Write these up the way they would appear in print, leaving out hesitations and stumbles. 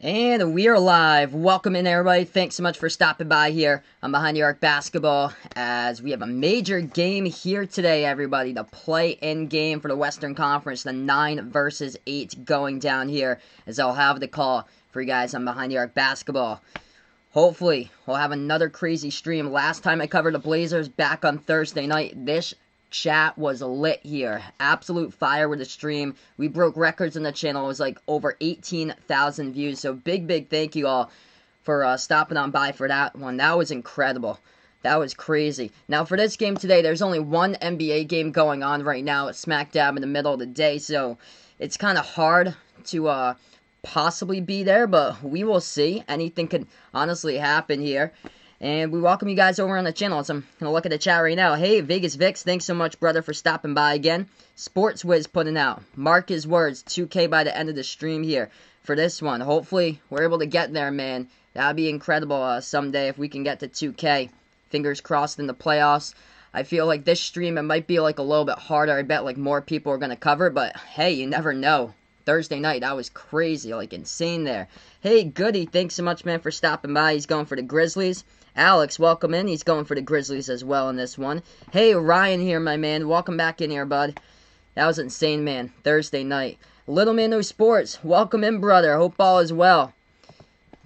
And we are live. Welcome in, everybody. Thanks so much for stopping by here on Behind the Arc Basketball, as we have a major game here today, everybody. The play-in game for the Western Conference, the 9 versus 8 going down here, as I'll have the call for you guys on Behind the Arc Basketball. Hopefully, we'll have another crazy stream. Last time I covered the Blazers back on Thursday night, this chat was lit here. Absolute fire with the stream. We broke records on the channel. It was like over 18,000 views. So big thank you all for stopping on by for that one. That was incredible. That was crazy. Now for this game today, there's only one NBA game going on right now. It's smack dab in the middle of the day. So it's kind of hard to possibly be there. But we will see. Anything could honestly happen here. And we welcome you guys over on the channel. So I'm going to look at the chat right now. Hey, Vegas Vix, thanks so much, brother, for stopping by again. Sports Wiz putting out. Mark his words, 2K by the end of the stream here for this one. Hopefully, we're able to get there, man. That would be incredible someday if we can get to 2K. Fingers crossed in the playoffs. I feel like this stream, it might be like a little bit harder. I bet like more people are going to cover, but hey, you never know. Thursday night, that was crazy, like insane there. Hey, Goody, thanks so much, man, for stopping by. He's going for the Grizzlies. Alex, welcome in. He's going for the Grizzlies as well in this one. Hey, Ryan here, my man. Welcome back in here, bud. That was insane, man. Thursday night. Little Man No Sports, welcome in, brother. Hope all is well.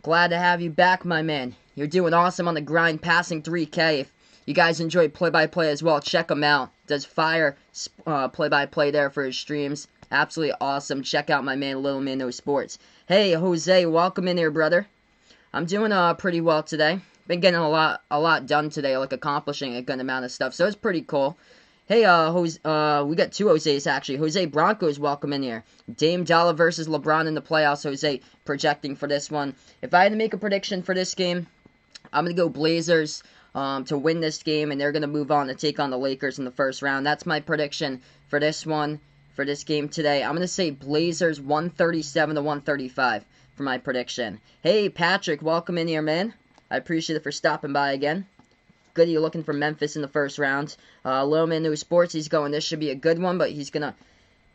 Glad to have you back, my man. You're doing awesome on the grind, passing 3K. If you guys enjoy play-by-play as well, check him out. Does fire play-by-play there for his streams. Absolutely awesome. Check out my man, Little Man No Sports. Hey, Jose, welcome in here, brother. I'm doing pretty well today. Been getting a lot done today, like accomplishing a good amount of stuff, so it's pretty cool. Hey, we got two Jose's actually. Jose Broncos, welcome in here. Dame Dollar versus LeBron in the playoffs. Jose projecting for this one. If I had to make a prediction for this game, I'm gonna go Blazers to win this game, and they're gonna move on to take on the Lakers in the first round. That's my prediction for this one, for this game today. I'm gonna say Blazers 137 to 135 for my prediction. Hey, Patrick, welcome in here, man. I appreciate it for stopping by again. Good, you're looking for Memphis in the first round. Little Man New Sports, he's going, this should be a good one, but he's going to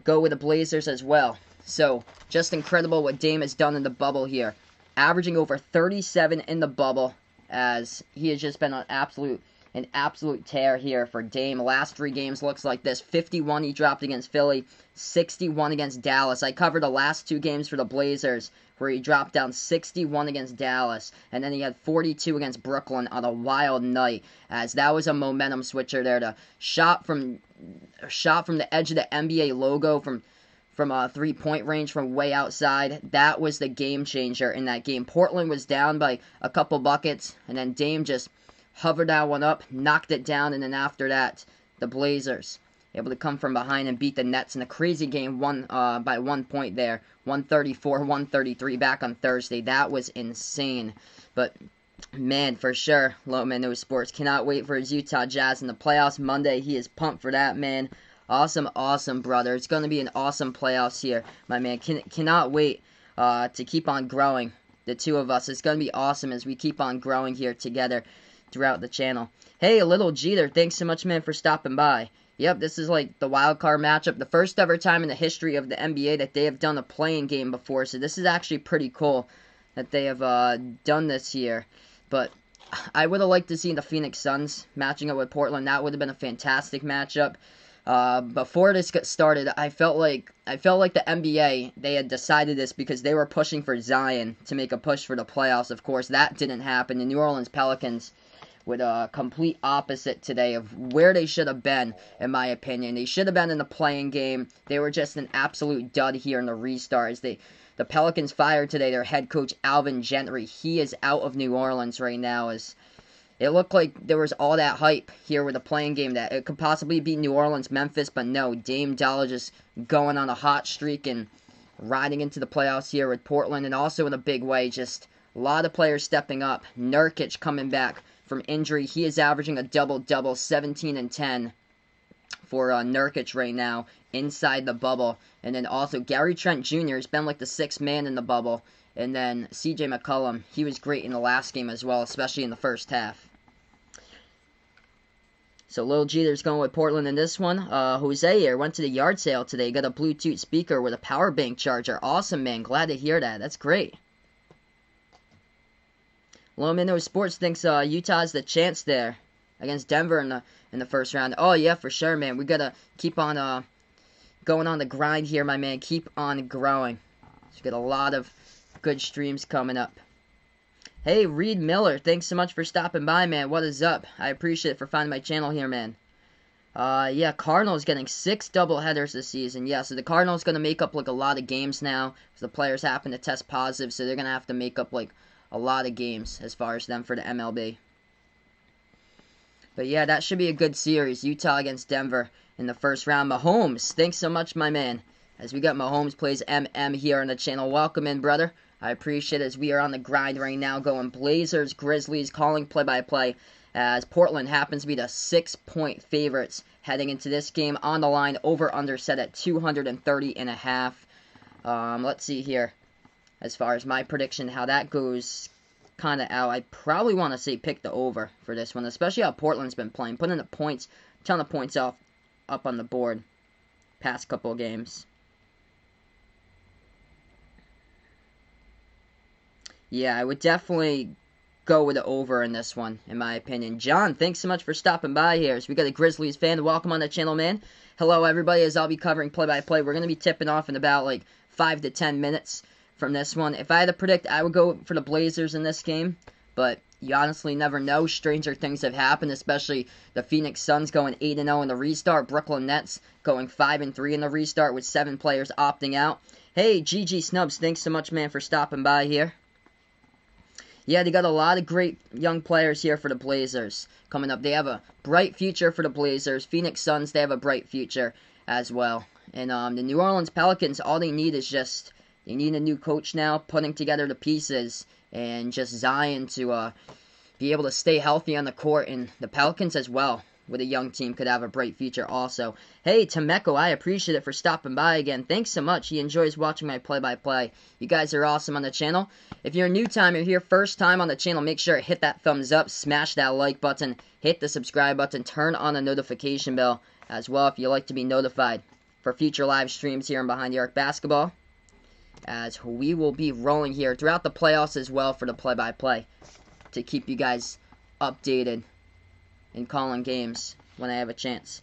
go with the Blazers as well. So, just incredible what Dame has done in the bubble here. Averaging over 37 in the bubble, as he has just been an absolute tear here for Dame. Last 3 games looks like this. 51 he dropped against Philly, 61 against Dallas. I covered the last 2 games for the Blazers, where he dropped down 61 against Dallas, and then he had 42 against Brooklyn on a wild night, as that was a momentum switcher there. To shot from the edge of the NBA logo from a 3-point range from way outside. That was the game changer in that game. Portland was down by a couple buckets, and then Dame just hovered that one up, knocked it down, and then after that, the Blazers able to come from behind and beat the Nets in a crazy game, won by 1 point there, 134-133 back on Thursday. That was insane. But man, for sure, Low Man No Sports cannot wait for his Utah Jazz in the playoffs Monday. He is pumped for that, man. Awesome, brother. It's going to be an awesome playoffs here, my man. Cannot wait to keep on growing, the two of us. It's going to be awesome as we keep on growing here together throughout the channel. Hey, Little Jeter, thanks so much, man, for stopping by. Yep, this is like the wild card matchup. The first ever time in the history of the NBA that they have done a play-in game before. So this is actually pretty cool that they have done this here. But I would have liked to see the Phoenix Suns matching up with Portland. That would have been a fantastic matchup. Before this got started, I felt like the NBA, they had decided this because they were pushing for Zion to make a push for the playoffs. Of course, that didn't happen. The New Orleans Pelicans with a complete opposite today of where they should have been, in my opinion. They should have been in the playing game. They were just an absolute dud here in the restart. The Pelicans fired today their head coach, Alvin Gentry. He is out of New Orleans right now. As it looked like there was all that hype here with the playing game that it could possibly be New Orleans, Memphis, but no. Dame Dollar just going on a hot streak and riding into the playoffs here with Portland, and also in a big way, just a lot of players stepping up. Nurkic coming back from injury. He is averaging a double-double, 17 and 10 for Nurkic right now inside the bubble. And then also Gary Trent Jr. has been like the 6th man in the bubble. And then CJ McCollum, he was great in the last game as well, especially in the first half. So Lil Jeter's going with Portland in this one. Jose here went to the yard sale today. Got a Bluetooth speaker with a power bank charger. Awesome, man. Glad to hear that. That's great. Lomino Sports thinks Utah's the chance there against Denver in the first round. Oh yeah, for sure, man. We gotta keep on going on the grind here, my man. Keep on growing. So we got a lot of good streams coming up. Hey, Reed Miller, thanks so much for stopping by, man. What is up? I appreciate it for finding my channel here, man. Yeah, Cardinals getting 6 doubleheaders this season. Yeah, so the Cardinals going to make up, like, a lot of games now. Because the players happen to test positive, so they're going to have to make up, like, a lot of games as far as them for the MLB. But, yeah, that should be a good series. Utah against Denver in the first round. Mahomes, thanks so much, my man. As we got Mahomes plays MM here on the channel. Welcome in, brother. I appreciate it as we are on the grind right now going Blazers, Grizzlies, calling play-by-play as Portland happens to be the 6-point favorites heading into this game. On the line, over-under set at 230.5. Let's see here as far as my prediction, how that goes kind of out. I probably want to say pick the over for this one, especially how Portland's been playing. Putting the points, ton of points up on the board past couple of games. Yeah, I would definitely go with the over in this one, in my opinion. John, thanks so much for stopping by here. So we got a Grizzlies fan. Welcome on the channel, man. Hello, everybody, as I'll be covering play-by-play. We're going to be tipping off in about, like, 5 to 10 minutes from this one. If I had to predict, I would go for the Blazers in this game. But you honestly never know. Stranger things have happened, especially the Phoenix Suns going 8-0 in the restart. Brooklyn Nets going 5-3 in the restart with 7 players opting out. Hey, GG Snubs, thanks so much, man, for stopping by here. Yeah, they got a lot of great young players here for the Blazers coming up. They have a bright future for the Blazers. Phoenix Suns, they have a bright future as well. And the New Orleans Pelicans, all they need is just, they need a new coach now, putting together the pieces, and just Zion to be able to stay healthy on the court. And the Pelicans as well, with a young team, could have a bright future also. Hey, Temeko, I appreciate it for stopping by again. Thanks so much. He enjoys watching my play-by-play. You guys are awesome on the channel. If you're a new timer here, first time on the channel, make sure to hit that thumbs up, smash that like button, hit the subscribe button, turn on the notification bell as well if you like to be notified for future live streams here on Behind the Arc Basketball, as we will be rolling here throughout the playoffs as well for the play-by-play to keep you guys updated and calling games when I have a chance.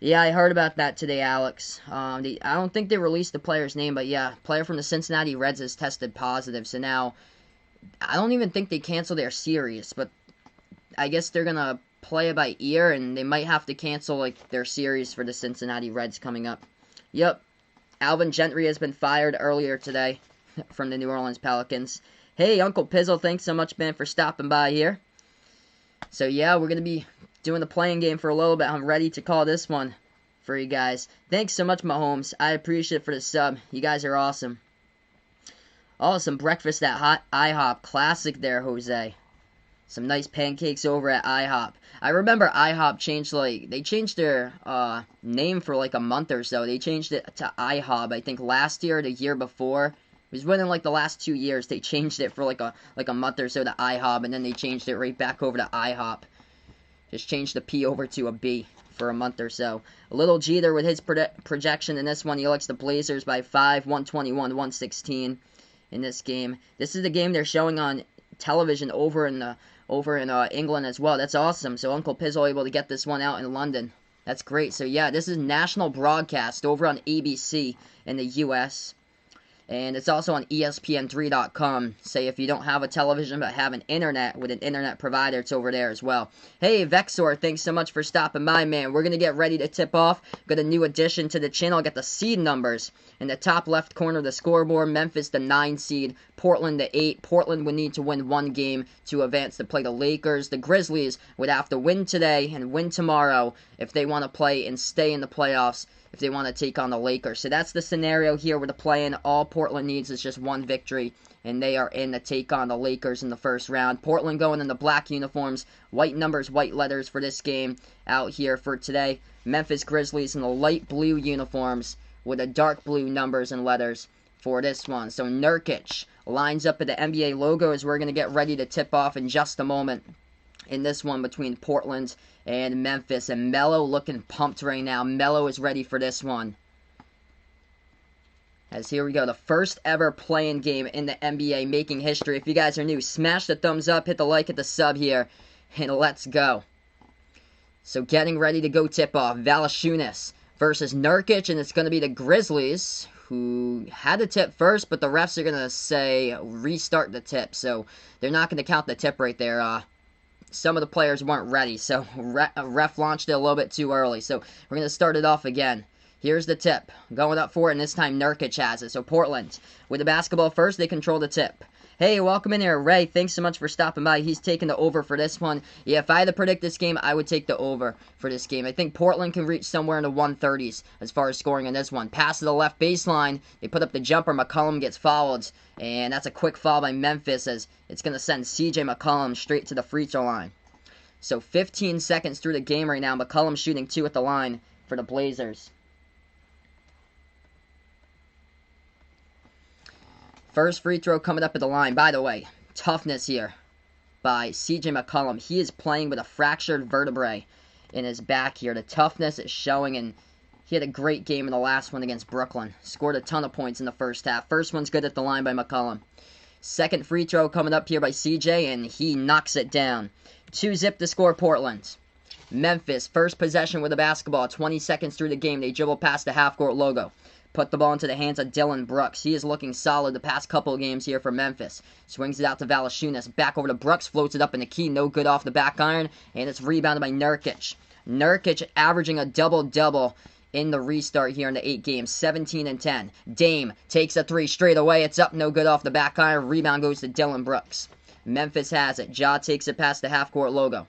Yeah, I heard about that today, Alex. I don't think they released the player's name, but yeah, player from the Cincinnati Reds has tested positive. So now, I don't even think they canceled their series, but I guess they're going to play it by ear, and they might have to cancel like their series for the Cincinnati Reds coming up. Yep, Alvin Gentry has been fired earlier today from the New Orleans Pelicans. Hey, Uncle Pizzle, thanks so much, man, for stopping by here. So yeah, we're going to be doing the playing game for a little bit. I'm ready to call this one for you guys. Thanks so much, Mahomes. I appreciate it for the sub. You guys are awesome. Oh, some breakfast at hot IHOP. Classic there, Jose. Some nice pancakes over at IHOP. I remember IHOP changed, like, they changed their name for like a month or so. They changed it to IHOB, I think last year or the year before. It was within like the last 2 years. They changed it for like a month or so to IHOB, and then they changed it right back over to IHOP. Just changed the P over to a B for a month or so. A little Jeter with his projection in this one. He likes the Blazers by 5, 121-116 in this game. This is the game they're showing on television over in England as well. That's awesome. So Uncle Pizzle able to get this one out in London. That's great. So yeah, this is national broadcast over on ABC in the U.S., and it's also on ESPN3.com. Say if you don't have a television but have an internet with an internet provider, it's over there as well. Hey, Vexor, thanks so much for stopping by, man. We're going to get ready to tip off. Got a new addition to the channel. Got the seed numbers in the top left corner of the scoreboard. Memphis, the 9 seed. Portland, the 8. Portland would need to win 1 game to advance to play the Lakers. The Grizzlies would have to win today and win tomorrow if they want to play and stay in the playoffs, if they want to take on the Lakers. So that's the scenario here with the play-in. All Portland needs is just 1 victory, and they are in to take on the Lakers in the first round. Portland going in the black uniforms, white numbers, white letters for this game out here for today. Memphis Grizzlies in the light blue uniforms with the dark blue numbers and letters for this one. So Nurkic lines up at the NBA logo as we're going to get ready to tip off in just a moment in this one between Portland and Memphis. And Melo looking pumped right now. Melo is ready for this one. As here we go, the first ever play-in game in the NBA, making history. If you guys are new, smash the thumbs up, hit the like, hit the sub here, and let's go. So getting ready to go tip-off, Valanciunas versus Nurkic, and it's going to be the Grizzlies, who had the tip first, but the refs are going to say restart the tip, so they're not going to count the tip right there. Some of the players weren't ready, so ref launched it a little bit too early, so we're going to start it off again. Here's the tip. Going up for it, and this time Nurkic has it. So Portland, with the basketball first, they control the tip. Hey, welcome in here, Ray. Thanks so much for stopping by. He's taking the over for this one. Yeah, if I had to predict this game, I would take the over for this game. I think Portland can reach somewhere in the 130s as far as scoring in this one. Pass to the left baseline. They put up the jumper. McCollum gets fouled, and that's a quick foul by Memphis as it's going to send C.J. McCollum straight to the free throw line. So 15 seconds through the game right now. McCollum shooting 2 at the line for the Blazers. First free throw coming up at the line. By the way, toughness here by C.J. McCollum. He is playing with a fractured vertebrae in his back here. The toughness is showing, and he had a great game in the last one against Brooklyn. Scored a ton of points in the first half. First one's good at the line by McCollum. Second free throw coming up here by C.J., and he knocks it down. 2-zip to score Portland. Memphis, first possession with the basketball. 20 seconds through the game, they dribble past the half-court logo. Put the ball into the hands of Dillon Brooks. He is looking solid the past couple of games here for Memphis. Swings it out to Valanciunas. Back over to Brooks. Floats it up in the key. No good off the back iron. And it's rebounded by Nurkic. Nurkic averaging a double-double in the restart here in the 8 games. 17 and 10. Dame takes a 3 straight away. It's up. No good off the back iron. Rebound goes to Dillon Brooks. Memphis has it. Ja takes it past the half-court logo.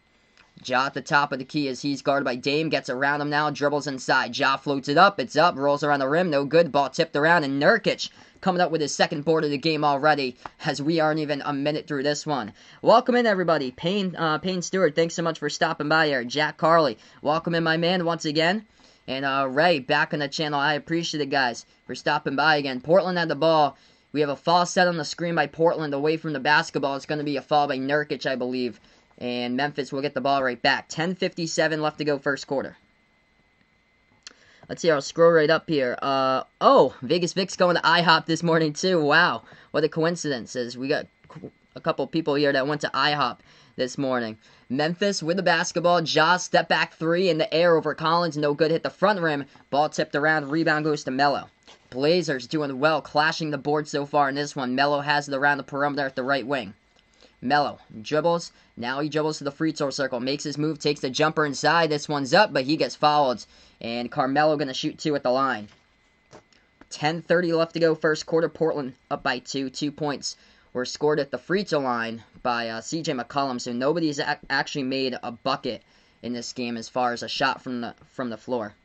Ja at the top of the key as he's guarded by Dame. Gets around him now. Dribbles inside. Ja floats it up. It's up. Rolls around the rim. No good. Ball tipped around. And Nurkic coming up with his second board of the game already as we aren't even a minute through this one. Welcome in, everybody. Payne Stewart, thanks so much for stopping by here. Jack Carley, welcome in, my man, once again. And Ray, back on the channel. I appreciate it, guys, for stopping by again. Portland had the ball. We have a foul set on the screen by Portland away from the basketball. It's going to be a foul by Nurkic, I believe. And Memphis will get the ball right back. 10:57 left to go first quarter. Let's see, I'll scroll right up here. Oh, Vegas Vic's going to IHOP this morning too. Wow, what a coincidence. As we got a couple people here that went to IHOP this morning. Memphis with the basketball. Ja step back 3 in the air over Collins. No good, hit the front rim. Ball tipped around. Rebound goes to Melo. Blazers doing well, clashing the board so far in this one. Melo has it around the perimeter at the right wing. Melo dribbles. Now he dribbles to the free throw circle. Makes his move. Takes the jumper inside. This one's up, but he gets fouled. And Carmelo going to shoot 2 at the line. 10:30 left to go first quarter. Portland up by 2. 2 points were scored at the free throw line by C.J. McCollum. So nobody's actually made a bucket in this game as far as a shot from the floor.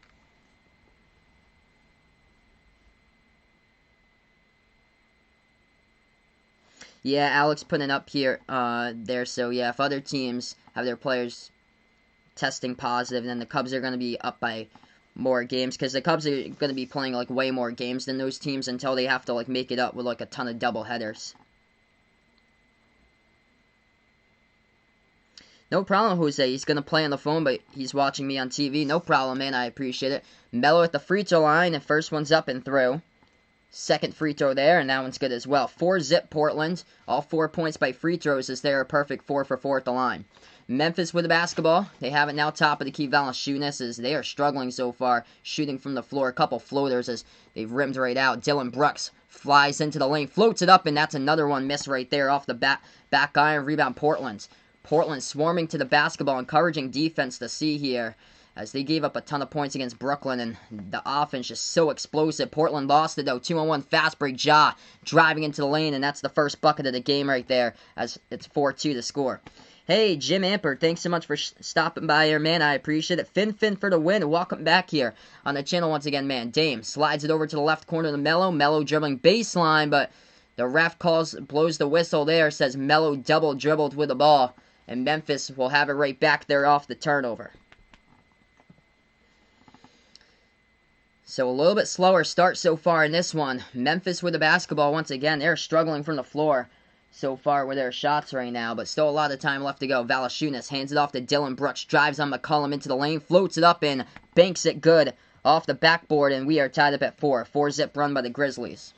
Yeah, Alex putting it up here, there. So, yeah, if other teams have their players testing positive, then the Cubs are going to be up by more games. Because the Cubs are going to be playing, like, way more games than those teams until they have to, like, make it up with, like, a ton of doubleheaders. No problem, Jose. He's going to play on the phone, but he's watching me on TV. No problem, man. I appreciate it. Melo at the free throw line. The first one's up and through. Second free throw there, and that one's good as well. 4-zip Portland. All 4 points by free throws as they're a perfect 4 for 4 at the line. Memphis with the basketball. They have it now top of the key. Valanciunas as they are struggling so far. Shooting from the floor. A couple floaters as they've rimmed right out. Dillon Brooks flies into the lane. Floats it up, and that's another one missed right there off the back iron. Rebound Portland. Portland swarming to the basketball. Encouraging defense to see here, as they gave up a ton of points against Brooklyn, and the offense just so explosive. Portland lost it, though. 2-on-1 fast break. Ja driving into the lane, and that's the first bucket of the game right there, as it's 4-2 to score. Hey, Jim Amper, thanks so much for stopping by here, man. I appreciate it. Finn for the win. Welcome back here on the channel once again, man. Dame slides it over to the left corner to Melo. Melo dribbling baseline, but the ref blows the whistle there, says Melo double dribbled with the ball, and Memphis will have it right back there off the turnover. So a little bit slower start so far in this one. Memphis with the basketball once again. They're struggling from the floor so far with their shots right now, but still a lot of time left to go. Valanciunas hands it off to Dillon Brooks. Drives on McCollum into the lane. Floats it up and banks it good off the backboard, and we are tied up at 4. 4-zip run by the Grizzlies.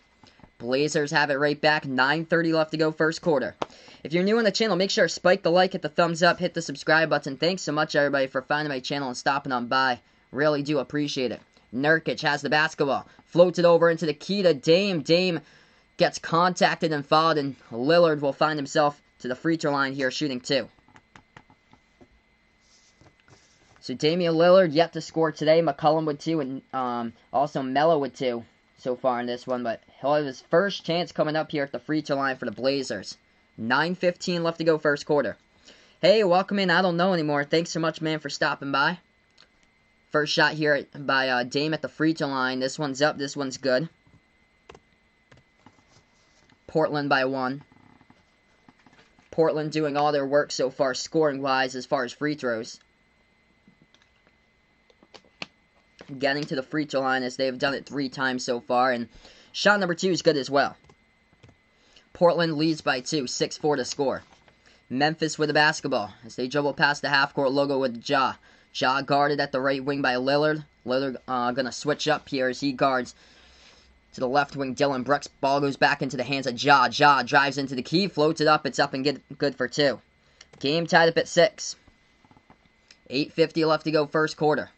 Blazers have it right back. 9:30 left to go first quarter. If you're new on the channel, make sure to spike the like, hit the thumbs up, hit the subscribe button. Thanks so much, everybody, for finding my channel and stopping on by. Really do appreciate it. Nurkic has the basketball. Floats it over into the key to Dame. Dame gets contacted and fouled, and Lillard will find himself to the free throw line here, shooting 2. So Damian Lillard yet to score today. McCollum with 2, and also Melo with 2 so far in this one. But he'll have his first chance coming up here at the free throw line for the Blazers. 9:15 left to go first quarter. Hey, welcome in. I don't know anymore. Thanks so much, man, for stopping by. First shot here by Dame at the free throw line. This one's up. This one's good. Portland by 1. Portland doing all their work so far scoring-wise as far as free throws. Getting to the free throw line as they've done it 3 times so far. And shot number 2 is good as well. Portland leads by 2, 6-4 to score. Memphis with the basketball as they dribble past the half-court logo with Ja. Ja guarded at the right wing by Lillard. Lillard going to switch up here as he guards to the left wing Dillon Brooks. Ball goes back into the hands of Ja. Ja drives into the key, floats it up. It's up and good for 2. Game tied up at 6. 8:50 left to go first quarter.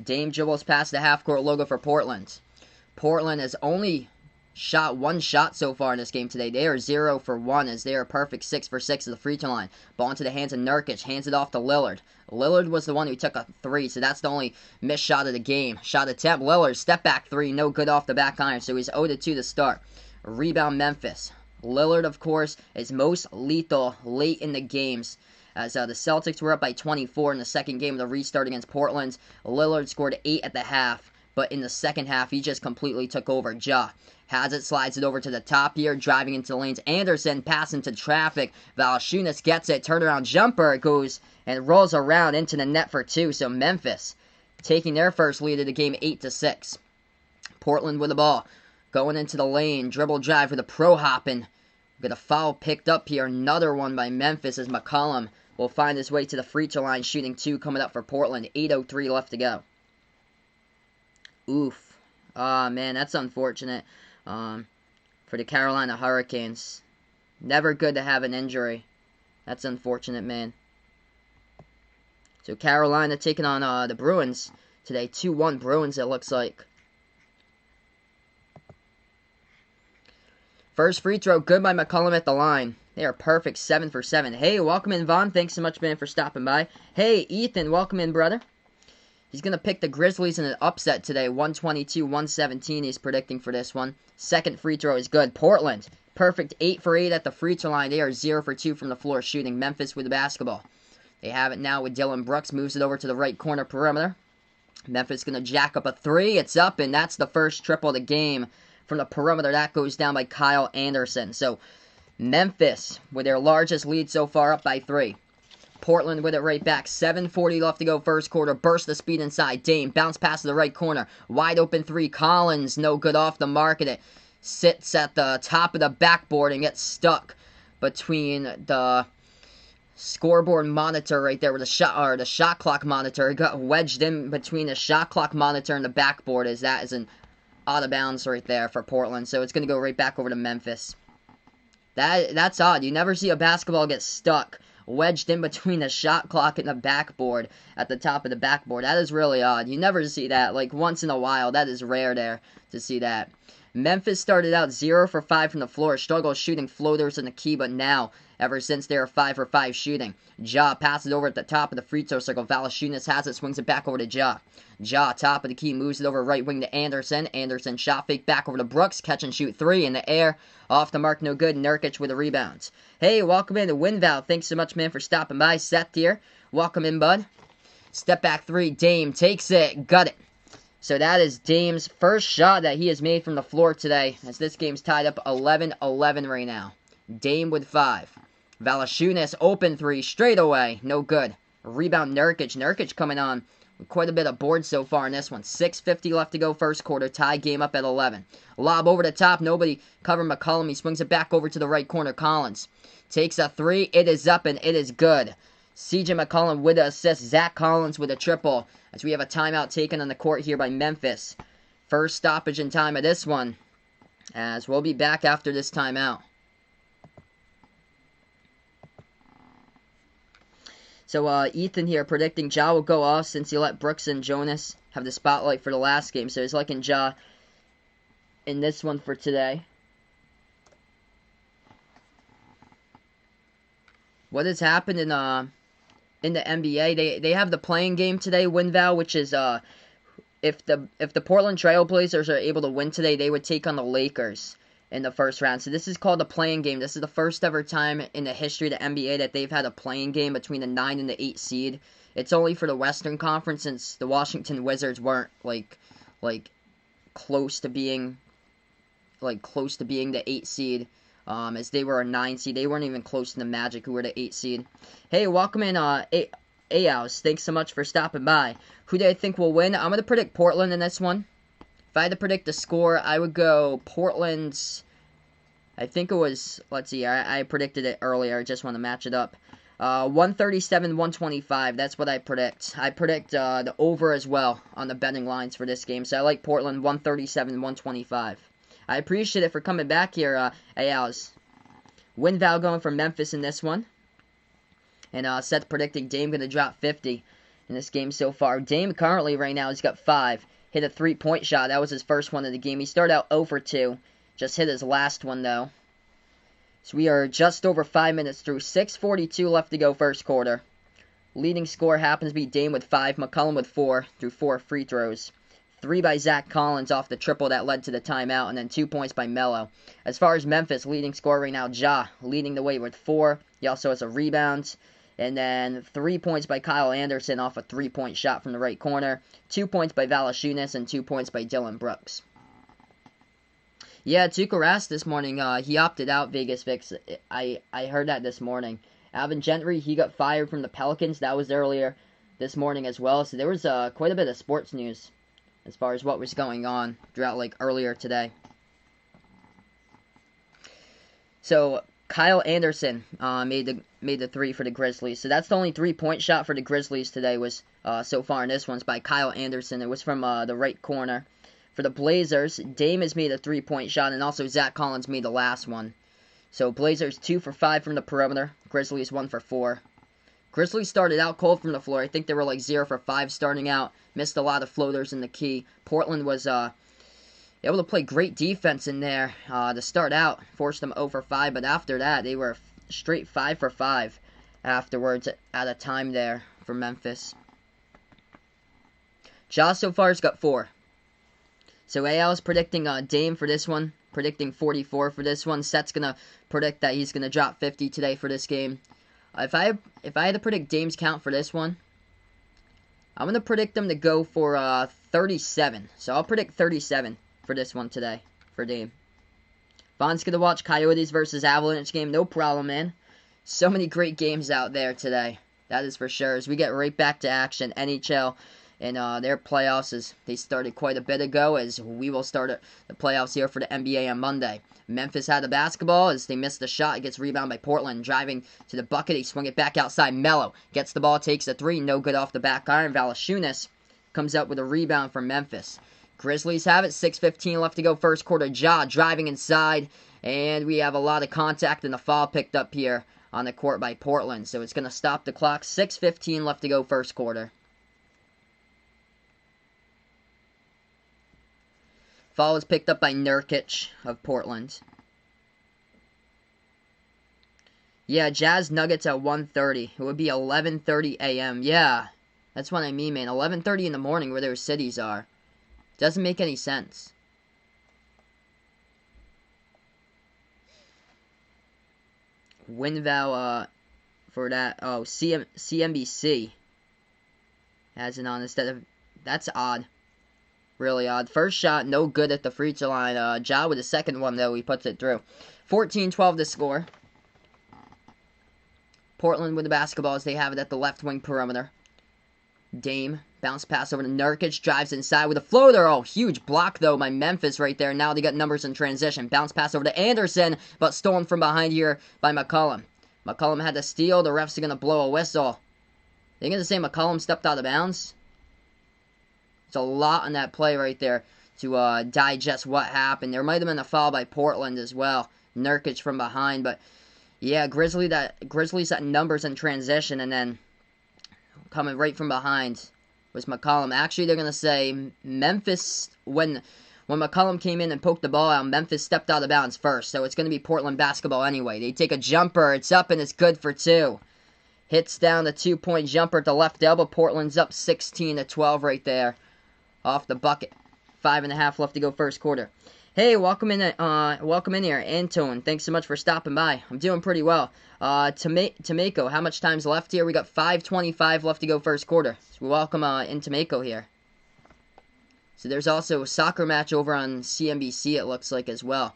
Dame dribbles past the half-court logo for Portland. Portland has only shot 1 shot so far in this game today. They are 0 for 1 as they are perfect 6 for 6 at the free throw line. Ball into the hands of Nurkic. Hands it off to Lillard. Lillard was the one who took a 3, so that's the only missed shot of the game. Shot attempt. Lillard, step back 3, no good off the back iron, so he's 0-2 to start. Rebound Memphis. Lillard, of course, is most lethal late in the games. As the Celtics were up by 24 in the second game of the restart against Portland. Lillard scored 8 at the half, but in the second half, he just completely took over. Ja has it, slides it over to the top here, driving into the lanes. Anderson passing to traffic. Valanciunas gets it, turnaround jumper. It goes and rolls around into the net for 2. So Memphis taking their first lead of the game, 8-6. Portland with the ball, going into the lane, dribble drive with a pro hopping. Got a foul picked up here. Another one by Memphis as McCollum will find his way to the free throw line, shooting 2 coming up for Portland. 8:03 left to go. Oof. Ah, man, that's unfortunate for the Carolina Hurricanes. Never good to have an injury. That's unfortunate, man. So Carolina taking on the Bruins today. 2-1 Bruins, it looks like. First free throw, good by McCollum at the line. They are perfect, 7 for 7. Hey, welcome in, Vaughn. Thanks so much, man, for stopping by. Hey, Ethan, welcome in, brother. He's going to pick the Grizzlies in an upset today. 122-117 he's predicting for this one. Second free throw is good. Portland, perfect 8 for 8 at the free throw line. They are 0 for 2 from the floor shooting. Memphis with the basketball. They have it now with Dillon Brooks. Moves it over to the right corner perimeter. Memphis going to jack up a 3. It's up, and that's the first triple of the game from the perimeter. That goes down by Kyle Anderson. So Memphis with their largest lead so far, up by 3. Portland with it right back. 7:40 left to go first quarter. Burst the speed inside. Dame bounce pass to the right corner. Wide open 3. Collins, no good off the mark. And it sits at the top of the backboard and gets stuck between the scoreboard monitor right there with the shot clock monitor. It got wedged in between the shot clock monitor and the backboard, as that is an out of bounds right there for Portland. So it's going to go right back over to Memphis. That's odd. You never see a basketball get stuck wedged in between the shot clock and the backboard at the top of the backboard. That is really odd. You never see that. Like, once in a while. That is rare there to see that. Memphis started out 0 for 5 from the floor. Struggled shooting floaters in the key, but now, ever since they are 5 for 5 shooting. Ja passes over at the top of the free throw circle. Valanciunas has it, swings it back over to Ja. Ja, top of the key, moves it over right wing to Anderson. Anderson shot fake back over to Brooks. Catch and shoot 3 in the air. Off the mark, no good. Nurkic with a rebound. Hey, welcome in to WinVal. Thanks so much, man, for stopping by. Seth here. Welcome in, bud. Step back 3. Dame takes it. Got it. So that is Dame's first shot that he has made from the floor today, as this game's tied up 11-11 right now. Dame with 5. Valanciunas open 3 straight away. No good. Rebound Nurkic. Nurkic coming on with quite a bit of boards so far in this one. 6:50 left to go first quarter. Tie game up at 11. Lob over the top. Nobody covered McCollum. He swings it back over to the right corner. Collins takes a 3. It is up and it is good. CJ McCollum with an assist. Zach Collins with a triple. As we have a timeout taken on the court here by Memphis. First stoppage in time of this one. As we'll be back after this timeout. So Ethan here predicting Ja will go off since he let Brooks and Jonas have the spotlight for the last game. So he's liking Ja in this one for today. What has happened in the NBA? They have the playing game today, WinVal, which is if the Portland Trailblazers are able to win today, they would take on the Lakers in the first round. So this is called the playing game. This is the first ever time in the history of the NBA that they've had a playing game between the 9 and the 8 seed. It's only for the Western Conference since the Washington Wizards weren't like close to being the 8 seed. As they were a 9 seed. They weren't even close to the Magic, who were the 8 seed. Hey, welcome in, Aows. Thanks so much for stopping by. Who do I think will win? I'm going to predict Portland in this one. If I had to predict the score, I would go Portland's, I think it was, let's see, I predicted it earlier. I just want to match it up. 137-125, that's what I predict. I predict the over as well on the betting lines for this game. So I like Portland 137-125. I appreciate it for coming back here, Ayals. WinVal going for Memphis in this one. And Seth predicting Dame going to drop 50 in this game so far. Dame currently right now has got 5. Hit a 3-point shot. That was his first one of the game. He started out 0 for 2. Just hit his last one, though. So we are just over 5 minutes through. 6:42 left to go first quarter. Leading scorer happens to be Dame with 5. McCollum with 4 through 4 free throws. 3 by Zach Collins off the triple that led to the timeout. And then 2 points by Melo. As far as Memphis, leading scorer right now, Ja leading the way with 4. He also has a rebound. And then 3 points by Kyle Anderson off a 3-point shot from the right corner. 2 points by Valanciunas and 2 points by Dylan Brooks. Yeah, Tuukka Rask this morning, he opted out, Vegas Fix. I heard that this morning. Alvin Gentry, he got fired from the Pelicans. That was earlier this morning as well. So there was quite a bit of sports news as far as what was going on throughout, earlier today. So Kyle Anderson made the 3 for the Grizzlies. So that's the only 3-point shot for the Grizzlies today was so far in this one's by Kyle Anderson. It was from the right corner. For the Blazers, Dame has made a 3-point shot, and also Zach Collins made the last one. So Blazers 2 for 5 from the perimeter. Grizzlies 1 for 4. Grizzlies started out cold from the floor. I think they were 0 for 5 starting out. Missed a lot of floaters in the key. Portland was able to play great defense in there to start out. Forced them 0 for 5, but after that, they were straight 5 for 5 afterwards at a time there for Memphis. Ja so far has got 4. So AL is predicting Dame for this one, predicting 44 for this one. Seth's going to predict that he's going to drop 50 today for this game. If I had to predict Dame's count for this one, I'm going to predict them to go for 37. So I'll predict 37 for this one today for Dame. Vaughn's going to watch Coyotes versus Avalanche game. No problem, man. So many great games out there today. That is for sure. As we get right back to action, NHL and their playoffs, as they started quite a bit ago, as we will start the playoffs here for the NBA on Monday. Memphis had the basketball as they missed the shot. It gets rebounded by Portland. Driving to the bucket, they swing it back outside. Melo gets the ball, takes a 3. No good off the back iron. Valanciunas comes up with a rebound for Memphis. Grizzlies have it. 6:15 left to go first quarter. Ja driving inside. And we have a lot of contact and a foul picked up here on the court by Portland. So it's going to stop the clock. 6:15 left to go first quarter. Foul is picked up by Nurkic of Portland. Yeah, Jazz Nuggets at 1:30. It would be 11:30 a.m. Yeah, that's what I mean, man. 11:30 in the morning where their cities are. Doesn't make any sense. WinVal for that. Oh, CNBC has it on instead of. That's odd. Really odd. First shot, no good at the free throw line. Ja with the second one, though, he puts it through. 14-12 to score. Portland with the basketball as they have it at the left wing perimeter. Dame, bounce pass over to Nurkic, drives inside with a floater. Oh, huge block, though, by Memphis right there. Now they got numbers in transition. Bounce pass over to Anderson, but stolen from behind here by McCollum. McCollum had to steal. The refs are going to blow a whistle. They're going to say McCollum stepped out of bounds. It's a lot on that play right there to digest what happened. There might have been a foul by Portland as well. Nurkic from behind. But, yeah, Grizzlies at numbers in transition. And then coming right from behind was McCollum. Actually, they're going to say Memphis, when McCollum came in and poked the ball out, Memphis stepped out of bounds first. So it's going to be Portland basketball anyway. They take a jumper. It's up and it's good for 2. Hits down the 2-point jumper at the left elbow. Portland's up 16-12 right there off the bucket. 5.5 left to go first quarter. Hey, welcome in here, Antone. Thanks so much for stopping by. I'm doing pretty well. Tomeko, how much time's left here? We got 5:25 left to go first quarter. So welcome in Tomeko here. So there's also a soccer match over on CNBC, it looks like, as well.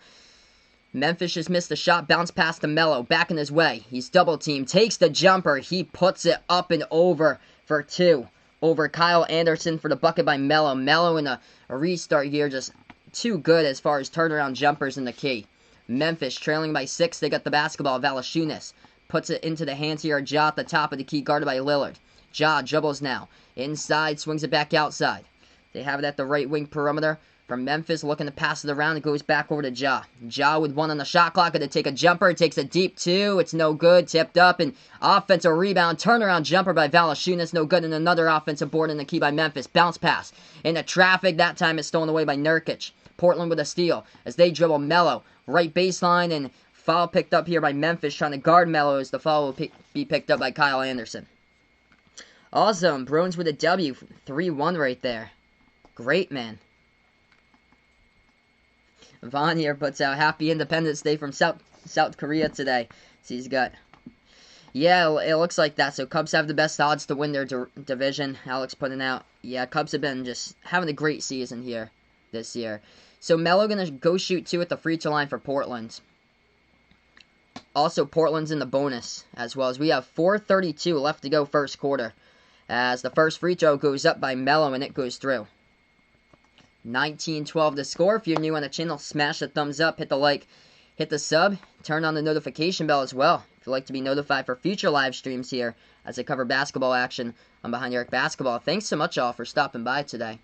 Memphis just missed the shot, bounce pass to Melo, back in his way. He's double teamed, takes the jumper, he puts it up and over for 2. Over Kyle Anderson for the bucket by Melo. Melo in a restart here, just too good as far as turnaround jumpers in the key. Memphis trailing by 6, they got the basketball. Valanciunas puts it into the hands here of Ja at the top of the key, guarded by Lillard. Ja dribbles now, inside, swings it back outside. They have it at the right wing perimeter. From Memphis, looking to pass it around. It goes back over to Ja. Ja with 1 on the shot clock. Going to take a jumper. Takes a deep 2. It's no good. Tipped up. And offensive rebound. Turnaround jumper by Valanciunas. No good. And another offensive board in the key by Memphis. Bounce pass. Into traffic. That time it's stolen away by Nurkic. Portland with a steal as they dribble Melo. Right baseline. And foul picked up here by Memphis. Trying to guard Melo as the foul will be picked up by Kyle Anderson. Awesome. Bruins with a W. 3-1 right there. Great, man. Vaughn here puts out Happy Independence Day from South Korea today. So he's got... Yeah, it looks like that. So Cubs have the best odds to win their division. Alex putting out... Yeah, Cubs have been just having a great season here this year. So Melo going to go shoot 2 at the free throw line for Portland. Also, Portland's in the bonus as well, as we have 4:32 left to go first quarter. As the first free throw goes up by Melo and it goes through. 19-12 to score. If you're new on the channel, smash the thumbs up, hit the like, hit the sub, turn on the notification bell as well. If you'd like to be notified for future live streams here as I cover basketball action on Behind Your Arc Basketball. Thanks so much all for stopping by today.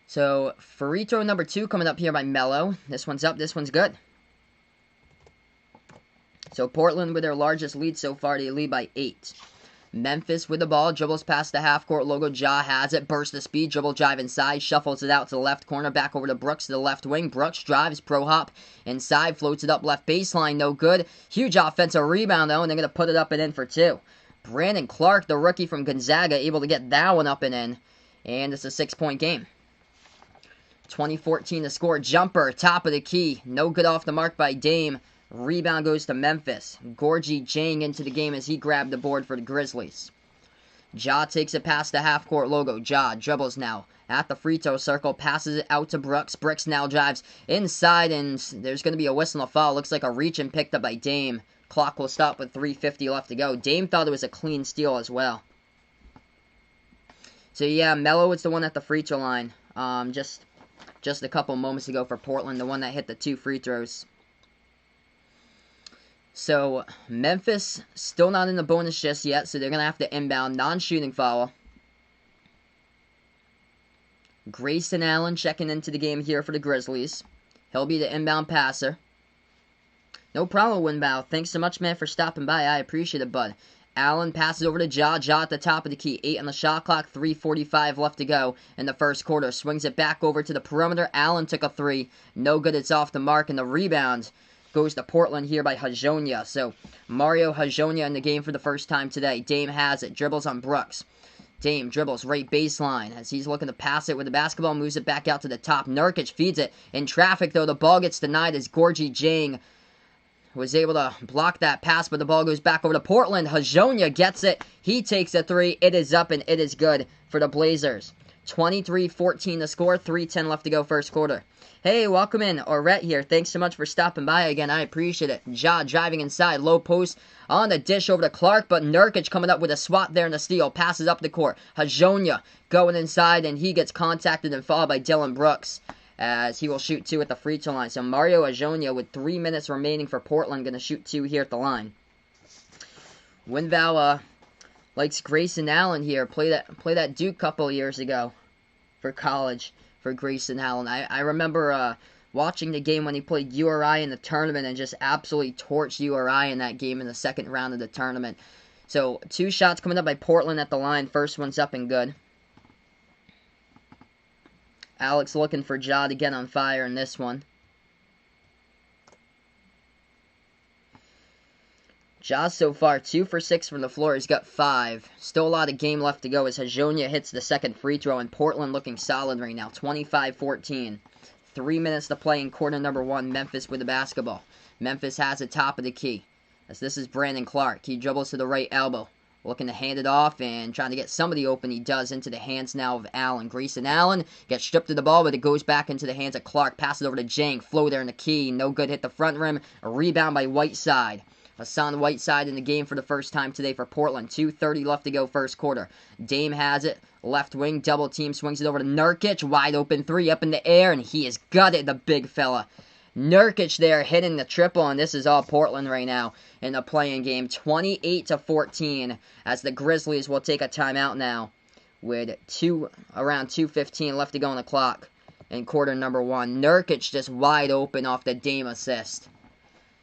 So, free throw number 2 coming up here by Melo. This one's up, this one's good. So, Portland with their largest lead so far, they lead by 8. Memphis with the ball, dribbles past the half-court logo. Ja has it, burst the speed, dribble drive inside, shuffles it out to the left corner, back over to Brooks to the left wing. Brooks drives, pro hop inside, floats it up left baseline, no good. Huge offensive rebound though, and they're going to put it up and in for 2. Brandon Clark, the rookie from Gonzaga, able to get that one up and in, and it's a 6-point game. 20-14 to score, jumper, top of the key, no good off the mark by Dame. Rebound goes to Memphis. Gorgie Jang into the game as he grabbed the board for the Grizzlies. Ja takes it past the half-court logo. Ja dribbles now at the free throw circle. Passes it out to Brooks. Brooks now drives inside, and there's going to be a whistle and a foul. Looks like a reach and picked up by Dame. Clock will stop with 3:50 left to go. Dame thought it was a clean steal as well. So yeah, Melo is the one at the free throw line. Just a couple moments ago for Portland, the one that hit the 2 free throws. So, Memphis still not in the bonus just yet, so they're going to have to inbound. Non-shooting foul. Grayson Allen checking into the game here for the Grizzlies. He'll be the inbound passer. No problem, Winbow. Thanks so much, man, for stopping by. I appreciate it, bud. Allen passes over to Ja. Ja at the top of the key. 8 on the shot clock. 3:45 left to go in the first quarter. Swings it back over to the perimeter. Allen took a 3. No good. It's off the mark, and the rebound goes to Portland here by Hajonia. So, Mario Hajonia in the game for the first time today. Dame has it. Dribbles on Brooks. Dame dribbles right baseline as he's looking to pass it with the basketball. Moves it back out to the top. Nurkic feeds it. In traffic, though, the ball gets denied as Gorgie Jang was able to block that pass, but the ball goes back over to Portland. Hajonia gets it. He takes a 3. It is up, and it is good for the Blazers. 23-14 to score. 3:10 left to go first quarter. Hey, welcome in. Orette here. Thanks so much for stopping by again. I appreciate it. Ja driving inside. Low post on the dish over to Clark, but Nurkic coming up with a swat there in the steal. Passes up the court. Hajonia going inside, and he gets contacted and fouled by Dylan Brooks. as he will shoot 2 at the free throw line. So Mario Ajonia with 3 minutes remaining for Portland, going to shoot 2 here at the line. Winval likes Grayson Allen here. Play that Duke couple years ago for college for Grayson Allen. I remember watching the game when he played URI in the tournament and just absolutely torched URI in that game in the second round of the tournament. So 2 shots coming up by Portland at the line. First one's up and good. Alex looking for Ja to get on fire in this one. Ja so far 2 for 6 from the floor. He's got 5. Still a lot of game left to go as Hajonia hits the second free throw, and Portland looking solid right now. 25-14. 3 minutes to play in quarter number 1. Memphis with the basketball. Memphis has it top of the key. As this is Brandon Clark. He dribbles to the right elbow. Looking to hand it off and trying to get somebody open. He does into the hands now of Allen. Grayson Allen gets stripped of the ball, but it goes back into the hands of Clark. Pass it over to Jang. Floater in the key. No good. Hit the front rim. A rebound by Whiteside. Hassan Whiteside in the game for the first time today for Portland. 2:30 left to go first quarter. Dame has it. Left wing. Double team. Swings it over to Nurkic. Wide open 3 up in the air. And he has gutted the big fella. Nurkic there hitting the triple, and this is all Portland right now in the play-in game. 28-14 as the Grizzlies will take a timeout now with around 2:15 left to go on the clock in quarter number 1. Nurkic just wide open off the Dame assist.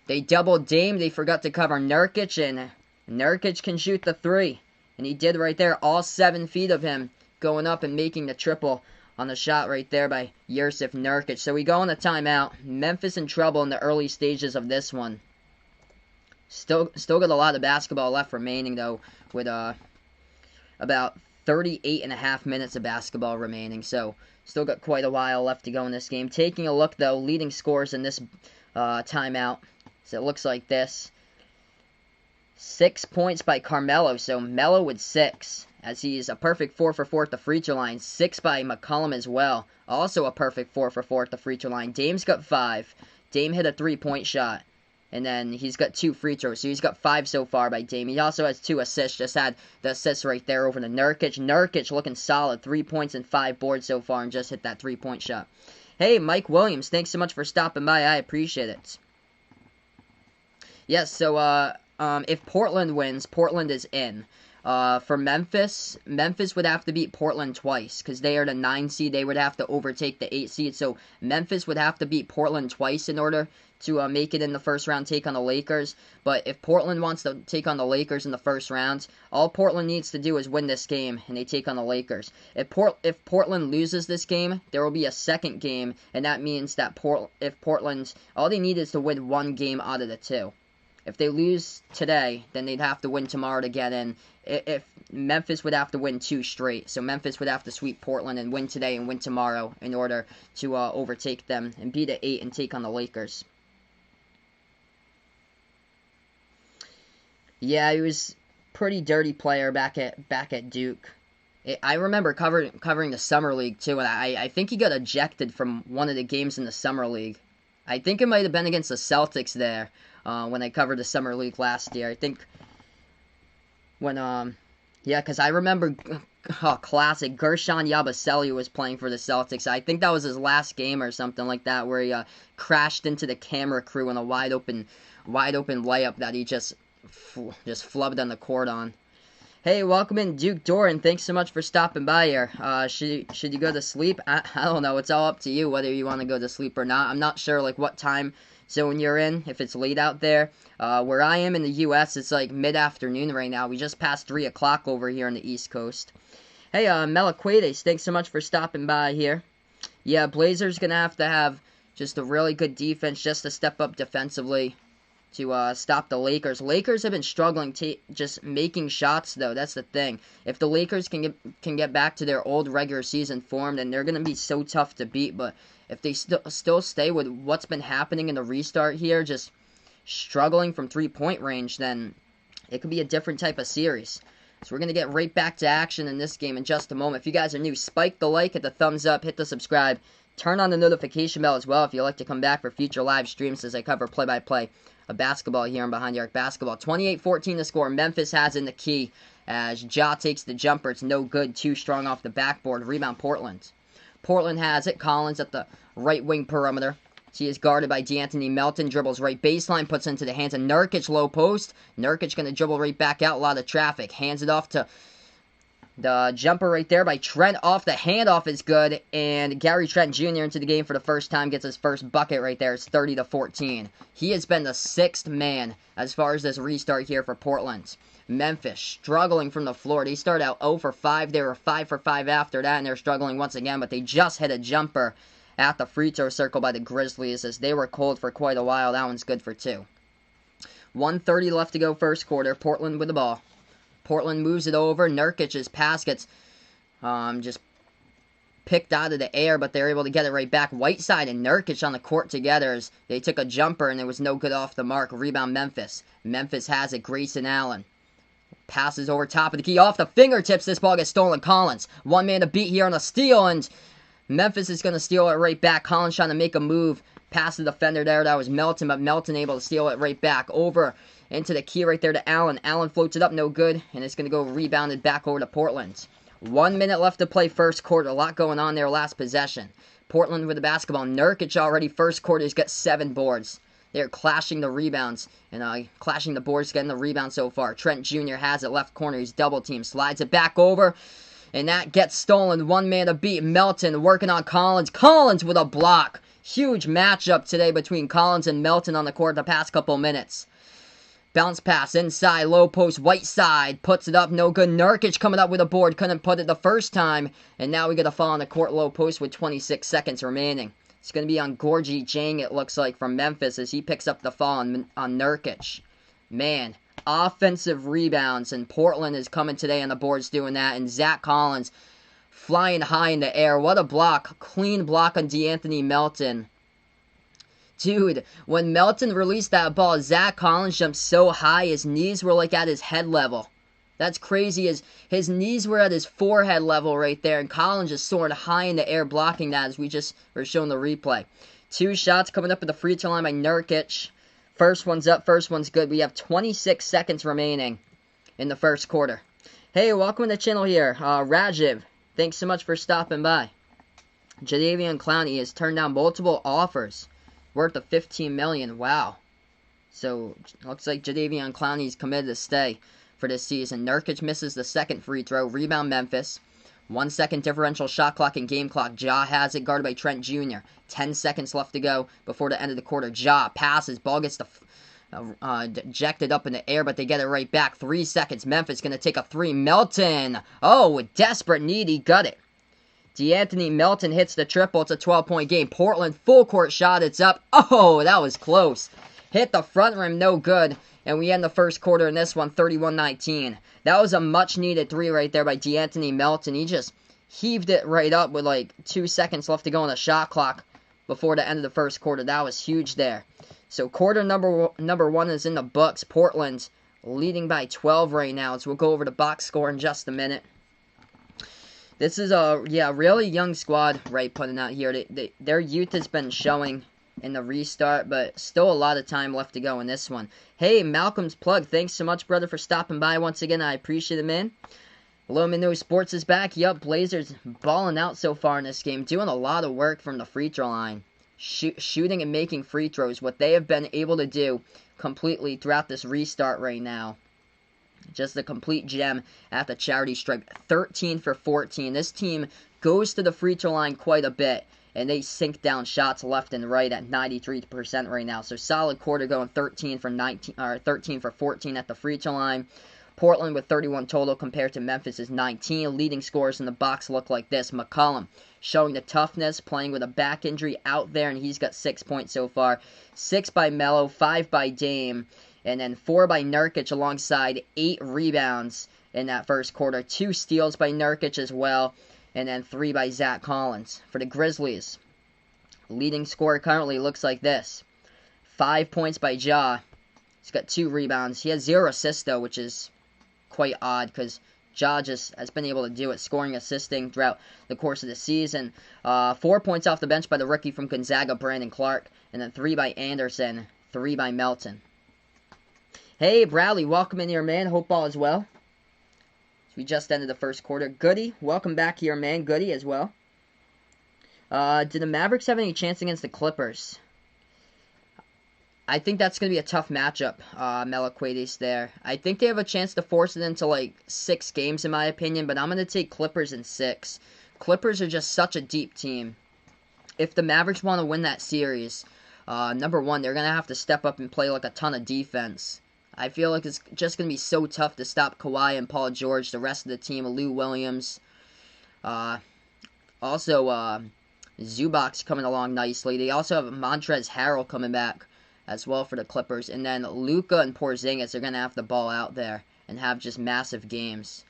They doubled Dame. They forgot to cover Nurkic, and Nurkic can shoot the 3. And he did right there, all 7 feet of him going up and making the triple on the shot right there by Yusuf Nurkic. So we go on a timeout. Memphis in trouble in the early stages of this one. Still got a lot of basketball left remaining, though, with about 38.5 minutes of basketball remaining. So still got quite a while left to go in this game. Taking a look, though, leading scores in this timeout. So it looks like this. 6 points by Carmelo. So Melo with 6. As he's a perfect 4 for 4 at the free throw line. 6 by McCollum as well. Also a perfect 4 for 4 at the free throw line. Dame's got 5. Dame hit a 3-point shot. And then he's got 2 free throws. So he's got 5 so far by Dame. He also has 2 assists. Just had the assists right there over to Nurkic. Nurkic looking solid. 3 points and 5 boards so far. And just hit that 3-point shot. Hey, Mike Williams. Thanks so much for stopping by. I appreciate it. Yes, so if Portland wins, Portland is in. For Memphis would have to beat Portland twice because they are the 9 seed. They would have to overtake the 8 seed. So Memphis would have to beat Portland twice in order to make it in the first round, take on the Lakers. But if Portland wants to take on the Lakers in the first round, all Portland needs to do is win this game, and they take on the Lakers. If Portland loses this game, there will be a second game, and that means that if Portland, all they need is to win 1 game out of the 2. If they lose today, then they'd have to win tomorrow to get in. If Memphis would have to win 2 straight. So Memphis would have to sweep Portland and win today and win tomorrow in order to overtake them and beat the 8 and take on the Lakers. Yeah, he was a pretty dirty player back at Duke. I remember covering the Summer League too, and I think he got ejected from one of the games in the Summer League. I think it might have been against the Celtics there. When I covered the Summer League last year. I think when, yeah, because I remember, classic, Gershon Yabusele was playing for the Celtics. I think that was his last game or something like that, where he crashed into the camera crew in a wide open layup that he just flubbed on the court on. Hey, welcome in, Duke Doran. Thanks so much for stopping by here. Should you go to sleep? I don't know. It's all up to you whether you want to go to sleep or not. I'm not sure, like, what time zone you're in, if it's late out there. Where I am in the U.S., it's like mid-afternoon right now. We just passed 3 o'clock over here on the East Coast. Hey, Melaquades, thanks so much for stopping by here. Yeah, Blazers going to have just a really good defense just to step up defensively to stop the Lakers. Lakers have been struggling just making shots, though. That's the thing. If the Lakers can get back to their old regular season form, then they're going to be so tough to beat. But if they still stay with what's been happening in the restart here, just struggling from 3-point range, then it could be a different type of series. So we're going to get right back to action in this game in just a moment. If you guys are new, spike the like, hit the thumbs up, hit the subscribe. Turn on the notification bell as well if you'd like to come back for future live streams as I cover play-by-play of basketball here on Behind the Arc Basketball. 28-14 the score. Memphis has in the key as Ja takes the jumper. It's no good. Too strong off the backboard. Rebound Portland. Portland has it. Collins at the right wing perimeter. He is guarded by D'Anthony Melton. Dribbles right baseline. Puts it into the hands of Nurkic. Low post. Nurkic going to dribble right back out. A lot of traffic. Hands it off to the jumper right there by Trent off. The handoff is good. And Gary Trent Jr. into the game for the first time. Gets his first bucket right there. It's 30-14. He has been the sixth man as far as this restart here for Portland. Memphis struggling from the floor. They started out 0 for 5. They were 5 for 5 after that. And they're struggling once again. But they just hit a jumper at the free throw circle by the Grizzlies as they were cold for quite a while. That one's good for 2. 1:30 left to go first quarter. Portland with the ball. Portland moves it over. Nurkic's pass gets just picked out of the air, but they're able to get it right back. Whiteside and Nurkic on the court together as they took a jumper and it was no good off the mark. Rebound Memphis. Memphis has it. Grayson Allen passes over top of the key. Off the fingertips, this ball gets stolen. Collins. One man to beat here on a steal, and Memphis is going to steal it right back. Collins trying to make a move past the defender there. That was Melton, but Melton able to steal it right back. Over into the key right there to Allen. Allen floats it up, no good, and it's going to go rebounded back over to Portland. 1 minute left to play first quarter. A lot going on there last possession. Portland with the basketball. Nurkic already first quarter has got 7 boards. They're clashing the rebounds and clashing the boards, getting the rebound so far. Trent Jr. has it left corner. He's double teamed. Slides it back over. And that gets stolen. 1 man to beat. Melton working on Collins. Collins with a block. Huge matchup today between Collins and Melton on the court the past couple minutes. Bounce pass inside. Low post. Whiteside puts it up. No good. Nurkic coming up with a board. Couldn't put it the first time. And now we get a foul on the court. Low post with 26 seconds remaining. It's going to be on Gorgie Jang, it looks like, from Memphis as he picks up the foul on Nurkic. Man, offensive rebounds, and Portland is coming today on the boards doing that. And Zach Collins flying high in the air. What a block. Clean block on D'Anthony Melton. Dude, when Melton released that ball, Zach Collins jumped so high, his knees were like at his head level. That's crazy. His knees were at his forehead level right there, and Collins just soared high in the air blocking that as we just were showing the replay. 2 shots coming up at the free throw line by Nurkic. First one's up, first one's good. We have 26 seconds remaining in the first quarter. Hey, welcome to the channel here. Rajiv, thanks so much for stopping by. Jadeveon Clowney has turned down multiple offers worth of $15 million. Wow. So, looks like Jadeveon Clowney's committed to stay for this season. Nurkic misses the second free throw. Rebound Memphis. 1 second differential shot clock and game clock. Ja has it, guarded by Trent Jr. 10 seconds left to go before the end of the quarter. Ja passes. Ball gets ejected up in the air, but they get it right back. 3 seconds. Memphis going to take a 3. Melton. Oh, with desperate need, he got it. D'Anthony Melton hits the triple. It's a 12-point game. Portland full court shot. It's up. Oh, that was close. Hit the front rim, no good. And we end the first quarter in this one, 31-19. That was a much-needed 3 right there by D'Anthony Melton. He just heaved it right up with like 2 seconds left to go on the shot clock before the end of the first quarter. That was huge there. So quarter number 1 is in the books. Portland leading by 12 right now. So we'll go over the box score in just a minute. This is a really young squad, right, putting out here. Their youth has been showing in the restart, but still a lot of time left to go in this one. Hey, Malcolm's Plug, thanks so much, brother, for stopping by once again. I appreciate it, man. Lumino Sports is back. Yup, Blazers balling out so far in this game, doing a lot of work from the free throw line. Shooting and making free throws, what they have been able to do completely throughout this restart right now. Just a complete gem at the charity stripe. 13 for 14. This team goes to the free throw line quite a bit, and they sink down shots left and right at 93% right now. So solid quarter going 13 for 14 at the free throw line. Portland with 31 total compared to Memphis' 19. Leading scorers in the box look like this. McCollum showing the toughness, playing with a back injury out there, and he's got 6 points so far. 6 by Melo, 5 by Dame, and then 4 by Nurkic alongside 8 rebounds in that first quarter. 2 steals by Nurkic as well, and then 3 by Zach Collins. For the Grizzlies, leading scorer currently looks like this. 5 points by Ja. He's got 2 rebounds. He has 0 assists, though, which is quite odd because Ja just has been able to do it, scoring, assisting throughout the course of the season. 4 points off the bench by the rookie from Gonzaga, Brandon Clark, and then 3 by Anderson, 3 by Melton. Hey, Bradley, welcome in here, man. Hope all is well. We just ended the first quarter. Goody, welcome back here, man. Goody as well. Did the Mavericks have any chance against the Clippers? I think that's going to be a tough matchup, Meliquidis there. I think they have a chance to force it into, like, 6 games, in my opinion, but I'm going to take Clippers in 6. Clippers are just such a deep team. If the Mavericks want to win that series, number one, they're going to have to step up and play, like, a ton of defense. I feel like it's just going to be so tough to stop Kawhi and Paul George, the rest of the team, Lou Williams. Also, Zubac's coming along nicely. They also have Montrezl Harrell coming back as well for the Clippers. And then Luka and Porzingis are going to have the ball out there and have just massive games.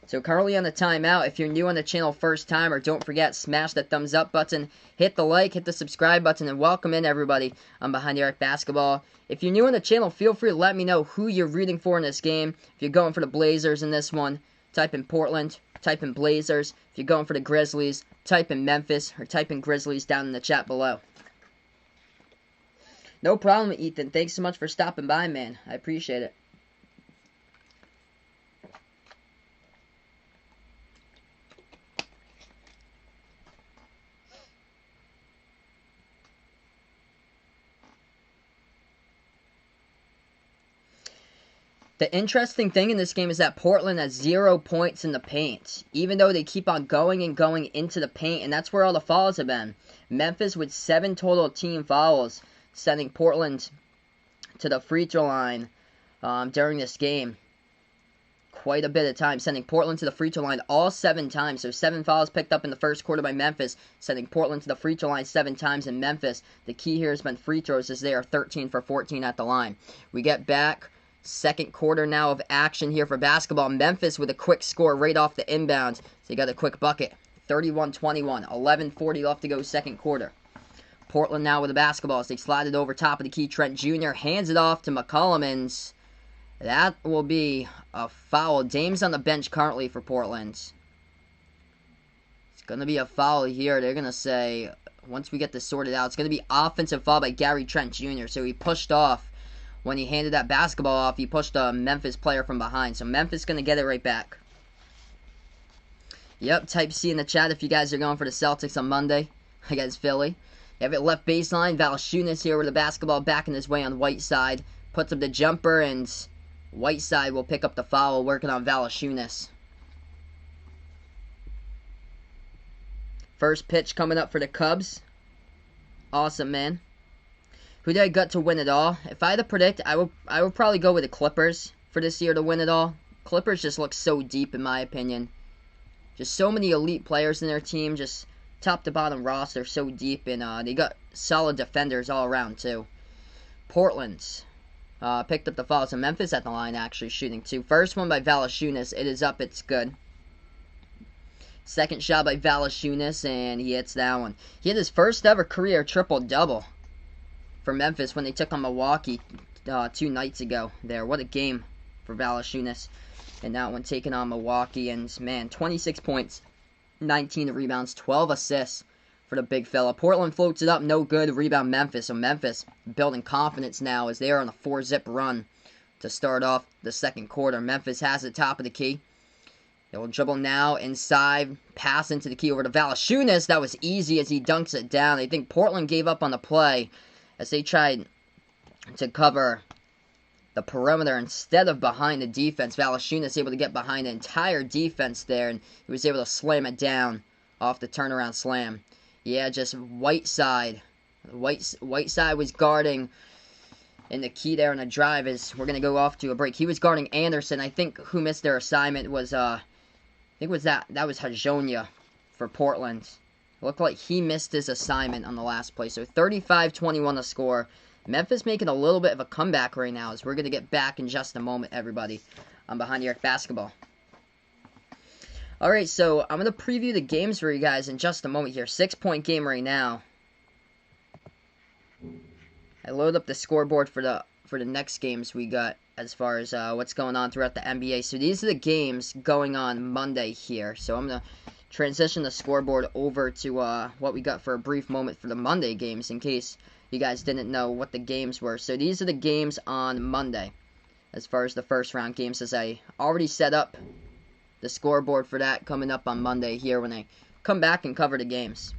So currently on the timeout, if you're new on the channel first time, or don't forget, smash the thumbs up button, hit the like, hit the subscribe button, and welcome in everybody on Behind the Arc Basketball. If you're new on the channel, feel free to let me know who you're rooting for in this game. If you're going for the Blazers in this one, type in Portland, type in Blazers. If you're going for the Grizzlies, type in Memphis, or type in Grizzlies down in the chat below. No problem, Ethan. Thanks so much for stopping by, man. I appreciate it. The interesting thing in this game is that Portland has 0 points in the paint, even though they keep on going and going into the paint, and that's where all the fouls have been. Memphis with 7 total team fouls, sending Portland to the free throw line during this game. Quite a bit of time, sending Portland to the free throw line all 7 times. So 7 fouls picked up in the first quarter by Memphis, sending Portland to the free throw line 7 times in Memphis. The key here has been free throws, as they are 13 for 14 at the line. We get back. Second quarter now of action here for basketball. Memphis with a quick score right off the inbounds. So they got a quick bucket. 31-21. 11:40 left to go second quarter. Portland now with the basketball as they slide it over top of the key. Trent Jr. hands it off to McCollum, and that will be a foul. Dame's on the bench currently for Portland. It's going to be a foul here. They're going to say, once we get this sorted out, it's going to be offensive foul by Gary Trent Jr. So he pushed off. When he handed that basketball off, he pushed a Memphis player from behind. So Memphis going to get it right back. Yep, type C in the chat if you guys are going for the Celtics on Monday against Philly. You have it left baseline. Valanciunas here with the basketball backing his way on Whiteside. Puts up the jumper, and Whiteside will pick up the foul, working on Valanciunas. First pitch coming up for the Cubs. Awesome, man. Who did I gut to win it all? If I had to predict, I would probably go with the Clippers for this year to win it all. Clippers just look so deep, in my opinion. Just so many elite players in their team. Just top to bottom roster, so deep. And they got solid defenders all around, too. Portland's picked up the foul. So Memphis at the line, actually, shooting 2. First one by Valanciunas. It is up. It's good. Second shot by Valanciunas, and he hits that one. He had his first ever career triple-double for Memphis when they took on Milwaukee 2 nights ago there. What a game for Valanciunas. And that one taking on Milwaukee. And, man, 26 points, 19 rebounds, 12 assists for the big fella. Portland floats it up, no good. Rebound Memphis. So Memphis building confidence now as they are on a 4-zip run to start off the second quarter. Memphis has the top of the key. They will dribble now inside, pass into the key over to Valanciunas. That was easy as he dunks it down. I think Portland gave up on the play as they tried to cover the perimeter instead of behind the defense. Valanciunas able to get behind the entire defense there, and he was able to slam it down off the turnaround slam. Yeah, just Whiteside. Whiteside was guarding in the key there on the drive as we're going to go off to a break. He was guarding Anderson. I think who missed their assignment was, that was Hajonia for Portland. Looked like he missed his assignment on the last play. So 35-21 the score. Memphis making a little bit of a comeback right now as we're going to get back in just a moment, everybody. I'm Behind the Arc Basketball. Alright, so I'm going to preview the games for you guys in just a moment here. 6-point game right now. I load up the scoreboard for the next games we got as far as what's going on throughout the NBA. So these are the games going on Monday here. So I'm going to transition the scoreboard over to what we got for a brief moment for the Monday games in case you guys didn't know what the games were. So these are the games on Monday as far as the first round games, as I already set up the scoreboard for that coming up on Monday here when I come back and cover the games.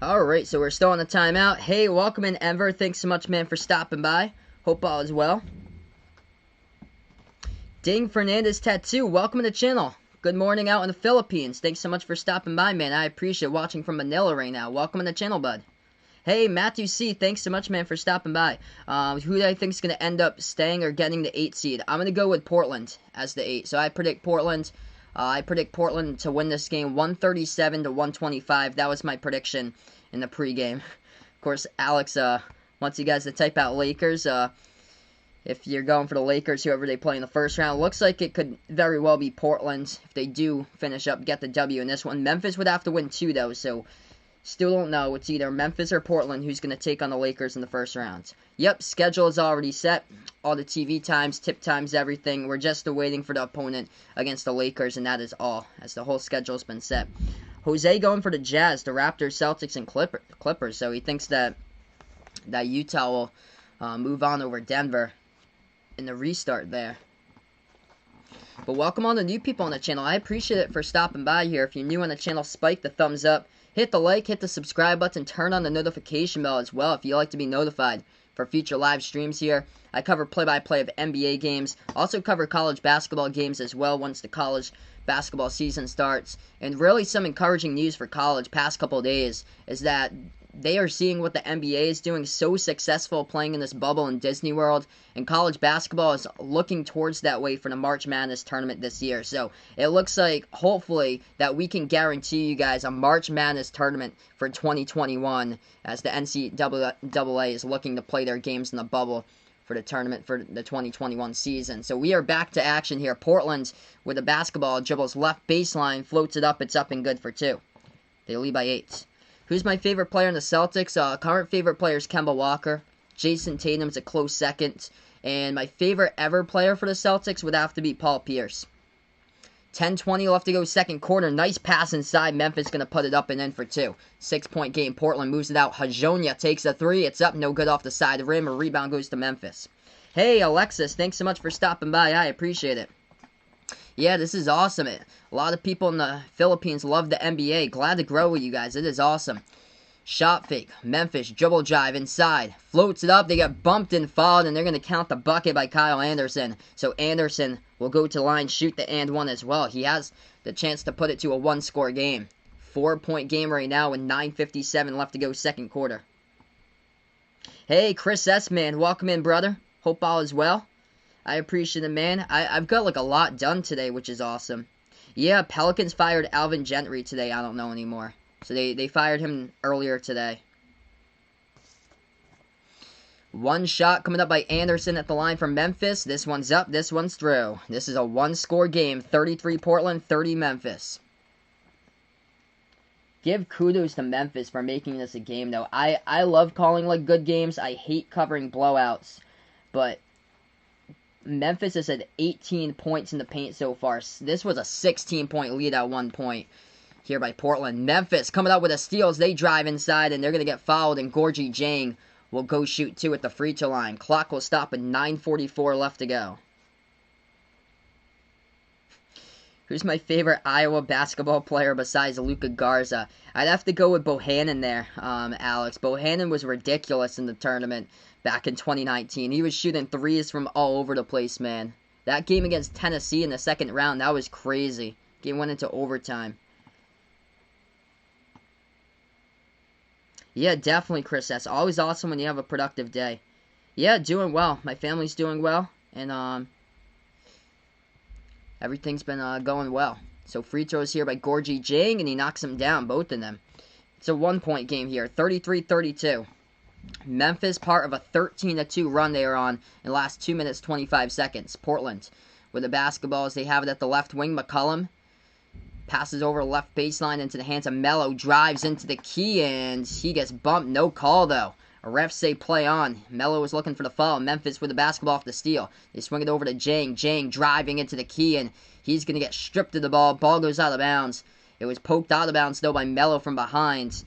Alright, so we're still on the timeout. Hey, welcome in, Enver. Thanks so much, man, for stopping by. Hope all is well. Ding Fernandez Tattoo, welcome to the channel. Good morning out in the Philippines. Thanks so much for stopping by, man. I appreciate watching from Manila right now. Welcome to the channel, bud. Hey, Matthew C., thanks so much, man, for stopping by. Who do I think is going to end up staying or getting the 8 seed? I'm going to go with Portland as the 8. So I predict Portland. I predict Portland to win this game 137 to 125. That was my prediction in the pregame. Of course, Alex wants you guys to type out Lakers. If you're going for the Lakers, whoever they play in the first round, looks like it could very well be Portland if they do finish up, get the W in this one. Memphis would have to win 2, though, so still don't know. It's either Memphis or Portland who's going to take on the Lakers in the first round. Yep, schedule is already set. All the TV times, tip times, everything. We're just waiting for the opponent against the Lakers, and that is all, as the whole schedule has been set. Jose going for the Jazz, the Raptors, Celtics, and Clippers. So he thinks that Utah will move on over Denver in the restart there. But welcome all the new people on the channel. I appreciate it for stopping by here. If you're new on the channel, spike the thumbs up. Hit the like, hit the subscribe button, turn on the notification bell as well if you like to be notified for future live streams here. I cover play-by-play of NBA games. Also cover college basketball games as well once the college basketball season starts. And really some encouraging news for college past couple of days is that they are seeing what the NBA is doing, so successful playing in this bubble in Disney World, and college basketball is looking towards that way for the March Madness tournament this year. So it looks like, hopefully, that we can guarantee you guys a March Madness tournament for 2021 as the NCAA is looking to play their games in the bubble for the tournament for the 2021 season. So we are back to action here. Portland with the basketball dribbles left baseline, floats it up, it's up and good for 2. They lead by 8. Who's my favorite player in the Celtics? Current favorite player is Kemba Walker. Jason Tatum's a close second. And my favorite ever player for the Celtics would have to be Paul Pierce. 10:20 left to go second quarter. Nice pass inside. Memphis going to put it up and in for 2. 6-point game. Portland moves it out. Hajonia takes a 3. It's up. No good off the side of the rim. A rebound goes to Memphis. Hey, Alexis. Thanks so much for stopping by. I appreciate it. Yeah, this is awesome. A lot of people in the Philippines love the NBA. Glad to grow with you guys. It is awesome. Shot fake. Memphis dribble drive inside. Floats it up. They get bumped and fouled, and they're going to count the bucket by Kyle Anderson. So Anderson will go to the line, shoot the and one as well. He has the chance to put it to a 1-score game. 4-point game right now with 9:57 left to go second quarter. Hey, Chris S. Man. Welcome in, brother. Hope all is well. I appreciate it, man. I've got like a lot done today, which is awesome. Yeah, Pelicans fired Alvin Gentry today. I don't know anymore. So they fired him earlier today. One shot coming up by Anderson at the line from Memphis. This one's up. This one's through. This is a 1-score game. 33 Portland, 30 Memphis. Give kudos to Memphis for making this a game, though. I love calling like good games. I hate covering blowouts. But Memphis has had 18 points in the paint so far. This was a 16-point lead at one point here by Portland. Memphis coming out with a steal as they drive inside, and they're going to get fouled, and Gorgie Jang will go shoot 2 at the free throw line. Clock will stop at 9:44 left to go. Who's my favorite Iowa basketball player besides Luka Garza? I'd have to go with Bohannon there, Alex. Bohannon was ridiculous in the tournament back in 2019. He was shooting threes from all over the place, man. That game against Tennessee in the second round, that was crazy. Game went into overtime. Yeah, definitely, Chris. That's always awesome when you have a productive day. Yeah, doing well. My family's doing well, and everything's been going well. So free throws here by Gorgie Jang, and he knocks them down, both of them. It's a 1-point game here, 33-32. Memphis, part of a 13-2 run they are on in the last 2 minutes, 25 seconds. Portland with the basketball as they have it at the left wing. McCollum Passes over left baseline into the hands of Melo. Drives into the key, and he gets bumped. No call, though. Refs say play on. Melo was looking for the foul. Memphis with the basketball off the steal. They swing it over to Jang. Jang driving into the key, and he's going to get stripped of the ball. Ball goes out of bounds. It was poked out of bounds, though, by Melo from behind.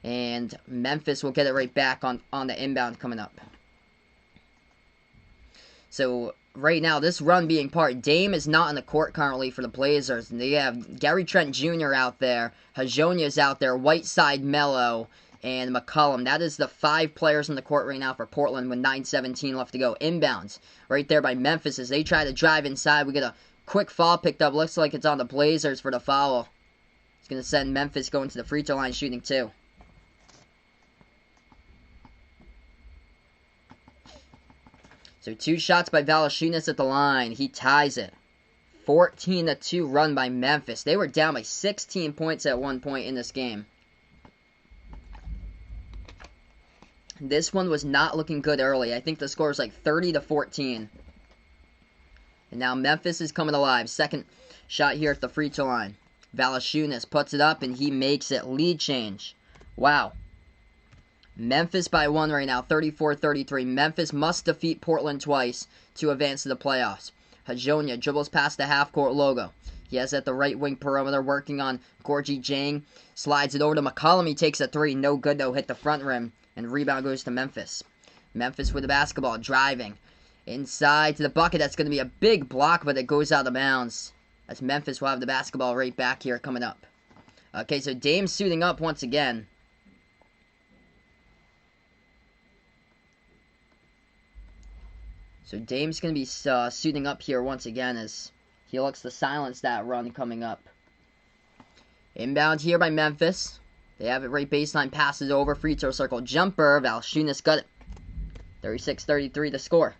And Memphis will get it right back on the inbound coming up. So, right now, this run being part. Dame is not on the court currently for the Blazers. And they have Gary Trent Jr. out there. Hajonia's out there. Whiteside, Melo, and McCollum. That is the 5 players on the court right now for Portland with 9:17 left to go. Inbounds right there by Memphis as they try to drive inside. We get a quick foul picked up. Looks like it's on the Blazers for the foul. It's going to send Memphis going to the free throw line shooting 2. So 2 shots by Valanciunas at the line. He ties it. 14-2 run by Memphis. They were down by 16 points at one point in this game. This one was not looking good early. I think the score was like 30-14. And now Memphis is coming alive. Second shot here at the free throw line. Valanciunas puts it up and he makes it. Lead change. Wow. Memphis by 1 right now, 34-33. Memphis must defeat Portland twice to advance to the playoffs. Hajonia dribbles past the half-court logo. He has at the right wing perimeter working on Gorgie Jang. Slides it over to McCollum. He takes a 3. No good, though. Hit the front rim. And rebound goes to Memphis. Memphis with the basketball, driving. Inside to the bucket. That's going to be a big block, but it goes out of bounds. As Memphis will have the basketball right back here coming up. Okay, so Dame suiting up once again. So Dame's going to be suiting up here once again as he looks to silence that run coming up. Inbound here by Memphis. They have it right baseline, passes over, free throw circle jumper. Valanciunas got it. 36-33 to score.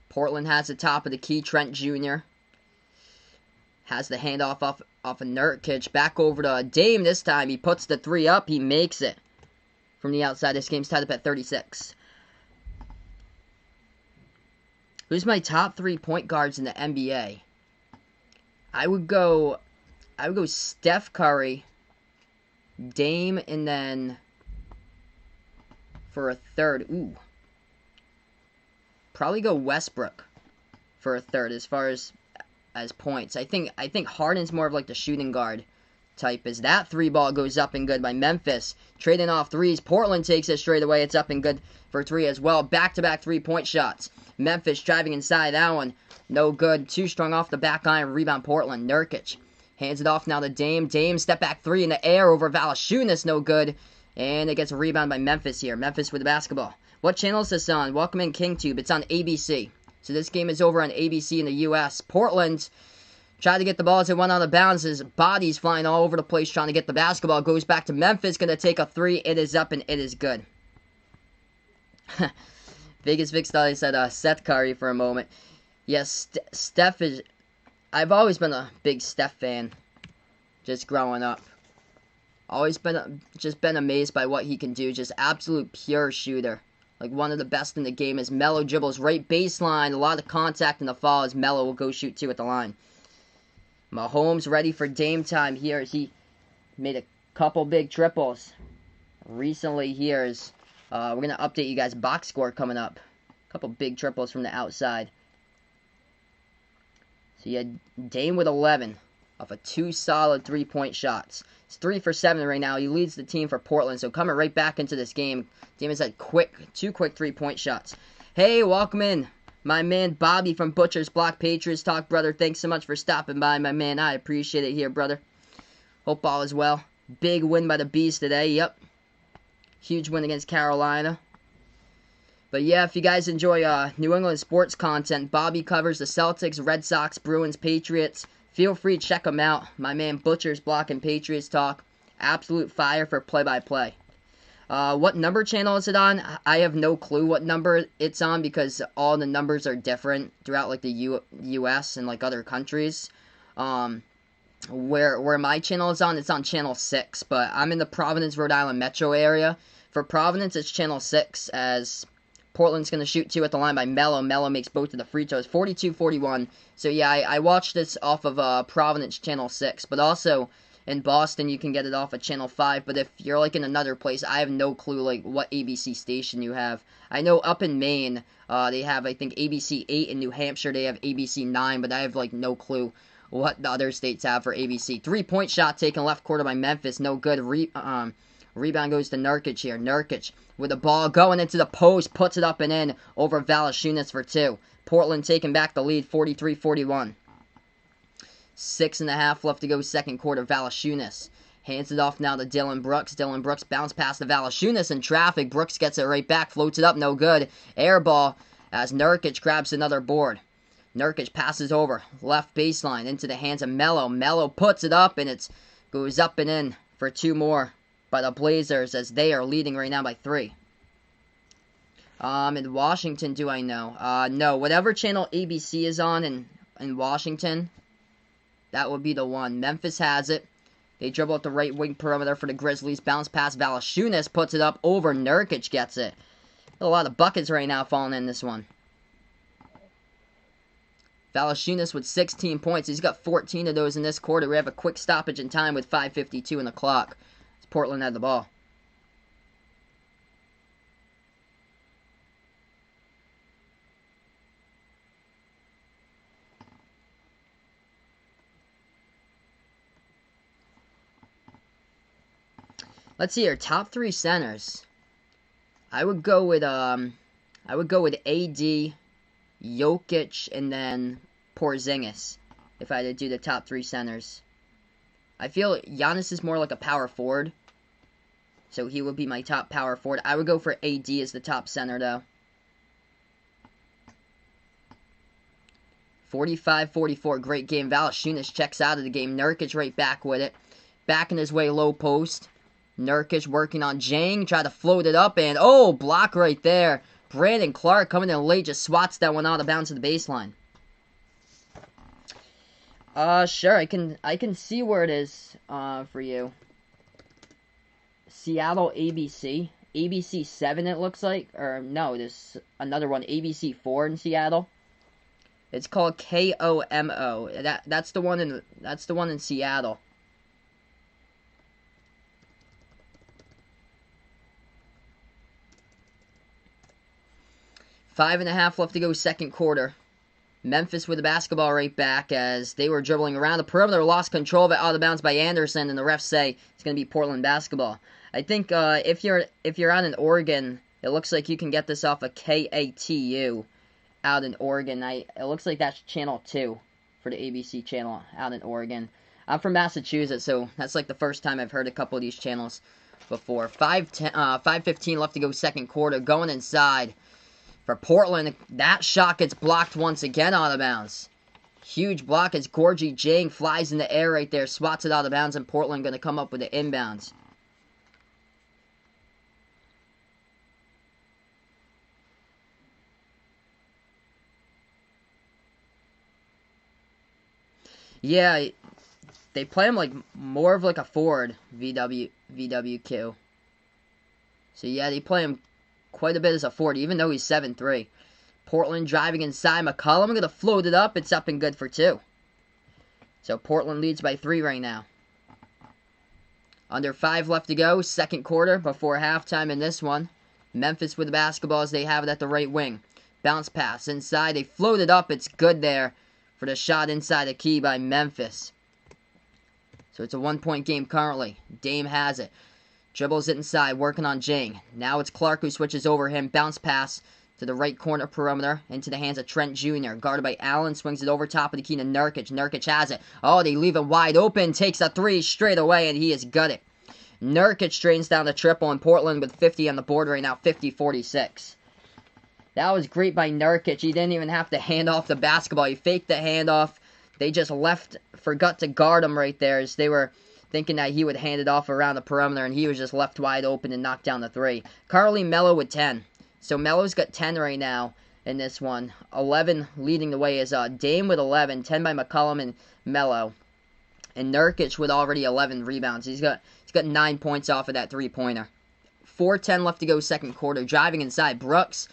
Portland has the top of the key. Trent Jr. has the handoff off of Nurkic. Back over to Dame this time. He puts the 3 up. He makes it. From the outside, this game's tied up at 36. Who's my top 3 point guards in the NBA? I would go Steph Curry, Dame, and then for a third, probably go Westbrook for a third as far as points. I think Harden's more of like the shooting guard type. As that 3 ball goes up and good by Memphis, trading off 3s. Portland takes it straight away. It's up and good for 3 as well. Back-to-back 3-point shots. Memphis driving inside that one. No good. 2 strung off the back iron. Rebound Portland. Nurkic hands it off now to Dame. Dame step back 3 in the air over Valanciunas. No good. And it gets a rebound by Memphis here. Memphis with the basketball. What channel is this on? Welcome in KingTube. It's on ABC. So this game is over on ABC in the U.S. Portland tried to get the ball as it went out of bounds. His body's flying all over the place trying to get the basketball. Goes back to Memphis. Going to take a 3. It is up and it is good. Vegas Vic thought I said Seth Curry for a moment. Yes, Steph is... I've always been a big Steph fan. Just growing up. Always been amazed by what he can do. Just absolute pure shooter. Like one of the best in the game. As Melo dribbles right baseline. A lot of contact in the fall as Melo will go shoot 2 at the line. Mahomes ready for Dame time here as he made a couple big triples recently here. As we're going to update you guys box score coming up. A couple big triples from the outside. So you had Dame with 11 off of 2 solid 3-point shots. It's 3 for 7 right now. He leads the team for Portland. So coming right back into this game. Dame has had 2 quick 3-point shots. Hey, welcome in. My man Bobby from Butcher's Block Patriots Talk, brother. Thanks so much for stopping by, my man. I appreciate it here, brother. Hope all is well. Big win by the Bees today. Yep. Huge win against Carolina. But yeah, if you guys enjoy New England sports content, Bobby covers the Celtics, Red Sox, Bruins, Patriots. Feel free to check him out. My man Butcher's Block and Patriots Talk. Absolute fire for play-by-play. What number channel is it on? I have no clue what number it's on because all the numbers are different throughout like the U.S. and like other countries. Where my channel is on, it's on channel 6, but I'm in the Providence, Rhode Island metro area. For Providence, it's channel 6, as Portland's going to shoot 2 at the line by Melo. Melo makes both of the free throws. 42-41. So, yeah, I watched this off of Providence Channel 6. But also, in Boston, you can get it off of Channel 5. But if you're, like, in another place, I have no clue, like, what ABC station you have. I know up in Maine, they have, I think, ABC 8. In New Hampshire, they have ABC 9. But I have, like, no clue what the other states have for ABC. 3-point shot taken left quarter by Memphis. No good. Rebound goes to Nurkic here. Nurkic with the ball going into the post. Puts it up and in over Valanciunas for 2. Portland taking back the lead 43-41. 6.5 left to go second quarter. Valanciunas hands it off now to Dillon Brooks. Dillon Brooks bounce past to Valanciunas in traffic. Brooks gets it right back. Floats it up. No good. Air ball as Nurkic grabs another board. Nurkic passes over. Left baseline into the hands of Melo. Melo puts it up and it goes up and in for 2 more by the Blazers as they are leading right now by 3. In Washington, do I know? No. Whatever channel ABC is on in Washington, that would be the one. Memphis has it. They dribble at the right wing perimeter for the Grizzlies. Bounce pass. Valanciunas puts it up over. Nurkic gets it. A lot of buckets right now falling in this one. Valanciunas with 16 points. He's got 14 of those in this quarter. We have a quick stoppage in time with 5:52 in the clock. Portland had the ball. Let's see here. Top 3 centers. I would go with AD, Jokic, and then Porzingis if I had to do the top 3 centers. I feel Giannis is more like a power forward, so he would be my top power forward. I would go for AD as the top center, though. 45-44, great game. Valanciunas checks out of the game. Nurkic right back with it. Backing his way low post. Nurkic working on Jang. Try to float it up, and oh, block right there. Brandon Clark coming in late, just swats that one out of bounds to the baseline. Sure, I can see where it is, for you. Seattle ABC. ABC 7 it looks like. Or, no, there's another one, ABC 4 in Seattle. It's called KOMO. That's the one in Seattle. Five and a half left to go second quarter. Memphis with the basketball right back as they were dribbling around the perimeter, lost control of it out of bounds by Anderson, and the refs say it's going to be Portland basketball. I think if you're out in Oregon, it looks like you can get this off of KATU out in Oregon. It looks like that's channel 2 for the ABC channel out in Oregon. I'm from Massachusetts, so that's like the first time I've heard a couple of these channels before. 5:15 left to go second quarter. Going inside. For Portland, that shot gets blocked once again out of bounds. Huge block as Gorgie Jang flies in the air right there, swats it out of bounds, and Portland going to come up with the inbounds. Yeah, they play him like more of like a forward, VWQ. So yeah, they play him quite a bit as a forward, even though he's 7'3". Portland driving inside. McCollum going to float it up. It's up and good for 2. So Portland leads by 3 right now. Under 5 left to go. Second quarter before halftime in this one. Memphis with the basketball as they have it at the right wing. Bounce pass inside. They float it up. It's good there for the shot inside the key by Memphis. So it's a 1-point game currently. Dame has it. Dribbles it inside, working on Jang. Now it's Clark who switches over him. Bounce pass to the right corner perimeter into the hands of Trent Jr. Guarded by Allen, swings it over top of the key to Nurkic. Nurkic has it. Oh, they leave it wide open. Takes a 3 straight away, and he is gutted. Nurkic strains down the triple, and Portland with 50 on the board right now, 50-46. That was great by Nurkic. He didn't even have to hand off the basketball. He faked the handoff. They just forgot to guard him right there as they were thinking that he would hand it off around the perimeter, and he was just left wide open and knocked down the 3. Carly Melo with 10. So Melo's got 10 right now in this one. 11 leading the way is Dame with 11, 10 by McCollum and Melo. And Nurkic with already 11 rebounds. He's got 9 points off of that 3-pointer. 4:10 left to go second quarter. Driving inside. Brooks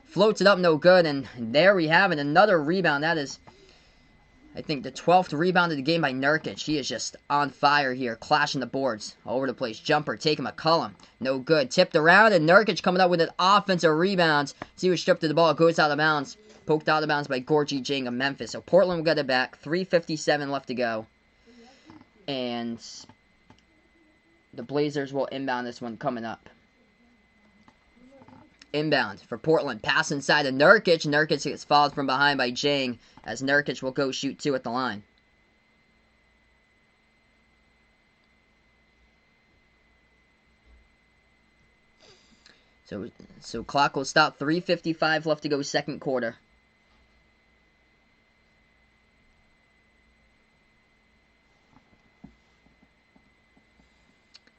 Floats it up, no good, and there we have it. Another rebound. That is, I think, the 12th rebound of the game by Nurkic. He is just on fire here, clashing the boards all over the place. Jumper taking McCollum. No good. Tipped around, and Nurkic coming up with an offensive rebound. See who stripped of the ball. Goes out of bounds. Poked out of bounds by Gorgie Jang of Memphis. So Portland will get it back. 3:57 left to go. And the Blazers will inbound this one coming up. Inbound for Portland. Pass inside to Nurkic. Nurkic gets fouled from behind by Jang, as Nurkic will go shoot 2 at the line. So clock will stop. 3:55 left to go, second quarter.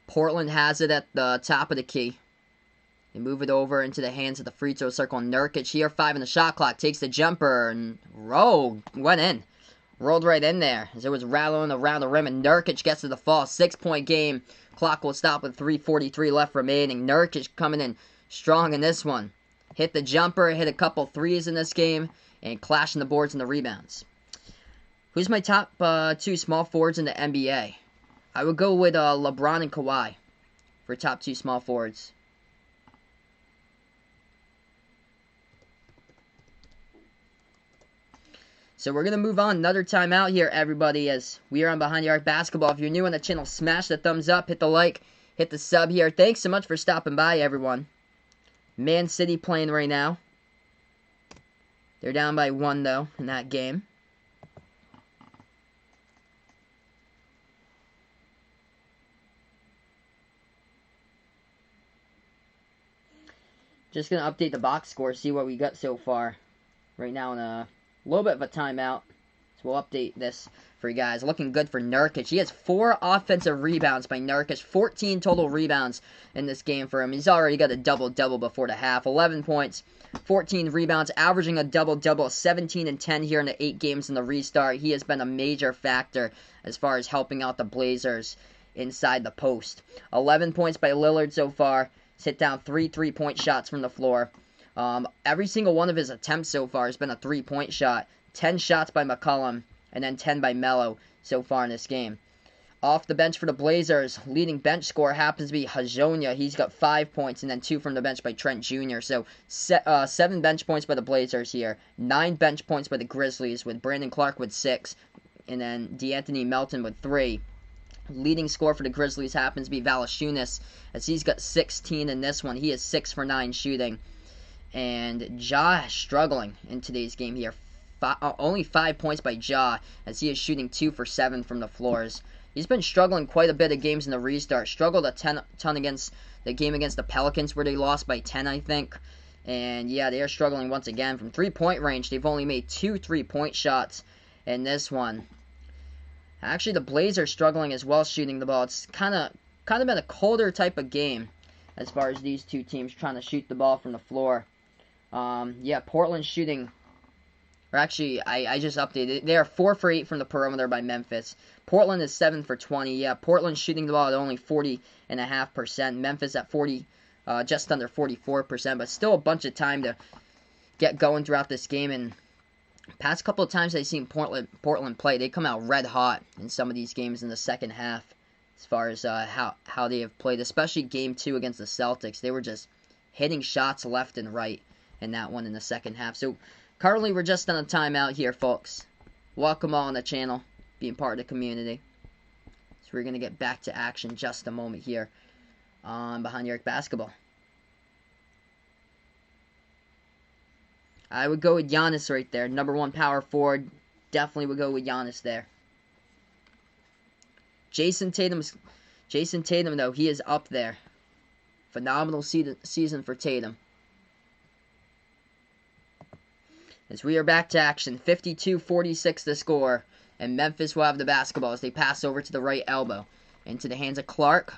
Portland has it at the top of the key. They move it over into the hands of the free throw circle. Nurkic here, 5 in the shot clock. Takes the jumper and went in. Rolled right in there as it was rattling around the rim, and Nurkic gets to the fall. 6-point game. Clock will stop with 3:43 left remaining. Nurkic coming in strong in this one. Hit the jumper, hit a couple threes in this game, and clashing the boards and the rebounds. Who's my top 2 small forwards in the NBA? I would go with LeBron and Kawhi for top 2 small forwards. So we're going to move on. Another timeout here, everybody, as we are on Behind the Arc Basketball. If you're new on the channel, smash the thumbs up, hit the like, hit the sub here. Thanks so much for stopping by, everyone. Man City playing right now. They're down by 1, though, in that game. Just going to update the box score, see what we got so far. Right now in a little bit of a timeout. So we'll update this for you guys. Looking good for Nurkic. He has 4 offensive rebounds by Nurkic. 14 total rebounds in this game for him. He's already got a double-double before the half. 11 points, 14 rebounds, averaging a double-double. 17 and 10 here in the 8 games in the restart. He has been a major factor as far as helping out the Blazers inside the post. 11 points by Lillard so far. He's hit down 3 3-point shots from the floor. Every single one of his attempts so far has been a 3-point shot. 10 shots by McCollum, and then 10 by Melo so far in this game. Off the bench for the Blazers, leading bench scorer happens to be Hajonia. He's got 5 points, and then 2 from the bench by Trent Jr. So 7 bench points by the Blazers here. 9 bench points by the Grizzlies, with Brandon Clark with 6, and then D'Anthony Melton with 3. Leading scorer for the Grizzlies happens to be Valanciunas, as he's got 16 in this one. He is 6 for 9 shooting. And Ja struggling in today's game here. Only 5 points by Ja, as he is shooting 2 for 7 from the floors. He's been struggling quite a bit of games in the restart. Struggled a ton against the game against the Pelicans, where they lost by 10, I think. And yeah, they are struggling once again. From 3-point range, they've only made 2 3-point shots in this one. Actually, the Blazers struggling as well shooting the ball. It's kind of been a colder type of game as far as these two teams trying to shoot the ball from the floor. Yeah, Portland shooting, or actually, I just updated it. They are 4 for 8 from the perimeter by Memphis. Portland is 7 for 20. Yeah, Portland shooting the ball at only 40.5%. Memphis at just under 44%, but still a bunch of time to get going throughout this game. And past couple of times I've seen Portland play, they come out red hot in some of these games in the second half. As far as how they have played, especially Game 2 against the Celtics, they were just hitting shots left and right in that one in the second half. So currently we're just on a timeout here, folks. Welcome all on the channel, being part of the community. So we're going to get back to action just a moment here on Behind the Arc Basketball. I would go with Giannis right there. Number 1 power forward. Definitely would go with Giannis there. Jason Tatum, though, he is up there. Phenomenal season for Tatum. As we are back to action, 52-46 the score, and Memphis will have the basketball as they pass over to the right elbow. Into the hands of Clark.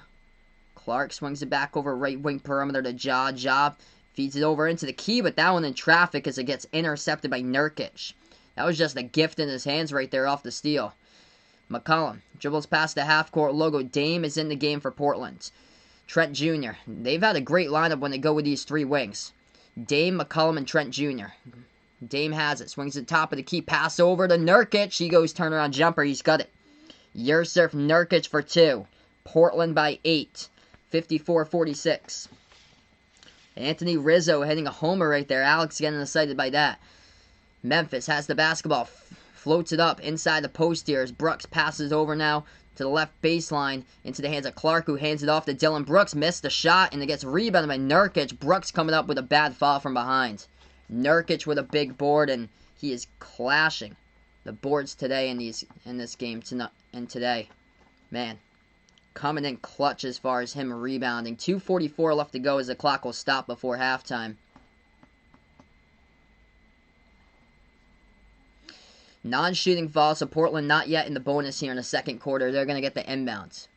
Clark swings it back over right wing perimeter to Ja. Ja feeds it over into the key, but that one in traffic as it gets intercepted by Nurkic. That was just a gift in his hands right there off the steal. McCollum dribbles past the half-court logo. Dame is in the game for Portland. Trent Jr. They've had a great lineup when they go with these 3 wings. Dame, McCollum, and Trent Jr. Dame has it. Swings the top of the key. Pass over to Nurkic. He goes turnaround jumper. He's got it. Yusuf Nurkic for 2. Portland by 8. 54-46. Anthony Rizzo hitting a homer right there. Alex getting excited by that. Memphis has the basketball. Floats it up inside the post here as Brooks passes over now to the left baseline into the hands of Clark, who hands it off to Dylan Brooks. Missed the shot, and it gets rebounded by Nurkic. Brooks coming up with a bad foul from behind. Nurkic with a big board, and he is clashing the boards today in this game today. Man, coming in clutch as far as him rebounding. 2:44 left to go as the clock will stop before halftime. Non-shooting foul, so Portland not yet in the bonus here in the second quarter. They're going to get the inbounds.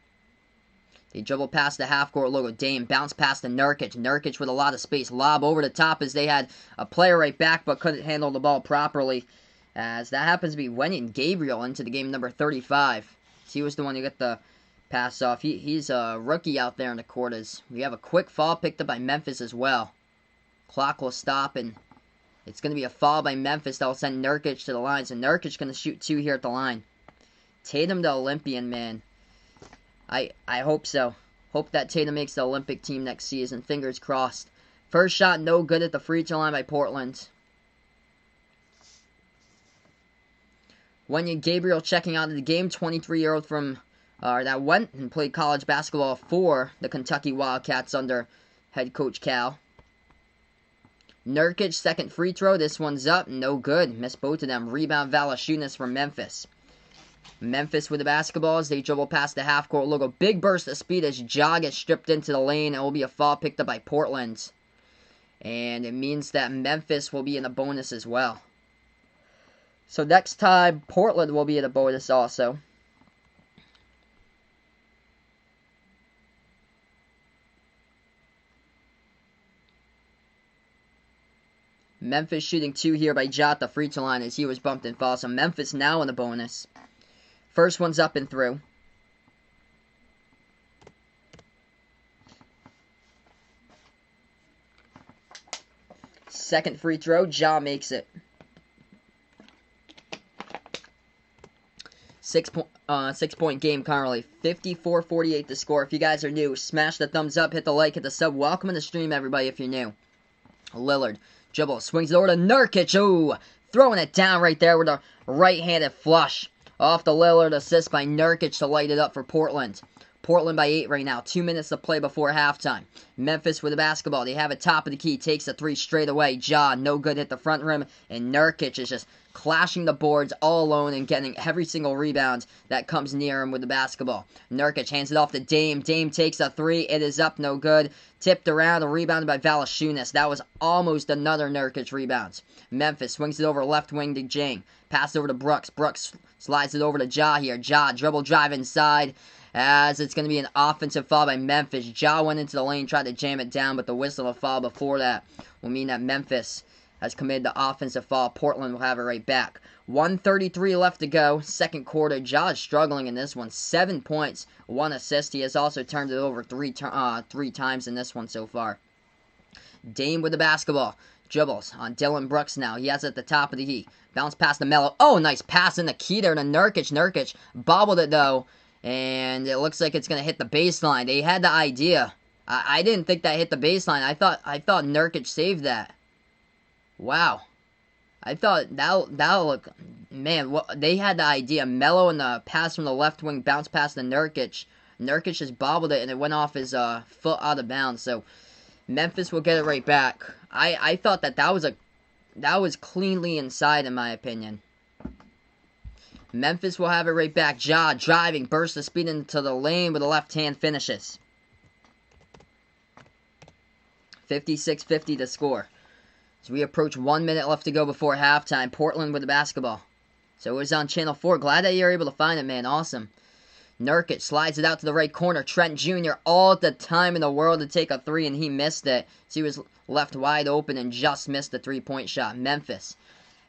They dribble past the half-court logo. Dame bounce past to Nurkic. Nurkic with a lot of space. Lob over the top as they had a player right back but couldn't handle the ball properly. As that happens to be Wenyen Gabriel into the game, number 35. He was the one who got the pass off. He's a rookie out there in the court. As we have a quick foul picked up by Memphis as well. Clock will stop, and it's going to be a foul by Memphis that will send Nurkic to the line. So Nurkic going to shoot 2 here at the line. Tatum the Olympian, man. I hope so. Hope that Tatum makes the Olympic team next season. Fingers crossed. First shot no good at the free throw line by Portland. Wenyen Gabriel checking out of the game. 23-year-old from that went and played college basketball for the Kentucky Wildcats under head coach Cal. Nurkic, second free throw. This one's up. No good. Missed both of them. Rebound Valanciunas from Memphis. Memphis with the basketball as they dribble past the half-court logo. Big burst of speed as Ja gets stripped into the lane. It will be a foul picked up by Portland. And it means that Memphis will be in the bonus as well. So next time, Portland will be in the bonus also. Memphis shooting 2 here by Ja at the free throw line as he was bumped and fouled. So Memphis now in the bonus. First one's up and through. Second free throw, Ja makes it. 6-point game currently. 54-48 to score. If you guys are new, smash the thumbs up, hit the like, hit the sub. Welcome in the stream, everybody, if you're new. Lillard. Dribble, swings it over to Nurkic. Ooh, throwing it down right there with a right-handed flush. Off the Lillard assist by Nurkic to light it up for Portland. Portland by 8 right now. 2 minutes to play before halftime. Memphis with the basketball. They have it top of the key. Takes a 3 straight away. Ja, no good, hit the front rim. And Nurkic is just clashing the boards all alone and getting every single rebound that comes near him with the basketball. Nurkic hands it off to Dame. Dame takes a 3. It is up, no good. Tipped around and rebounded by Valanciunas. That was almost another Nurkic rebound. Memphis swings it over left wing to Jang. Pass over to Brooks. Brooks slides it over to Ja here. Ja, dribble drive inside. As it's going to be an offensive foul by Memphis. Ja went into the lane, tried to jam it down, but the whistle of foul before that will mean that Memphis has committed the offensive foul. Portland will have it right back. 1:33 left to go. Second quarter. Ja is struggling in this one. 7 points, 1 assist. He has also turned it over three times in this one so far. Dame with the basketball. Dribbles on Dylan Brooks now. He has it at the top of the key. Bounce past the Melo. Oh, nice pass in the key there to Nurkic. Nurkic bobbled it though. And it looks like it's going to hit the baseline. They had the idea. I didn't think that hit the baseline. I thought Nurkic saved that. Wow. I thought that'll look... Man, they had the idea. Melo and the pass from the left wing bounced past the Nurkic. Nurkic just bobbled it and it went off his foot out of bounds. So Memphis will get it right back. I thought that was cleanly inside in my opinion. Memphis will have it right back. Ja driving, burst of speed into the lane with a left hand finishes. 56-50 to score. As we approach 1 minute left to go before halftime. Portland with the basketball. So it was on Channel 4. Glad that you were able to find it, man. Awesome. Nurkic slides it out to the right corner. Trent Jr. all at the time in the world to take a 3, and he missed it. So he was left wide open and just missed the 3-point shot. Memphis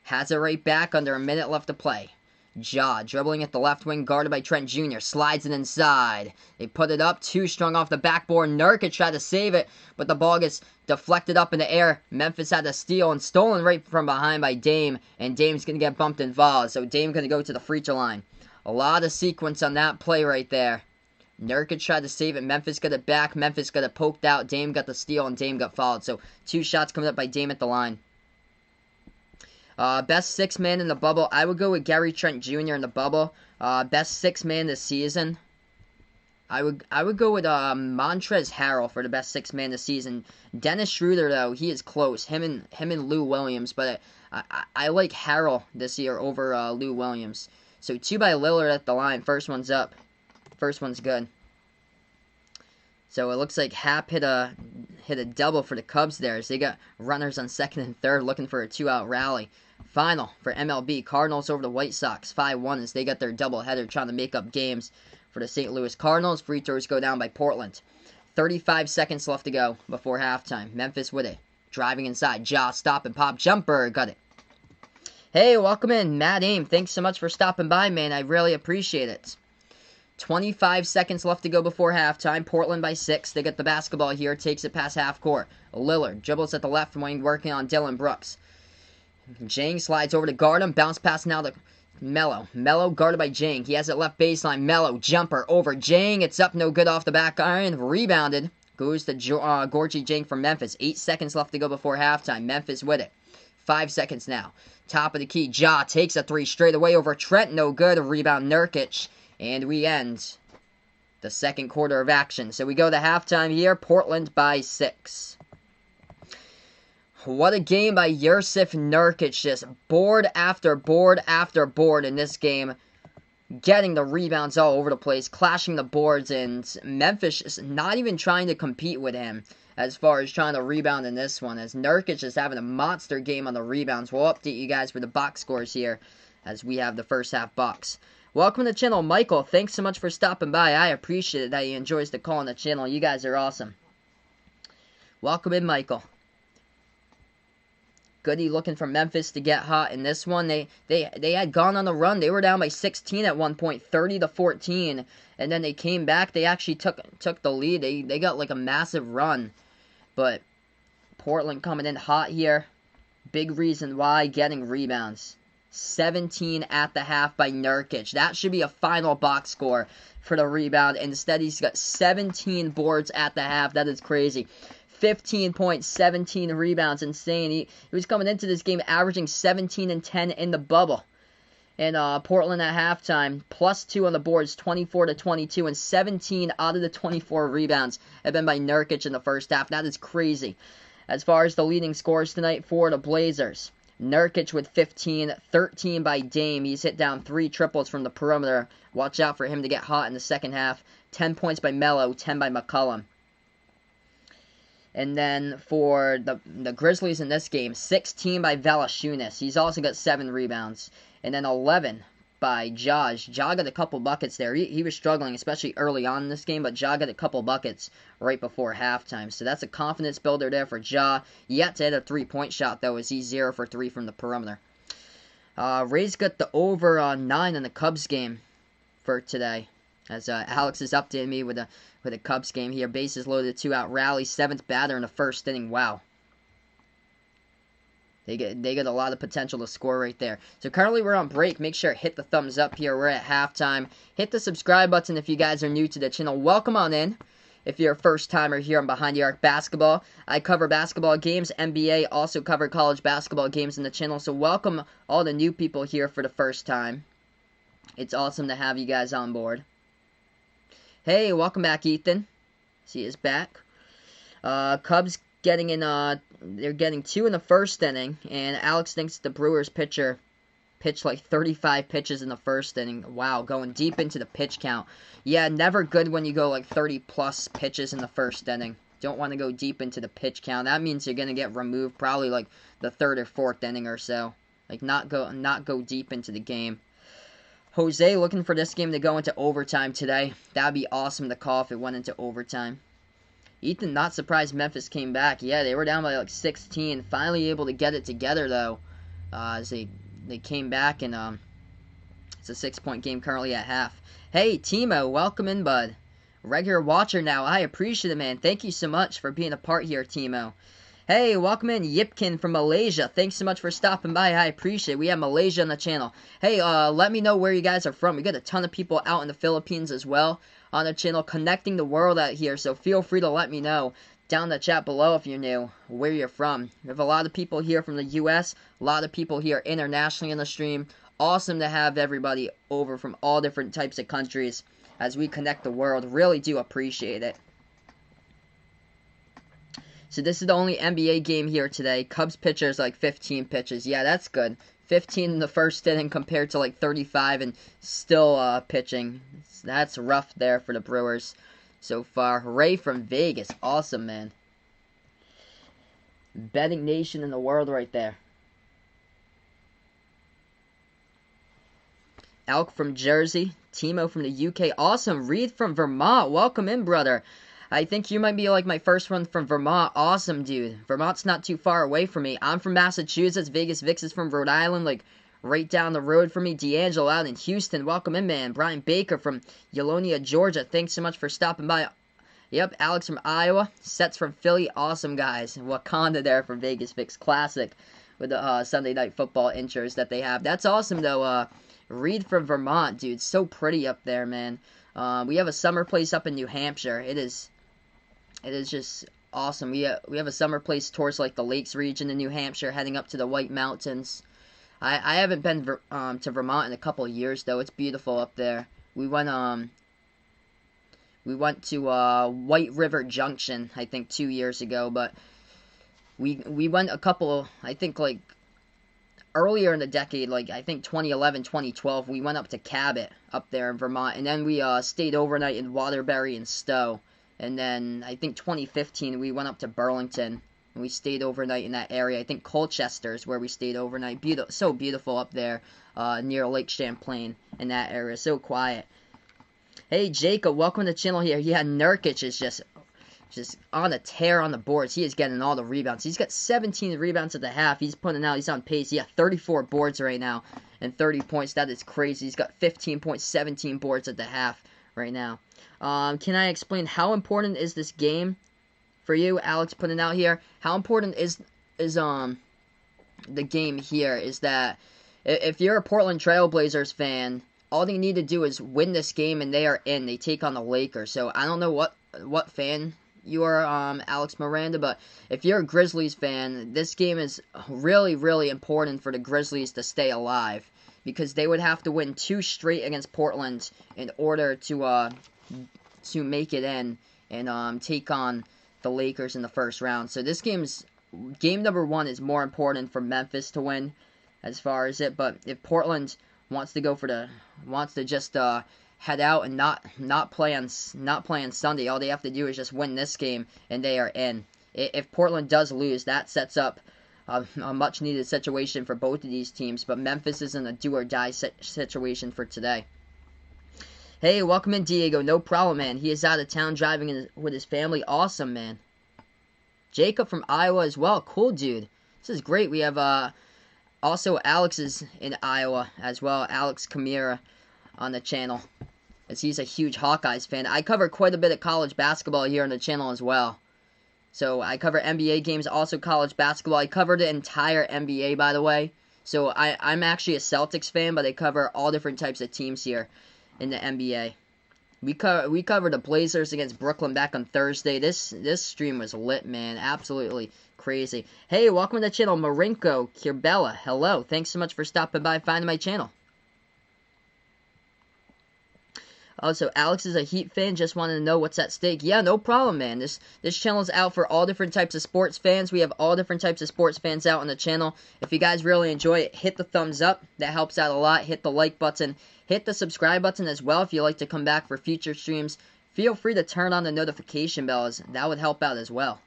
has it right back under a minute left to play. Ja dribbling at the left wing, guarded by Trent Jr. Slides it inside. They put it up, too strong off the backboard. Nurkic tried to save it, but the ball gets deflected up in the air. Memphis had to steal and stolen right from behind by Dame, and Dame's going to get bumped and fouled. So Dame going to go to the free throw line. A lot of sequence on that play right there. Nurkic tried to save it. Memphis got it back. Memphis got it poked out. Dame got the steal, and Dame got fouled. So 2 shots coming up by Dame at the line. Best 6 man in the bubble. I would go with Gary Trent Jr. in the bubble. Best 6 man this season. I would go with Montrezl Harrell for the best 6 man this season. Dennis Schroeder, though, he is close. Him and Lou Williams, but I like Harrell this year over Lou Williams. So 2 by Lillard at the line. First one's up. First one's good. So it looks like Hap hit a double for the Cubs there, as they got runners on second and third looking for a 2-out rally. Final for MLB, Cardinals over the White Sox, 5-1, as they got their doubleheader trying to make up games for the St. Louis Cardinals. Free throws go down by Portland. 35 seconds left to go before halftime. Memphis with it. Driving inside. Ja stop and pop jumper. Got it. Hey, welcome in, Matt Aim. Thanks so much for stopping by, man. I really appreciate it. 25 seconds left to go before halftime. Portland by 6. They get the basketball here. Takes it past half court. Lillard dribbles at the left wing, working on Dylan Brooks. Jang slides over to guard him. Bounce pass now to Melo. Melo guarded by Jang. He has it left baseline. Melo jumper over Jang. It's up, no good off the back iron. Rebounded. Goes to Gorgie Jang from Memphis. 8 seconds left to go before halftime. Memphis with it. 5 seconds now. Top of the key. Ja takes a 3 straight away over Trent. No good. Rebound Nurkic. And we end the second quarter of action. So we go to halftime here. Portland by 6. What a game by Jusuf Nurkic. Just board after board after board in this game. Getting the rebounds all over the place. Clashing the boards. And Memphis is not even trying to compete with him as far as trying to rebound in this one. As Nurkic is having a monster game on the rebounds. We'll update you guys with the box scores here as we have the first half box. Welcome to the channel, Michael. Thanks so much for stopping by. I appreciate it that he enjoys the call on the channel. You guys are awesome. Welcome in, Michael. Goody looking for Memphis to get hot in this one. They had gone on a run. They were down by 16 at one point, 30-14, and then they came back. They actually took the lead. They got like a massive run, but Portland coming in hot here. Big reason why, getting rebounds. 17 at the half by Nurkic. That should be a final box score for the rebound. Instead, he's got 17 boards at the half. That is crazy. 15 points, 17 rebounds. Insane. He was coming into this game averaging 17 and 10 in the bubble. And Portland at halftime, +2 on the boards, 24-22, and 17 out of the 24 rebounds have been by Nurkic in the first half. That is crazy. As far as the leading scores tonight for the Blazers, Nurkic with 15, 13 by Dame. He's hit down 3 triples from the perimeter. Watch out for him to get hot in the second half. 10 points by Melo, 10 by McCollum. And then for the Grizzlies in this game, 16 by Valanciunas. He's also got 7 rebounds. And then 11 by Ja. Ja got a couple buckets there. He was struggling, especially early on in this game, but Ja got a couple buckets right before halftime. So that's a confidence builder there for Ja. Yet to hit a 3-point shot, though, as he's 0 for 3 from the perimeter. Rays got the over 9 in the Cubs game for today. As Alex is updating me with a Cubs game here. Bases loaded, 2-out rally, 7th batter in the first inning. Wow. They get a lot of potential to score right there. So currently we're on break. Make sure to hit the thumbs up here. We're at halftime. Hit the subscribe button if you guys are new to the channel. Welcome on in. If you're a first timer here on Behind the Arc Basketball, I cover basketball games, NBA, also cover college basketball games in the channel. So welcome all the new people here for the first time. It's awesome to have you guys on board. Hey, welcome back, Ethan. See is back. Cubs getting in, they're getting 2 in the first inning, and Alex thinks the Brewers pitcher pitched like 35 pitches in the first inning. Wow, going deep into the pitch count. Yeah, never good when you go like 30-plus pitches in the first inning. Don't want to go deep into the pitch count. That means you're going to get removed probably like the 3rd or 4th inning or so. Like, not go deep into the game. Jose looking for this game to go into overtime today. That would be awesome to call if it went into overtime. Ethan, not surprised Memphis came back. Yeah, they were down by like 16. Finally able to get it together, though. As they came back and It's a 6-point game currently at half. Hey, Timo, welcome in, bud. Regular watcher now. I appreciate it, man. Thank you so much for being a part here, Timo. Hey, welcome in, Yipkin from Malaysia. Thanks so much for stopping by. I appreciate it. We have Malaysia on the channel. Hey, let me know where you guys are from. We got a ton of people out in the Philippines as well on the channel, connecting the world out here. So feel free to let me know down in the chat below if you're new, where you're from. We have a lot of people here from the U.S., a lot of people here internationally in the stream. Awesome to have everybody over from all different types of countries as we connect the world. Really do appreciate it. So this is the only NBA game here today. Cubs pitchers like 15 pitches. Yeah, that's good. 15 in the first inning compared to like 35 and still pitching. That's rough there for the Brewers so far. Ray from Vegas. Awesome, man. Betting nation in the world right there. Alk from Jersey. Timo from the UK. Awesome. Reed from Vermont. Welcome in, brother. I think you might be like my first one from Vermont. Awesome, dude. Vermont's not too far away from me. I'm from Massachusetts. Vegas Vix is from Rhode Island, like right down the road from me. D'Angelo out in Houston. Welcome in, man. Brian Baker from Yolonia, Georgia. Thanks so much for stopping by. Yep, Alex from Iowa. Sets from Philly. Awesome, guys. Wakanda there from Vegas Vix. Classic with the Sunday Night Football intros that they have. That's awesome, though. Reed from Vermont, dude. So pretty up there, man. We have a summer place up in New Hampshire. It is just awesome. We have a summer place towards like the Lakes region in New Hampshire, heading up to the White Mountains. I haven't been to Vermont in a couple of years though. It's beautiful up there. We went to White River Junction I think 2 years ago, but we went a couple, I think like earlier in the decade, like I think 2011, 2012. We went up to Cabot up there in Vermont, and then we stayed overnight in Waterbury and Stowe. And then, I think 2015, we went up to Burlington, and we stayed overnight in that area. I think Colchester is where we stayed overnight. So beautiful up there, near Lake Champlain, in that area. So quiet. Hey, Jacob, welcome to the channel here. Yeah, Nurkic is just on a tear on the boards. He is getting all the rebounds. He's got 17 rebounds at the half. He's putting out, he's on pace. He got 34 boards right now, and 30 points. That is crazy. He's got 15 points, 17 boards at the half right now. Can I explain how important is this game for you? Alex putting out here. How important is the game here is that if you're a Portland Trailblazers fan, all they need to do is win this game and they are in. They take on the Lakers. So I don't know what fan you are, Alex Miranda, but if you're a Grizzlies fan, this game is really, really important for the Grizzlies to stay alive, because they would have to win 2 straight against Portland in order to make it in and take on the Lakers in the first round. So this game number 1 is more important for Memphis to win as far as it. But if Portland wants to just head out and not play on Sunday, all they have to do is just win this game and they are in. If Portland does lose, that sets up a much needed situation for both of these teams. But Memphis is in a do or die situation for today. Hey, welcome in, Diego. No problem, man. He is out of town driving with his family. Awesome, man. Jacob from Iowa as well. Cool, dude. This is great. We have also Alex is in Iowa as well. Alex Kamira on the channel, as he's a huge Hawkeyes fan. I cover quite a bit of college basketball here on the channel as well. So I cover NBA games, also college basketball. I cover the entire NBA, by the way. So I'm actually a Celtics fan, but I cover all different types of teams here in the NBA. We covered the Blazers against Brooklyn back on Thursday. This stream was lit, man. Absolutely crazy. Hey, welcome to the channel, Marinko Kirbella. Hello. Thanks so much for stopping by and finding my channel. Also, Alex is a Heat fan. Just wanted to know what's at stake. Yeah, no problem, man. This channel is out for all different types of sports fans. We have all different types of sports fans out on the channel. If you guys really enjoy it, hit the thumbs up. That helps out a lot. Hit the like button. Hit the subscribe button as well if you'd like to come back for future streams. Feel free to turn on the notification bells. That would help out as well.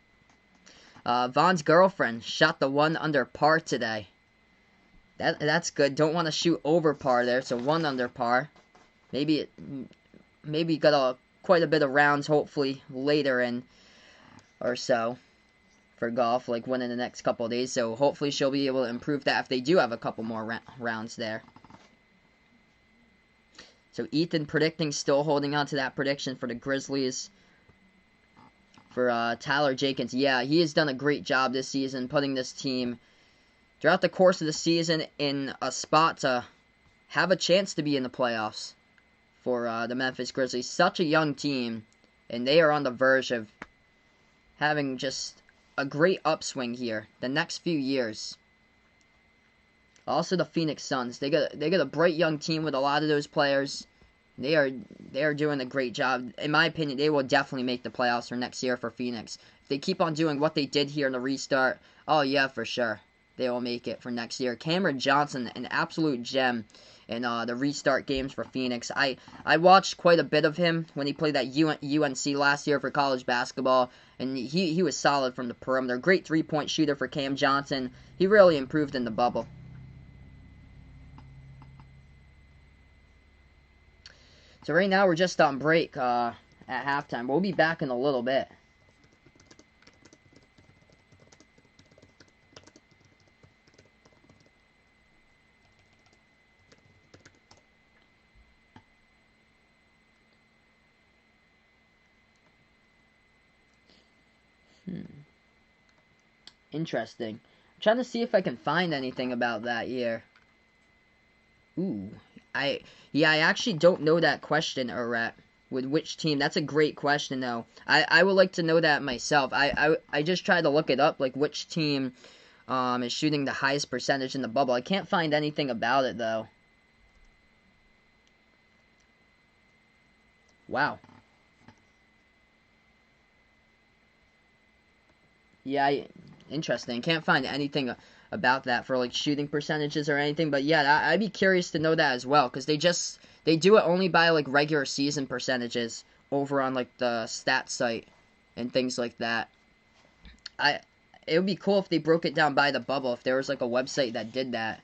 Vaughn's girlfriend shot the 1 under par today. That's good. Don't want to shoot over par there, so 1 under par. Maybe got quite a bit of rounds, hopefully, later in or so for golf, like within the next couple of days. So hopefully she'll be able to improve that if they do have a couple more rounds there. So Ethan predicting, still holding on to that prediction for the Grizzlies. For Tyler Jenkins, yeah, he has done a great job this season, putting this team throughout the course of the season in a spot to have a chance to be in the playoffs for the Memphis Grizzlies. Such a young team, and they are on the verge of having just a great upswing here the next few years. Also, the Phoenix Suns, they got a bright young team with a lot of those players. They are doing a great job. In my opinion, they will definitely make the playoffs for next year for Phoenix. If they keep on doing what they did here in the restart, oh yeah, for sure, they will make it for next year. Cameron Johnson, an absolute gem in the restart games for Phoenix. I watched quite a bit of him when he played at UNC last year for college basketball, and he was solid from the perimeter. Great three-point shooter for Cam Johnson. He really improved in the bubble. So right now we're just on break at halftime. We'll be back in a little bit. Interesting. I'm trying to see if I can find anything about that here. Ooh. I actually don't know that question, Aret. With which team? That's a great question, though. I would like to know that myself. I just tried to look it up, like which team is shooting the highest percentage in the bubble. I can't find anything about it, though. Wow. Yeah, interesting. Can't find anything about that for like shooting percentages or anything, but yeah, I'd be curious to know that as well, because they do it only by like regular season percentages over on like the stat site and things like that. It would be cool if they broke it down by the bubble, if there was like a website that did that,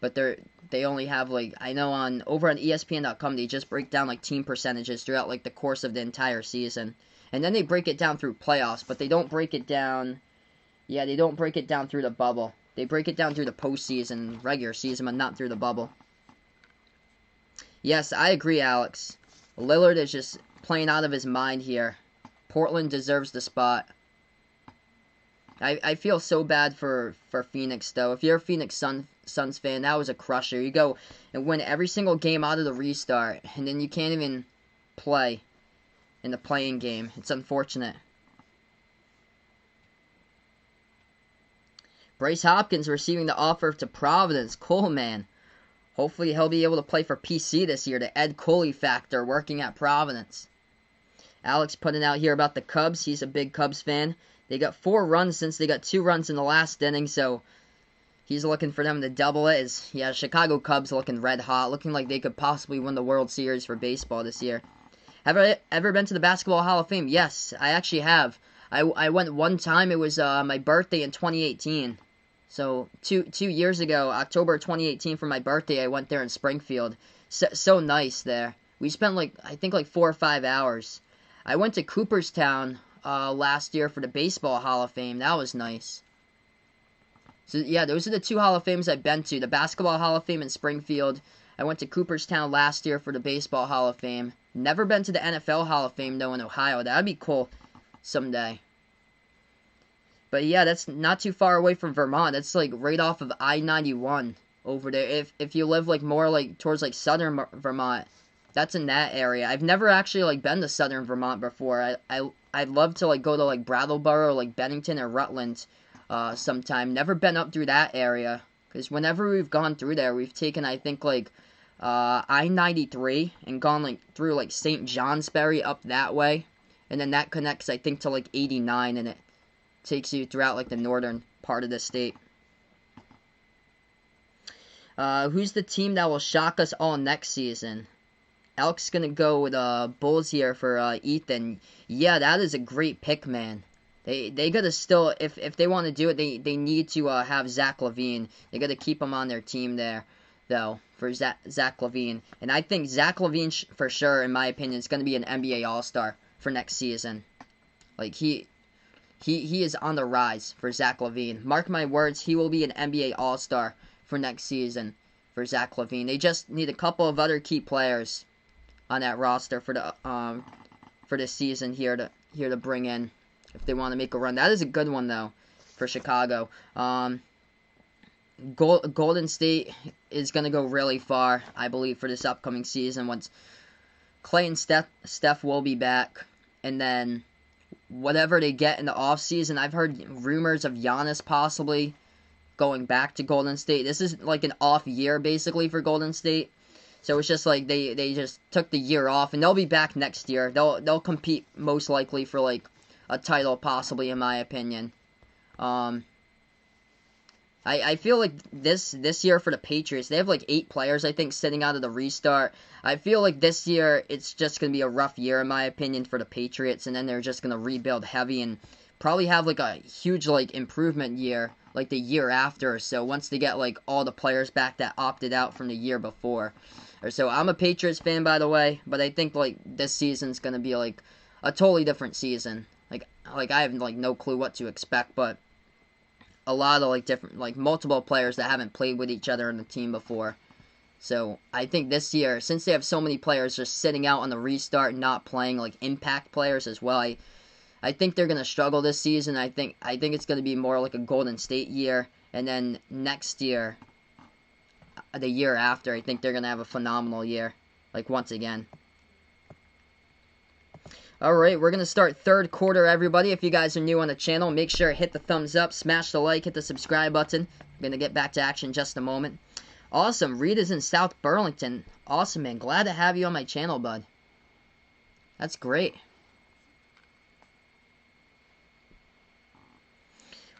but they only have like, I know over on ESPN.com they just break down like team percentages throughout like the course of the entire season, and then they break it down through playoffs, but they don't break it down. Yeah, they don't break it down through the bubble. They break it down through the postseason, regular season, but not through the bubble. Yes, I agree, Alex. Lillard is just playing out of his mind here. Portland deserves the spot. I feel so bad for Phoenix, though. If you're a Phoenix Suns fan, that was a crusher. You go and win every single game out of the restart, and then you can't even play in the playing game. It's unfortunate. Bryce Hopkins receiving the offer to Providence. Cool, man. Hopefully he'll be able to play for PC this year. The Ed Coley factor working at Providence. Alex putting out here about the Cubs. He's a big Cubs fan. They got 4 runs since they got 2 runs in the last inning, so he's looking for them to double it. Yeah, Chicago Cubs looking red hot, looking like they could possibly win the World Series for baseball this year. Have I ever been to the Basketball Hall of Fame? Yes, I actually have. I went one time. It was my birthday in 2018. So, two years ago, October 2018, for my birthday, I went there in Springfield. So nice there. We spent, I think 4 or 5 hours. I went to Cooperstown last year for the Baseball Hall of Fame. That was nice. So, yeah, those are the 2 Hall of Fames I've been to. The Basketball Hall of Fame in Springfield. I went to Cooperstown last year for the Baseball Hall of Fame. Never been to the NFL Hall of Fame, though, in Ohio. That'd be cool someday. But yeah, that's not too far away from Vermont. That's like right off of I-91 over there. If you live more towards southern Vermont, that's in that area. I've never actually been to southern Vermont before. I'd love to go to Brattleboro, or Bennington or Rutland sometime. Never been up through that area, because whenever we've gone through there, we've taken I think I-93 and gone through St. Johnsbury up that way, and then that connects I think to 89, and it takes you throughout the northern part of the state. Who's the team that will shock us all next season? Alex is going to go with Bulls here for Ethan. Yeah, that is a great pick, man. They got to still, if they want to do it, they need to have Zach LaVine. They got to keep him on their team there, though, for Zach LaVine. And I think Zach LaVine, for sure, in my opinion, is going to be an NBA All-Star for next season. He is on the rise for Zach LaVine. Mark my words, he will be an NBA All-Star for next season for Zach LaVine. They just need a couple of other key players on that roster for this season here to bring in if they want to make a run. That is a good one though for Chicago. Golden State is going to go really far, I believe, for this upcoming season once Klay and Steph will be back. And then whatever they get in the offseason, I've heard rumors of Giannis possibly going back to Golden State. This is like an off year, basically, for Golden State. So it's just like they just took the year off, and they'll be back next year. They'll compete most likely for, like, a title, possibly, in my opinion. I feel like this year for the Patriots, they have like 8 players, I think, sitting out of the restart. I feel like this year, it's just going to be a rough year, in my opinion, for the Patriots, and then they're just going to rebuild heavy and probably have like a huge like improvement year, like the year after or so, once they get like all the players back that opted out from the year before. Or so I'm a Patriots fan, by the way, but I think like this season's going to be like a totally different season. Like I have like no clue what to expect, but a lot of like different, like multiple players that haven't played with each other in the team before. So I think this year, since they have so many players just sitting out on the restart and not playing, like impact players as well, I think they're gonna struggle this season. I think it's gonna be more like a Golden State year, and then next year, the year after, I think they're gonna have a phenomenal year, like once again. Alright, we're going to start third quarter, everybody. If you guys are new on the channel, make sure to hit the thumbs up, smash the like, hit the subscribe button. I'm going to get back to action in just a moment. Awesome, Reed is in South Burlington. Awesome, man. Glad to have you on my channel, bud. That's great.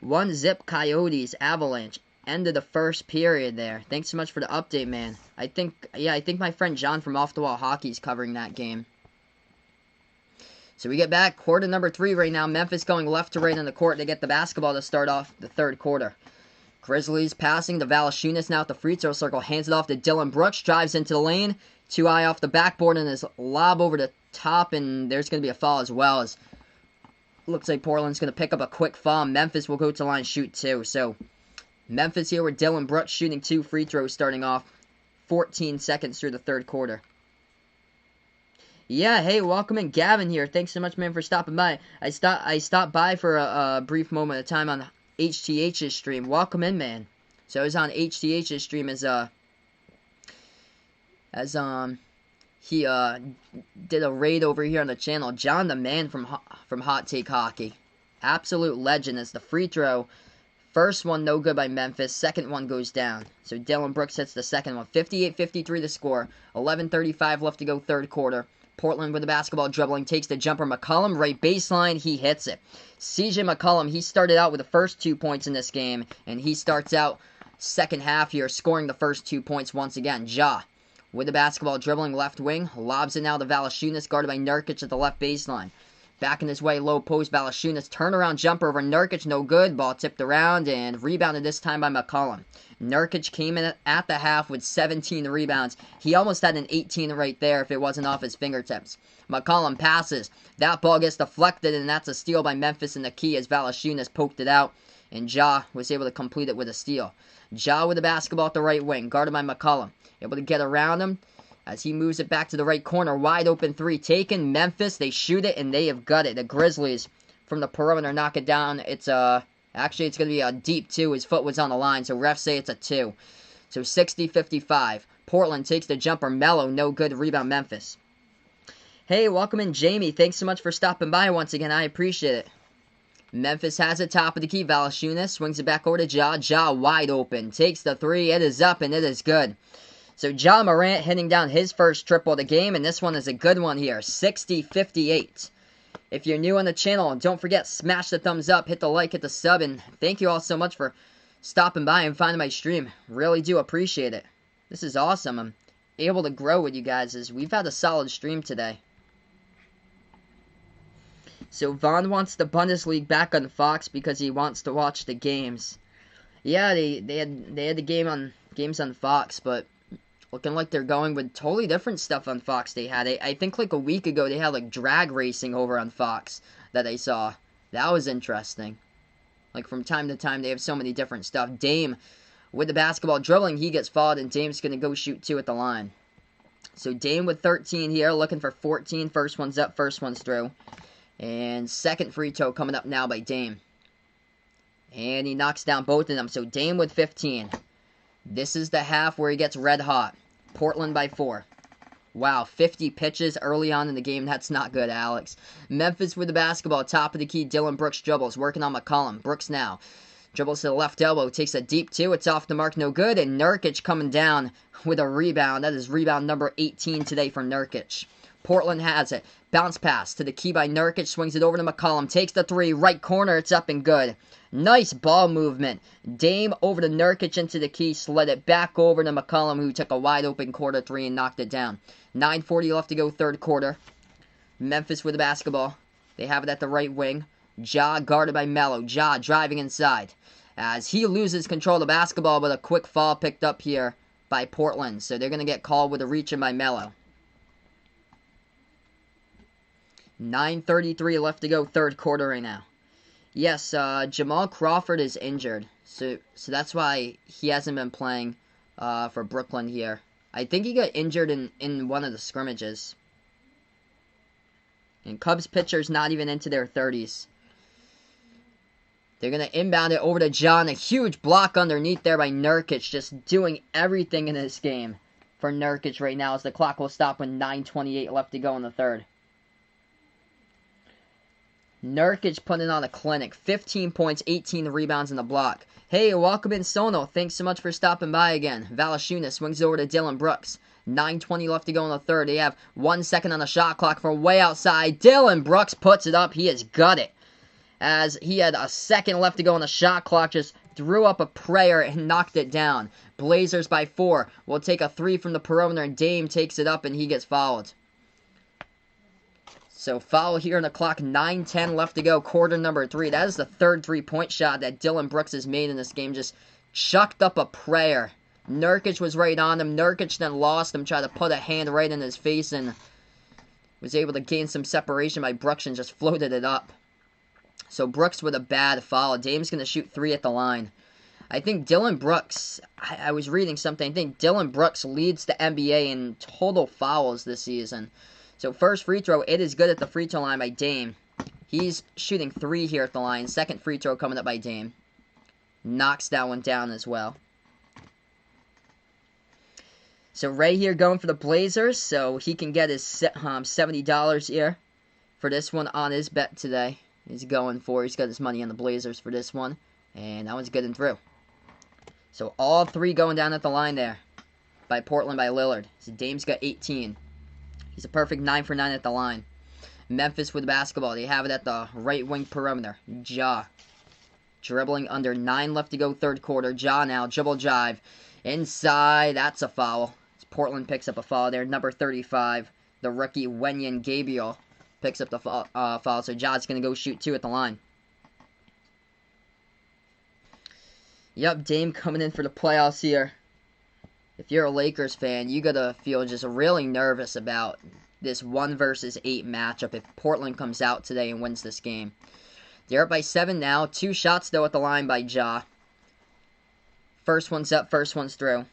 1-zip Coyotes, Avalanche. End of the first period there. Thanks so much for the update, man. I think my friend John from Off the Wall Hockey is covering that game. So we get back, quarter number 3 right now. Memphis going left to right on the court. They get the basketball to start off the third quarter. Grizzlies passing to Valanciunas now at the free throw circle. Hands it off to Dylan Brooks. Drives into the lane. Too high off the backboard and his lob over the top. And there's going to be a foul as well. As looks like Portland's going to pick up a quick foul. Memphis will go to the line shoot 2. So Memphis here with Dylan Brooks shooting 2 free throws starting off 14 seconds through the third quarter. Yeah, hey, welcome in, Gavin here. Thanks so much, man, for stopping by. I stopped by for a brief moment of time on HTH's stream. Welcome in, man. So I was on HTH's stream as he did a raid over here on the channel. John the Man from Hot Take Hockey, absolute legend. As the free throw, first one no good by Memphis. Second one goes down. So Dylan Brooks hits the second one. 58-53 the score. 11:35 left to go third quarter. Portland with the basketball dribbling, takes the jumper. McCollum, right baseline, he hits it. CJ McCollum, he started out with the first 2 points in this game, and he starts out second half here scoring the first 2 points once again. Ja with the basketball dribbling left wing, lobs it now to Valanciunas, guarded by Nurkic at the left baseline. Back in his way, low post, Valanciunas, turnaround jumper over Nurkic, no good. Ball tipped around and rebounded this time by McCollum. Nurkic came in at the half with 17 rebounds. He almost had an 18 right there if it wasn't off his fingertips. McCollum passes. That ball gets deflected, and that's a steal by Memphis in the key as Valanciunas poked it out, and Ja was able to complete it with a steal. Ja with the basketball at the right wing, guarded by McCollum. Able to get around him as he moves it back to the right corner. Wide open 3 taken. Memphis, they shoot it, and they have got it. The Grizzlies from the perimeter knock it down. Actually, it's going to be a deep 2. His foot was on the line, so refs say it's a 2. So 60-55. Portland takes the jumper. Mello, no good. Rebound Memphis. Hey, welcome in, Jamie. Thanks so much for stopping by once again. I appreciate it. Memphis has it top of the key. Valanciunas swings it back over to Ja. Ja wide open. Takes the 3. It is up, and it is good. So Ja Morant hitting down his first triple of the game, and this one is a good one here. 60-58. If you're new on the channel, don't forget, smash the thumbs up, hit the like, hit the sub, and thank you all so much for stopping by and finding my stream. Really do appreciate it. This is awesome. I'm able to grow with you guys as we've had a solid stream today. So Vaughn wants the Bundesliga back on Fox because he wants to watch the games. Yeah, they had the games on Fox, but looking like they're going with totally different stuff on Fox. They had, I think like a week ago, they had like drag racing over on Fox that I saw. That was interesting. Like from time to time, they have so many different stuff. Dame with the basketball dribbling, he gets fouled, and Dame's going to go shoot 2 at the line. So Dame with 13 here, looking for 14. First one's up, first one's through. And second free throw coming up now by Dame. And he knocks down both of them. So Dame with 15. This is the half where he gets red hot. Portland by 4. Wow, 50 pitches early on in the game. That's not good, Alex. Memphis with the basketball. Top of the key, Dillon Brooks dribbles. Working on McCollum. Brooks now. Dribbles to the left elbow. Takes a deep two. It's off the mark. No good. And Nurkic coming down with a rebound. That is rebound number 18 today for Nurkic. Portland has it. Bounce pass to the key by Nurkic. Swings it over to McCollum. Takes the three. Right corner. It's up and good. Nice ball movement. Dame over to Nurkic into the key. Slid it back over to McCollum, who took a wide open quarter three and knocked it down. 9:40 left to go, third quarter. Memphis with the basketball. They have it at the right wing. Ja guarded by Melo. Ja driving inside. As he loses control of the basketball, but a quick foul picked up here by Portland. So they're going to get called with a reach in by Melo. 9:33 left to go, third quarter right now. Yes, Jamal Crawford is injured. So that's why he hasn't been playing for Brooklyn here. I think he got injured in one of the scrimmages. And Cubs pitchers not even into their 30s. They're going to inbound it over to John. A huge block underneath there by Nurkic. Just doing everything in this game for Nurkic right now as the clock will stop with 9:28 left to go in the third. Nurkic putting on a clinic. 15 points, 18 rebounds in the block. Hey, welcome in, Sono. Thanks so much for stopping by again. Valanciunas swings over to Dillon Brooks. 9:20 left to go in the third. They have 1 second on the shot clock from way outside. Dillon Brooks puts it up. He has got it. As he had a second left to go on the shot clock, just threw up a prayer and knocked it down. Blazers by 4. Will take a 3 from the perimeter, and Dame takes it up and he gets fouled. So foul here on the clock, 9:10 left to go, quarter number 3. That is the third three-point shot that Dillon Brooks has made in this game. Just chucked up a prayer. Nurkic was right on him. Nurkic then lost him, tried to put a hand right in his face, and was able to gain some separation by Brooks and just floated it up. So Brooks with a bad foul. Dame's going to shoot 3 at the line. I think Dillon Brooks, I was reading something, I think Dillon Brooks leads the NBA in total fouls this season. So first free throw, it is good at the free throw line by Dame. He's shooting 3 here at the line. Second free throw coming up by Dame. Knocks that one down as well. So right here going for the Blazers, so he can get his $70 here for this one on his bet today. He's going for, he's got his money on the Blazers for this one. And that one's good and through. So all 3 going down at the line there by Portland by Lillard. So Dame's got 18. He's a perfect 9 for 9 at the line. Memphis with the basketball. They have it at the right wing perimeter. Ja. Dribbling under 9 left to go, third quarter. Ja now, dribble drive. Inside, that's a foul. Portland picks up a foul there. Number 35, the rookie Wenyen Gabriel picks up the foul. So Ja's going to go shoot 2 at the line. Yep, Dame coming in for the playoffs here. If you're a Lakers fan, you gotta feel just really nervous about this 1 versus 8 matchup if Portland comes out today and wins this game. They're up by 7 now. 2 shots, though, at the line by Ja. First one's up, first one's through.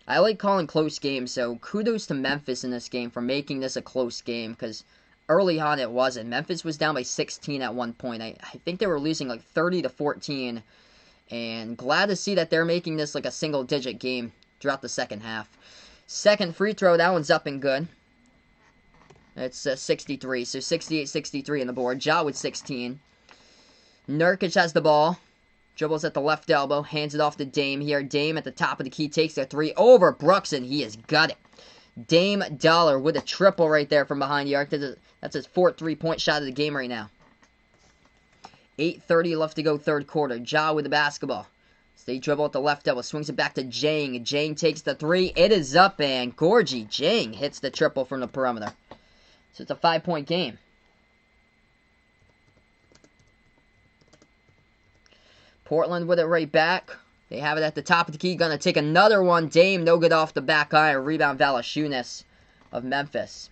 I like calling close games, so kudos to Memphis in this game for making this a close game, because early on it wasn't. Memphis was down by 16 at one point. I think they were losing like 30-14. And glad to see that they're making this like a single-digit game throughout the second half. Second free throw, that one's up and good. It's 63, so 68-63 on the board. Ja with 16. Nurkic has the ball. Dribbles at the left elbow, hands it off to Dame here. Dame at the top of the key takes a 3 over Brooks, and he has got it. Dame Dollar with a triple right there from behind the arc. That's his 4th three-point shot of the game right now. 8:30 left to go, third quarter. Ja with the basketball. So they dribble at the left elbow, swings it back to Jang. Jang takes the 3. It is up, and Gorgie Jang hits the triple from the perimeter. So it's a 5-point game. Portland with it right back. They have it at the top of the key. Gonna take another one. Dame, no good off the back iron. Rebound Valanciunas of Memphis.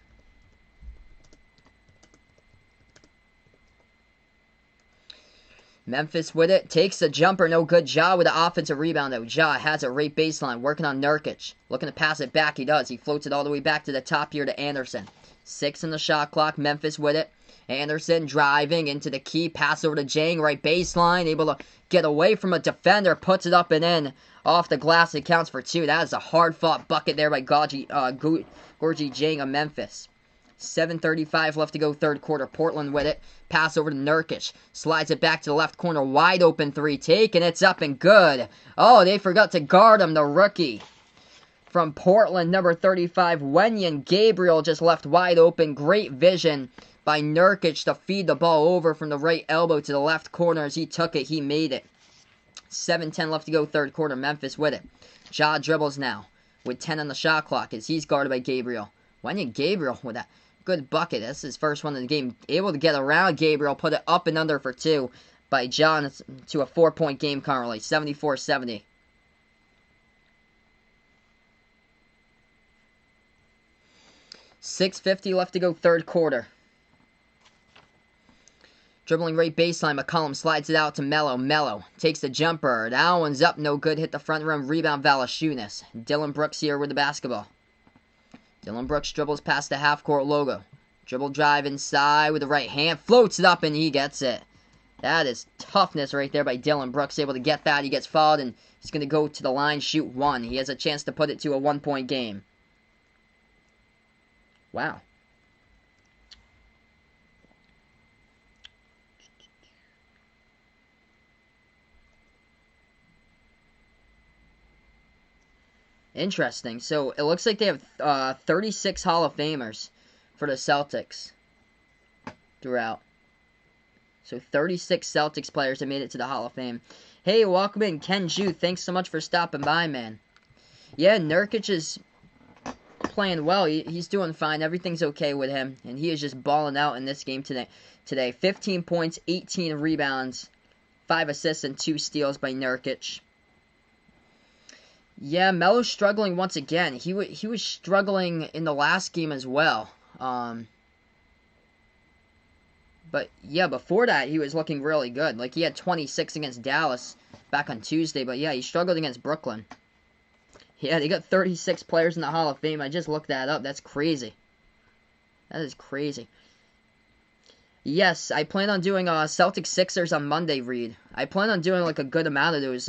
Memphis with it. Takes the jumper. No good. Ja with the offensive rebound, though. Ja has it right baseline. Working on Nurkic. Looking to pass it back. He does. He floats it all the way back to the top here to Anderson. 6 in the shot clock. Memphis with it. Anderson driving into the key. Pass over to Jang. Right baseline. Able to get away from a defender. Puts it up and in. Off the glass. It counts for 2. That is a hard-fought bucket there by Gorgie Jang of Memphis. 7:35 left to go third quarter. Portland with it. Pass over to Nurkic. Slides it back to the left corner. Wide open 3. Taken. It's up and good. Oh, they forgot to guard him. The rookie from Portland, number 35, Wenyen Gabriel, just left wide open. Great vision by Nurkic to feed the ball over from the right elbow to the left corner. As he took it, he made it. 7:10 left to go third quarter. Memphis with it. Ja dribbles now with 10 on the shot clock as he's guarded by Gabriel. Wenyen Gabriel with that good bucket. That's his first one in the game. Able to get around Gabriel, put it up and under for 2 by John to a 4-point game currently. 74-70. $6:50 left to go third quarter. Dribbling right baseline. McCollum slides it out to Melo. Melo takes the jumper. That one's up. No good. Hit the front rim. Rebound Valanciunas. Dylan Brooks here with the basketball. Dylan Brooks dribbles past the half-court logo. Dribble drive inside with the right hand. Floats it up and he gets it. That is toughness right there by Dylan Brooks. Able to get that. He gets fouled and he's going to go to the line, shoot 1. He has a chance to put it to a 1-point game. Wow. Interesting. So it looks like they have 36 Hall of Famers for the Celtics throughout. So 36 Celtics players that made it to the Hall of Fame. Hey, welcome in, Ken Ju. Thanks so much for stopping by, man. Yeah, Nurkic is playing well. He's doing fine. Everything's okay with him. And he is just balling out in this game today. 15 points, 18 rebounds, 5 assists, and 2 steals by Nurkic. Yeah, Melo's struggling once again. He was struggling in the last game as well. But yeah, before that, he was looking really good. Like, he had 26 against Dallas back on Tuesday. But yeah, he struggled against Brooklyn. Yeah, they got 36 players in the Hall of Fame. I just looked that up. That's crazy. That is crazy. Yes, I plan on doing Celtics Sixers on Monday, Reed. I plan on doing like a good amount of those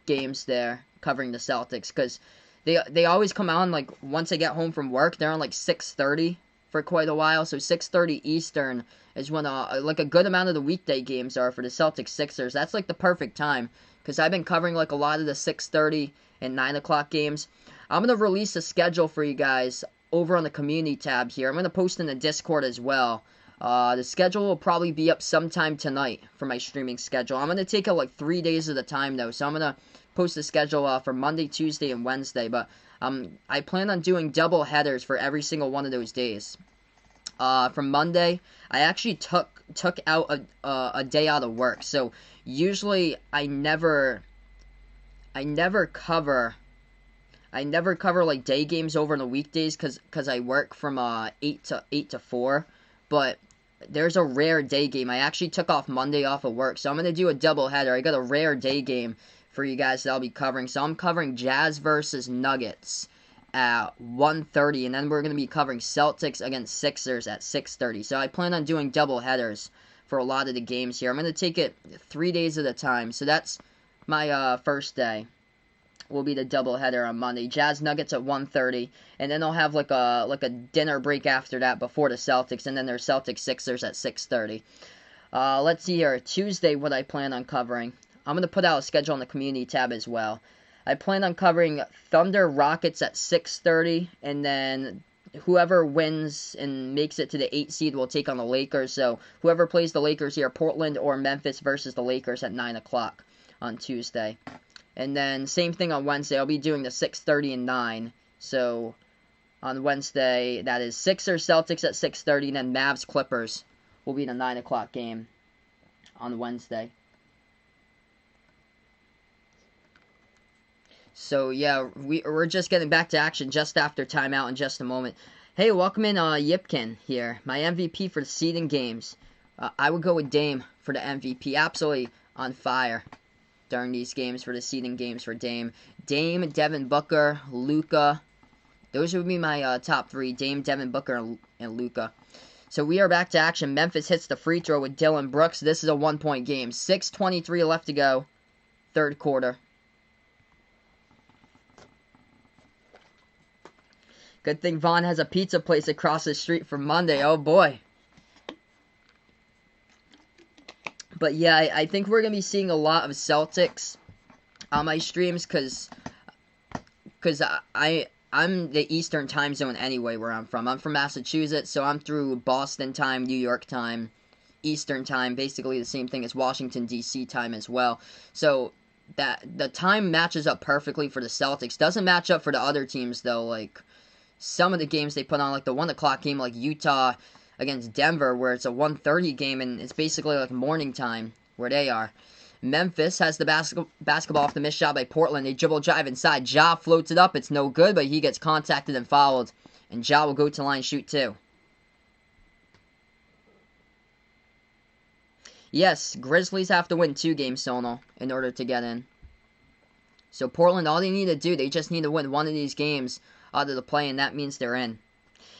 games there, covering the Celtics, because they always come on like once I get home from work. They're on like 6:30 for quite a while. So 6:30 Eastern is when like a good amount of the weekday games are for the Celtics Sixers. That's like the perfect time, because I've been covering like a lot of the 6:30 and 9 o'clock games. I'm going to release a schedule for you guys over on the community tab here. I'm going to post in the Discord as well. The schedule will probably be up sometime tonight for my streaming schedule. I'm going to take it like 3 days at a time though. So I'm going to post the schedule for Monday, Tuesday, and Wednesday. But I plan on doing double headers for every single one of those days. From Monday, I actually took out a day out of work. So usually I never cover like day games over on the weekdays because I work from 8 to 4. But there's a rare day game. I actually took off Monday off of work, so I'm gonna do a double header. I got a rare day game for you guys that I'll be covering. So I'm covering Jazz versus Nuggets at 1:30, and then we're gonna be covering Celtics against Sixers at 6:30. So I plan on doing double headers for a lot of the games here. I'm gonna take it 3 days at a time. So that's my first day. Will be the doubleheader on Monday. Jazz Nuggets at 1:30, and then I'll have like a dinner break after that before the Celtics, and then there's Celtics Sixers at 6:30. Let's see here. Tuesday, what I plan on covering. I'm gonna put out a schedule on the community tab as well. I plan on covering Thunder Rockets at 6:30, and then whoever wins and makes it to the 8 seed will take on the Lakers. So whoever plays the Lakers here, Portland or Memphis versus the Lakers at 9 o'clock on Tuesday. And then same thing on Wednesday. I'll be doing the 6:30 and 9. So on Wednesday, that is Sixers Celtics at 6:30, and then Mavs Clippers will be the 9 o'clock game on Wednesday. So yeah, we're just getting back to action just after timeout in just a moment. Hey, welcome in Yipkin here, my MVP for the seeding games. I would go with Dame for the MVP. Absolutely on fire during these games for the seeding games for Dame. Dame, Devin Booker, Luka. Those would be my top three. Dame, Devin Booker, and Luka. So we are back to action. Memphis hits the free throw with Dylan Brooks. This is a 1-point game. 6:23 left to go. Third quarter. Good thing Vaughn has a pizza place across the street from Monday. Oh boy. But yeah, I think we're going to be seeing a lot of Celtics on my streams because I'm the Eastern time zone anyway where I'm from. I'm from Massachusetts, so I'm through Boston time, New York time, Eastern time, basically the same thing as Washington, D.C. time as well. So that the time matches up perfectly for the Celtics. Doesn't match up for the other teams, though. Like, some of the games they put on, like the 1 o'clock game, like Utah against Denver, where it's a 1:30 game, and it's basically like morning time where they are. Memphis has the basketball off the missed shot by Portland. They dribble drive inside. Ja floats it up. It's no good, but he gets contacted and fouled. And Ja will go to the line shoot too. Yes, Grizzlies have to win 2 games, Sono, in order to get in. So Portland, all they need to do, they just need to win one of these games out of the play, and that means they're in.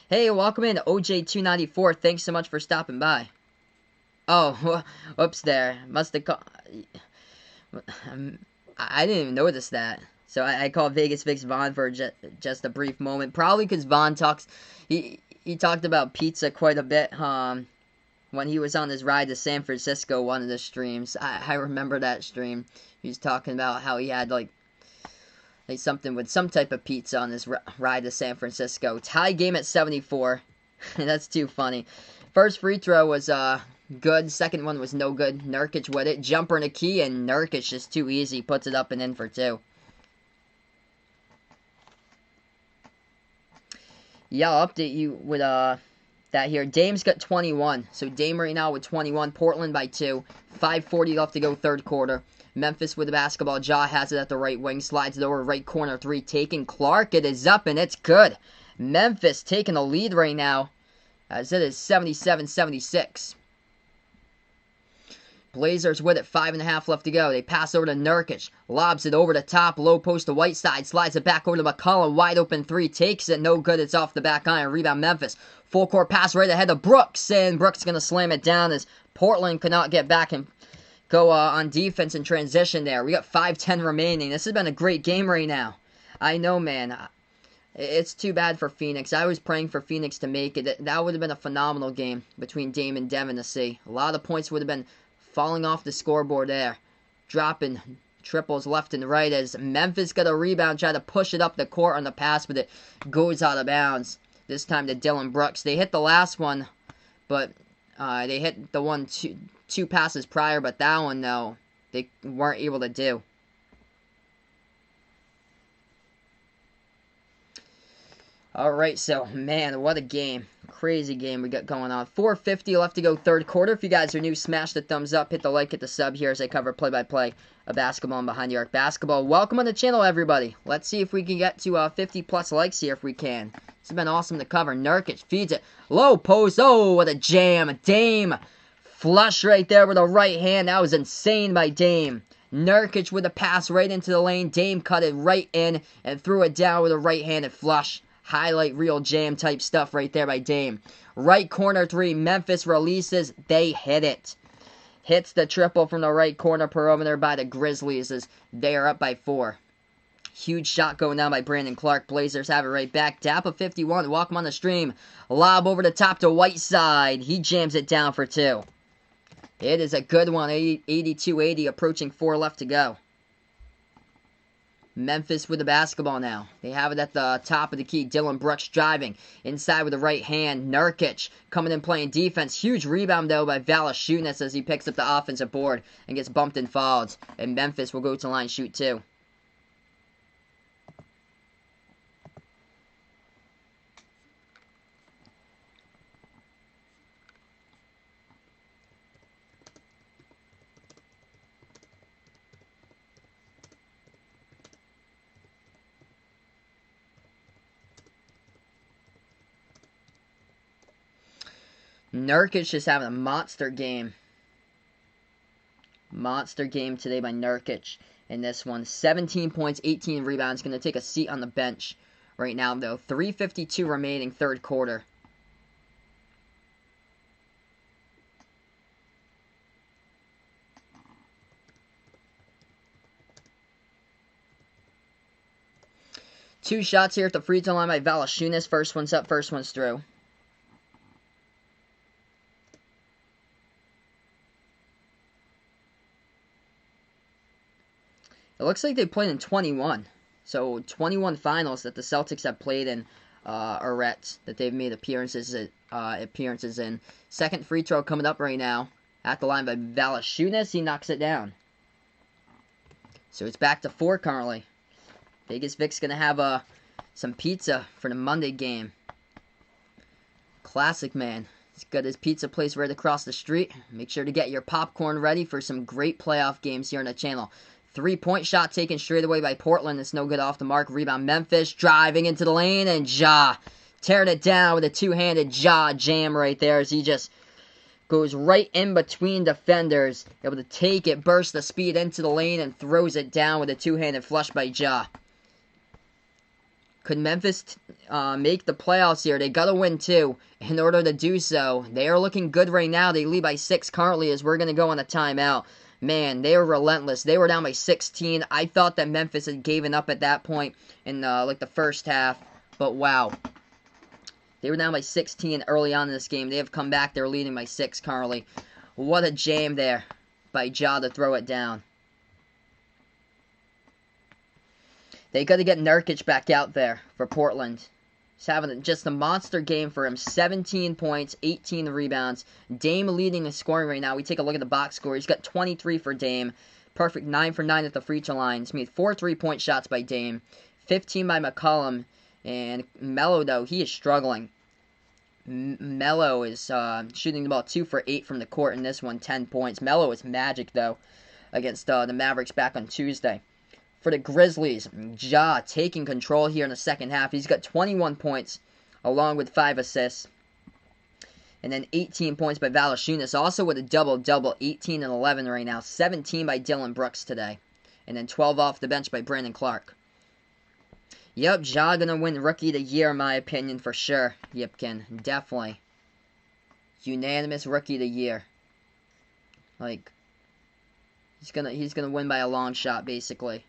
Hey, welcome in, OJ294. Thanks so much for stopping by. Oh, whoops there. Must have called... I didn't even notice that. So I called Vegas Fix Vaughn for just a brief moment. Probably because Vaughn talks... He talked about pizza quite a bit when he was on his ride to San Francisco, one of the streams. I remember that stream. He was talking about how he had, like something with some type of pizza on his ride to San Francisco. Tie game at 74. That's too funny. First free throw was good. Second one was no good. Nurkic with it. Jumper and a key, and Nurkic just too easy. Puts it up and in for 2. Yeah, I'll update you with that here. Dame's got 21. So Dame right now with 21. Portland by 2. 5:40 left to go, third quarter. Memphis with the basketball. Ja has it at the right wing. Slides it over right corner 3. Taking Clark. It is up, and it's good. Memphis taking the lead right now, as it is 77-76. Blazers with it. 5.5 left to go. They pass over to Nurkic. Lobs it over the top. Low post to Whiteside. Slides it back over to McCollum. Wide open 3. Takes it. No good. It's off the back iron. Rebound Memphis. Full court pass right ahead of Brooks. And Brooks going to slam it down as Portland could not get back and go on defense in transition there. We got 5:10 remaining. This has been a great game right now. I know, man. It's too bad for Phoenix. I was praying for Phoenix to make it. That would have been a phenomenal game between Dame and Devin to see. A lot of points would have been falling off the scoreboard there. Dropping triples left and right as Memphis got a rebound, try to push it up the court on the pass, but it goes out of bounds. This time to Dylan Brooks. They hit the last one, but they hit the one two passes prior, but that one, no, they weren't able to do. Alright, so, man, what a game. Crazy game we got going on. 4:50 left to go, third quarter. If you guys are new, smash the thumbs up, hit the like, hit the sub here as I cover play-by-play of basketball and behind the arc basketball. Welcome on the channel, everybody. Let's see if we can get to 50-plus likes here if we can. This has been awesome to cover. Nurkic feeds it. Low post. Oh, what a jam. Dame. Flush right there with a right hand. That was insane by Dame. Nurkic with a pass right into the lane. Dame cut it right in and threw it down with a right-handed flush. Highlight reel jam type stuff right there by Dame. Right corner 3. Memphis releases. They hit it. Hits the triple from the right corner perimeter by the Grizzlies as they are up by 4. Huge shot going down by Brandon Clark. Blazers have it right back. Dappa 51. Welcome on the stream. Lob over the top to Whiteside. He jams it down for 2. It is a good one. 82-80, approaching 4 left to go. Memphis with the basketball now. They have it at the top of the key. Dylan Brooks driving. Inside with the right hand. Nurkic coming in playing defense. Huge rebound, though, by Valanciunas as he picks up the offensive board and gets bumped and fouled. And Memphis will go to line shoot 2. Nurkic just having a monster game. Monster game today by Nurkic in this one. 17 points, 18 rebounds. Going to take a seat on the bench right now, though. 3:52 remaining, third quarter. Two shots here at the free throw line by Valanciunas. First one's up, first one's through. It looks like they played in 21. So 21 finals that the Celtics have played in Arrett, that they've made appearances in. Second free throw coming up right now. At the line by Valanciunas. He knocks it down. So it's back to 4 currently. Vegas Vic's going to have some pizza for the Monday game. Classic, man. He's got his pizza place right across the street. Make sure to get your popcorn ready for some great playoff games here on the channel. 3-point shot taken straight away by Portland. It's no good off the mark. Rebound Memphis. Driving into the lane. And Ja tearing it down with a two-handed Ja jam right there as he just goes right in between defenders. Able to take it, burst the speed into the lane, and throws it down with a two-handed flush by Ja. Could Memphis make the playoffs here? They got to win too in order to do so. They are looking good right now. They lead by 6 currently as we're going to go on a timeout. Man, they were relentless. They were down by 16. I thought that Memphis had given up at that point in like the first half. But wow. They were down by 16 early on in this game. They have come back. They're leading by 6 currently. What a jam there by Ja to throw it down. They got to get Nurkic back out there for Portland. He's having just a monster game for him. 17 points, 18 rebounds. Dame leading the scoring right now. We take a look at the box score. He's got 23 for Dame. Perfect 9 for 9 at the free throw line. He's made 4 3-point shots by Dame. 15 by McCollum. And Melo, though, he is struggling. Melo is shooting about 2 for 8 from the court in this one. 10 points. Melo is magic, though, against the Mavericks back on Tuesday. For the Grizzlies, Ja taking control here in the second half. He's got 21 points along with 5 assists. And then 18 points by Valanciunas, also with a double-double, 18 and 11 right now. 17 by Dylan Brooks today. And then 12 off the bench by Brandon Clark. Yep, Ja gonna win Rookie of the Year in my opinion for sure. Yipkin, definitely. Unanimous Rookie of the Year. Like, he's gonna win by a long shot basically.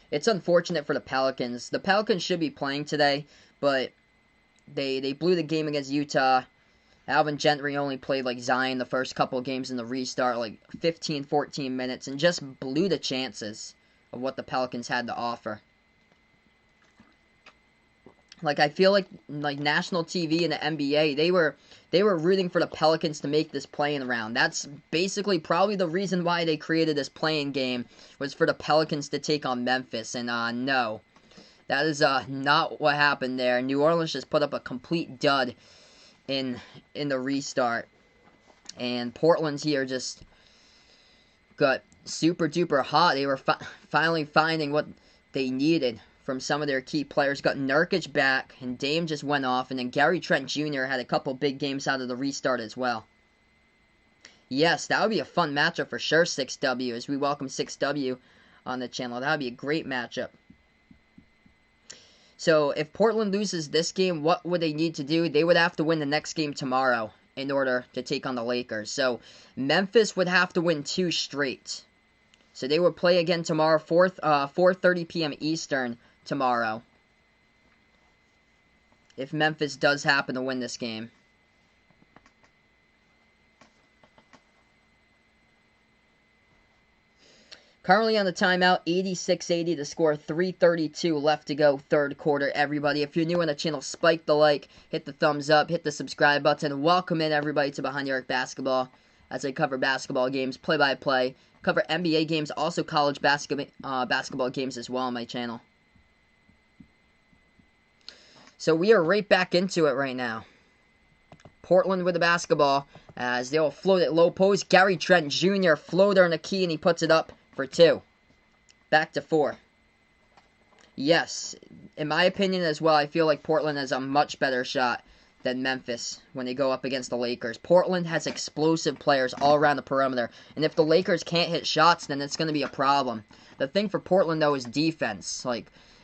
It's unfortunate for the Pelicans. The Pelicans should be playing today, but they blew the game against Utah. Alvin Gentry only played like Zion the first couple games in the restart, like 15, 14 minutes, and just blew the chances of what the Pelicans had to offer. Like, I feel like national TV and the NBA, they were rooting for the Pelicans to make this play-in round. That's basically probably the reason why they created this play-in game, was for the Pelicans to take on Memphis. And no, that is not what happened there. New Orleans just put up a complete dud in the restart, and Portland's here just got super duper hot. They were finally finding what they needed from some of their key players. Got Nurkic back, and Dame just went off, and then Gary Trent Jr. had a couple big games out of the restart as well. Yes, that would be a fun matchup for sure, 6W, as we welcome 6W on the channel. That would be a great matchup. So, if Portland loses this game, what would they need to do? They would have to win the next game tomorrow in order to take on the Lakers. So, Memphis would have to win 2 straight. So, they would play again tomorrow, 4:30 p.m. Eastern tomorrow, if Memphis does happen to win this game. Currently on the timeout, 86-80 to score, 3:32 left to go, third quarter. Everybody, if you're new on the channel, spike the like, hit the thumbs up, hit the subscribe button. Welcome in everybody to Behind the Arc Basketball, as I cover basketball games, play-by-play, cover NBA games, also college basketball games as well on my channel. So we are right back into it right now. Portland with the basketball, as they will float it low post. Gary Trent Jr. floater in the key, and he puts it up for 2. Back to 4. Yes, in my opinion as well, I feel like Portland has a much better shot than Memphis when they go up against the Lakers. Portland has explosive players all around the perimeter, and if the Lakers can't hit shots, then it's going to be a problem. The thing for Portland, though, is defense.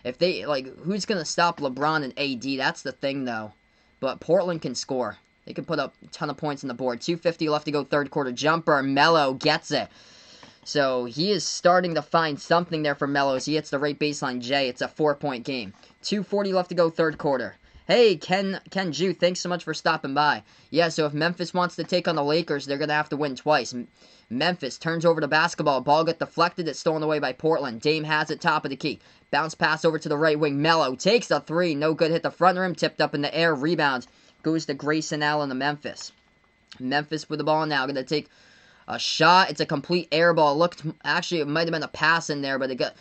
If they, who's going to stop LeBron and AD? That's the thing, though. But Portland can score. They can put up a ton of points on the board. 2:50 left to go, third quarter. Jumper, Melo gets it. So he is starting to find something there for Melo as he hits the right baseline J. It's a 4-point game. 2:40 left to go, third quarter. Hey, Ken Jew, thanks so much for stopping by. Yeah, so if Memphis wants to take on the Lakers, they're going to have to win twice. Memphis turns over the basketball. Ball gets deflected. It's stolen away by Portland. Dame has it, top of the key. Bounce pass over to the right wing. Melo takes a three. No good. Hit the front rim. Tipped up in the air. Rebound. Goes to Grayson Allen to Memphis. Memphis with the ball now. Going to take a shot. It's a complete air ball. Actually, it might have been a pass in there, but it got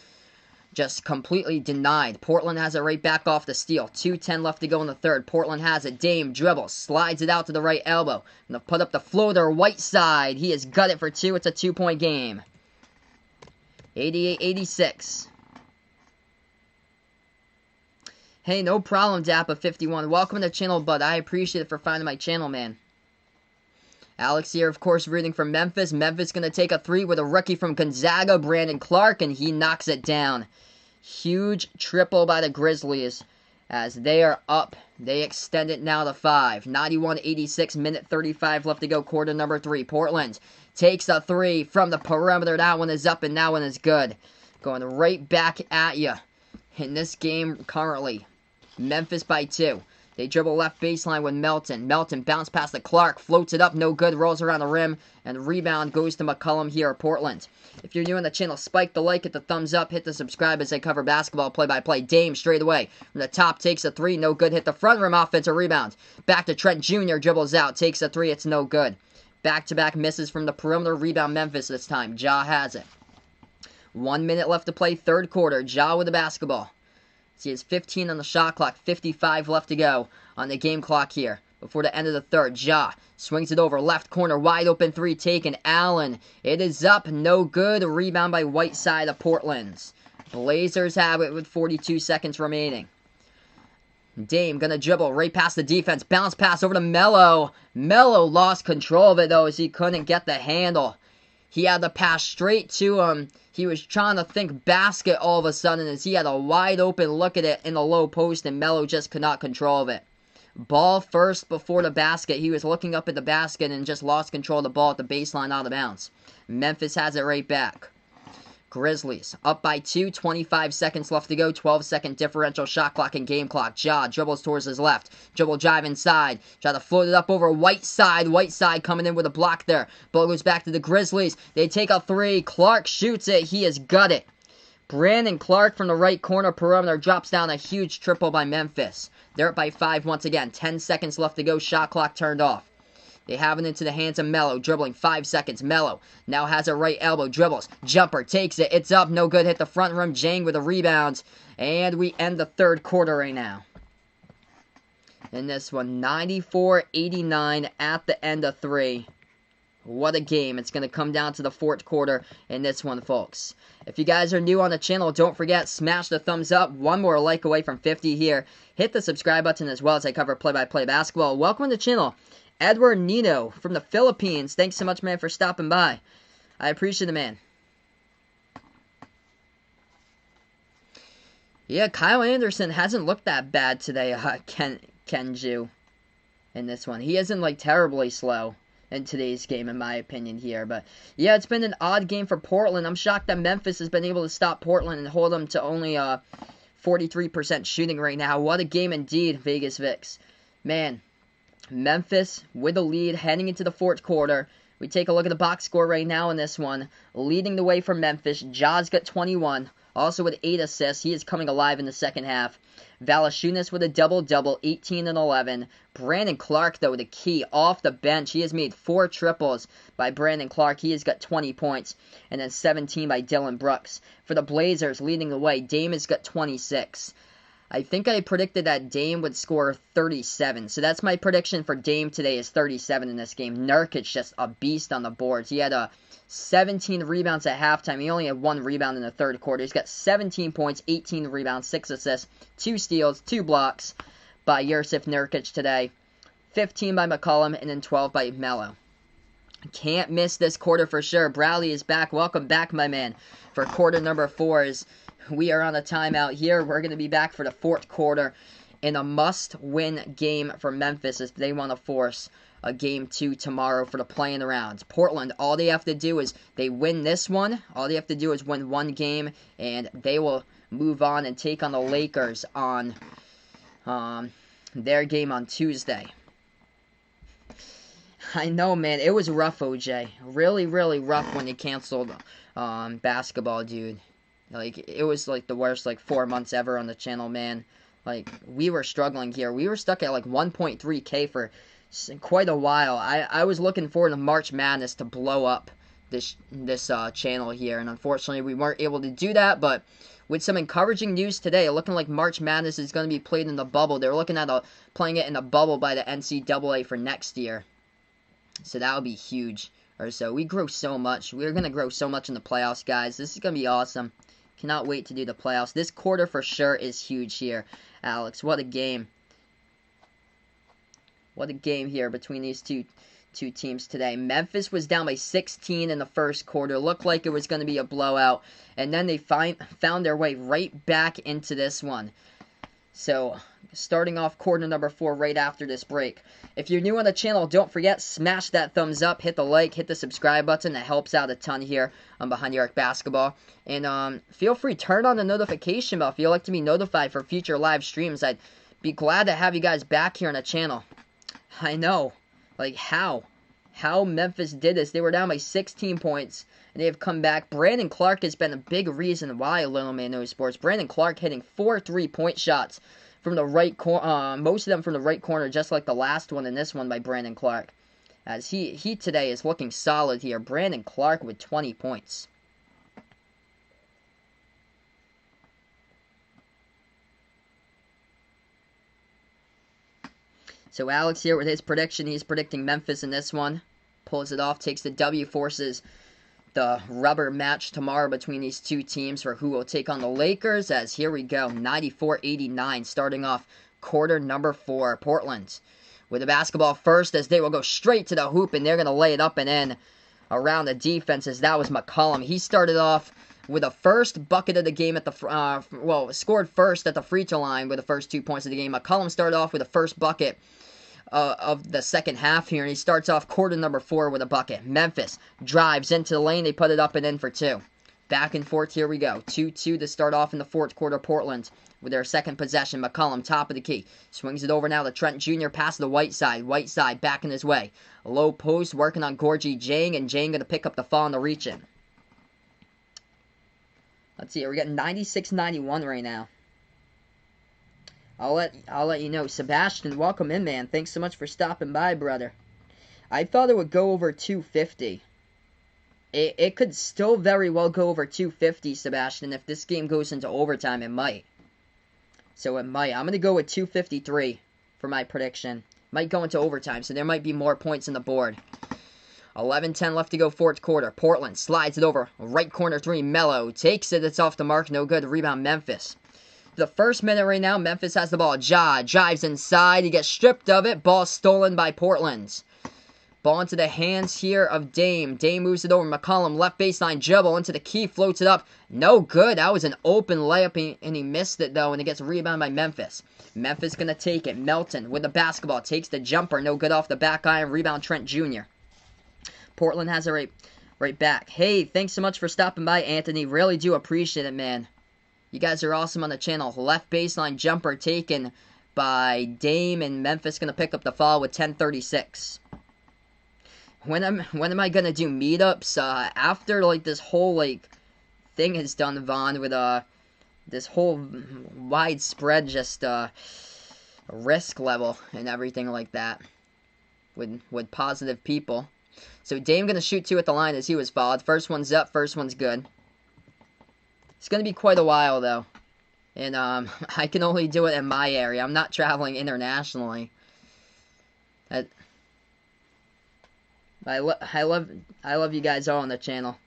just completely denied. Portland has it right back off the steal. 2:10 left to go in the third. Portland has it. Dame dribbles. Slides it out to the right elbow. Gonna put up the floater. Whiteside. He has got it for two. It's a 2-point game. 88-86. Hey, no problem, Dappa51. Welcome to the channel, bud. I appreciate it for finding my channel, man. Alex here, of course, rooting for Memphis. Memphis going to take a three with a rookie from Gonzaga, Brandon Clark, and he knocks it down. Huge triple by the Grizzlies as they are up. They extend it now to 5. 91-86, minute 35 left to go, quarter number 3. Portland takes a three from the perimeter. That one is up and that one is good. Going right back at you in this game currently. Memphis by 2. They dribble left baseline with Melton. Melton bounce past the Clark, floats it up, no good, rolls around the rim, and rebound goes to McCollum here at Portland. If you're new on the channel, spike the like, hit the thumbs up, hit the subscribe as I cover basketball play-by-play. Dame straight away from the top, takes a three, no good, hit the front rim, offensive rebound. Back to Trent Jr., dribbles out, takes a three, it's no good. Back-to-back misses from the perimeter, rebound Memphis this time. Ja has it. 1 minute left to play, third quarter. Ja with the basketball. He has 15 on the shot clock, 55 left to go on the game clock here before the end of the third. Ja swings it over, left corner, wide open three taken. Allen, it is up, no good. Rebound by Whiteside of Portland's. Blazers have it with 42 seconds remaining. Dame gonna dribble right past the defense, bounce pass over to Melo. Melo lost control of it though as he couldn't get the handle. He had the pass straight to him. He was trying to think basket all of a sudden as he had a wide open look at it in the low post and Melo just could not control of it. Ball first before the basket. He was looking up at the basket and just lost control of the ball at the baseline out of bounds. Memphis has it right back. Grizzlies up by 2, 25 seconds left to go, 12-second differential shot clock and game clock. Ja dribbles towards his left, dribble drive inside, try to float it up over Whiteside. Whiteside coming in with a block there. Ball goes back to the Grizzlies. They take a three. Clark shoots it. He has got it. Brandon Clark from the right corner perimeter drops down a huge triple by Memphis. They're up by 5 once again. 10 seconds left to go. Shot clock turned off. They have it into the hands of Melo, dribbling 5 seconds. Melo now has a right elbow, dribbles, jumper, takes it, it's up, no good, hit the front rim, Jang with a rebound, and we end the third quarter right now. In this one, 94-89 at the end of 3. What a game. It's going to come down to the fourth quarter in this one, folks. If you guys are new on the channel, don't forget, smash the thumbs up. One more like away from 50 here. Hit the subscribe button as well as I cover play-by-play basketball. Welcome to the channel. Edward Nino from the Philippines. Thanks so much, man, for stopping by. I appreciate it, man. Yeah, Kyle Anderson hasn't looked that bad today, Kenju, in this one. He isn't, like, terribly slow in today's game, in my opinion, here. But, yeah, it's been an odd game for Portland. I'm shocked that Memphis has been able to stop Portland and hold them to only 43% shooting right now. What a game indeed, Vegas Vix. Man. Memphis with the lead heading into the fourth quarter. We take a look at the box score right now in this one. Leading the way for Memphis, Ja's got 21. Also with 8 assists. He is coming alive in the second half. Valanciunas with a double-double, 18 and 11. Brandon Clark, though, the key off the bench. He has made 4 triples by Brandon Clark. He has got 20 points. And then 17 by Dylan Brooks. For the Blazers, leading the way, Dame has got 26. I think I predicted that Dame would score 37. So that's my prediction for Dame today is 37 in this game. Nurkic just a beast on the boards. He had 17 rebounds at halftime. He only had 1 rebound in the third quarter. He's got 17 points, 18 rebounds, 6 assists, 2 steals, 2 blocks by Jusuf Nurkic today. 15 by McCollum, and then 12 by Mello. Can't miss this quarter for sure. Bradley is back. Welcome back, my man, for quarter number 4. As we are on a timeout here. We're going to be back for the 4th quarter in a must-win game for Memphis if they want to force a game 2 tomorrow for the play-in rounds. Portland, all they have to do is they win this one. All they have to do is win one game, and they will move on and take on the Lakers on their game on Tuesday. I know, man. It was rough, OJ. Really, really rough when they canceled basketball, dude. Like, it was, like, the worst, 4 months ever on the channel, man. Like, we were struggling here. We were stuck at, 1.3K for quite a while. I was looking forward to March Madness to blow up this channel here. And unfortunately, we weren't able to do that. But with some encouraging news today, looking like March Madness is going to be played in the bubble. They're looking at playing it in the bubble by the NCAA for next year. So that would be huge. So we grow so much. We're going to grow so much in the playoffs, guys. This is going to be awesome. Cannot wait to do the playoffs. This quarter for sure is huge here, Alex. What a game. What a game here between these two teams today. Memphis was down by 16 in the first quarter. Looked like it was going to be a blowout. And then they found their way right back into this one. So, starting off quarter number 4 right after this break. If you're new on the channel, don't forget, smash that thumbs up, hit the like, hit the subscribe button. That helps out a ton here on Behind the Arc Basketball. And feel free, turn on the notification bell if you'd like to be notified for future live streams. I'd be glad to have you guys back here on the channel. I know. Like, how Memphis did this. They were down by 16 points, and they have come back. Brandon Clark has been a big reason why Little Man Knows Sports. Brandon Clark hitting 4 3-point shots from the right corner, most of them from the right corner, just like the last one and this one by Brandon Clark. As he today is looking solid here. Brandon Clark with 20 points. So Alex here with his prediction. He's predicting Memphis in this one. Pulls it off, takes the W, forces the rubber match tomorrow between these two teams for who will take on the Lakers. As here we go, 94-89, starting off quarter number 4. Portland with the basketball first, as they will go straight to the hoop, and they're going to lay it up and in around the defenses. That was McCollum. He started off with the first bucket of the game at the scored first at the free throw line with the first 2 points of the game. McCollum started off with the first bucket of the second half here, and he starts off quarter number 4 with a bucket. Memphis drives into the lane. They put it up and in for 2. Back and forth, here we go. 2-2 to start off in the 4th quarter. Portland with their second possession. McCollum, top of the key. Swings it over now to Trent Jr. Past the Whiteside. Whiteside back in his way. A low post working on Gorgie Jang, and Jang going to pick up the fall on the reach-in. Let's see, we're getting 96-91 right now. I'll let you know. Sebastian, welcome in, man. Thanks so much for stopping by, brother. I thought it would go over 250. It could still very well go over 250, Sebastian. If this game goes into overtime, it might. So it might. I'm going to go with 253 for my prediction. Might go into overtime, so there might be more points on the board. 11-10 left to go, 4th quarter. Portland slides it over. Right corner 3, Mello. Takes it. It's off the mark. No good. Rebound, Memphis. The first minute right now, Memphis has the ball. Ja drives inside. He gets stripped of it. Ball stolen by Portland. Ball into the hands here of Dame. Dame moves it over. McCollum, left baseline dribble into the key. Floats it up. No good. That was an open layup, and he missed it, though, and it gets rebounded by Memphis. Memphis going to take it. Melton with the basketball. Takes the jumper. No good off the back iron. Rebound, Trent Jr. Portland has it right back. Hey, thanks so much for stopping by, Anthony. Really do appreciate it, man. You guys are awesome on the channel. Left baseline jumper taken by Dame, and Memphis going to pick up the fall with 10:36. When am I going to do meetups? After, this whole, thing is done, Vaughn, with, this whole widespread just, risk level and everything like that with positive people. So Dame going to shoot 2 at the line as he was fouled. First one's up, first one's good. It's going to be quite a while, though. And I can only do it in my area. I'm not traveling internationally. I love you guys all on the channel.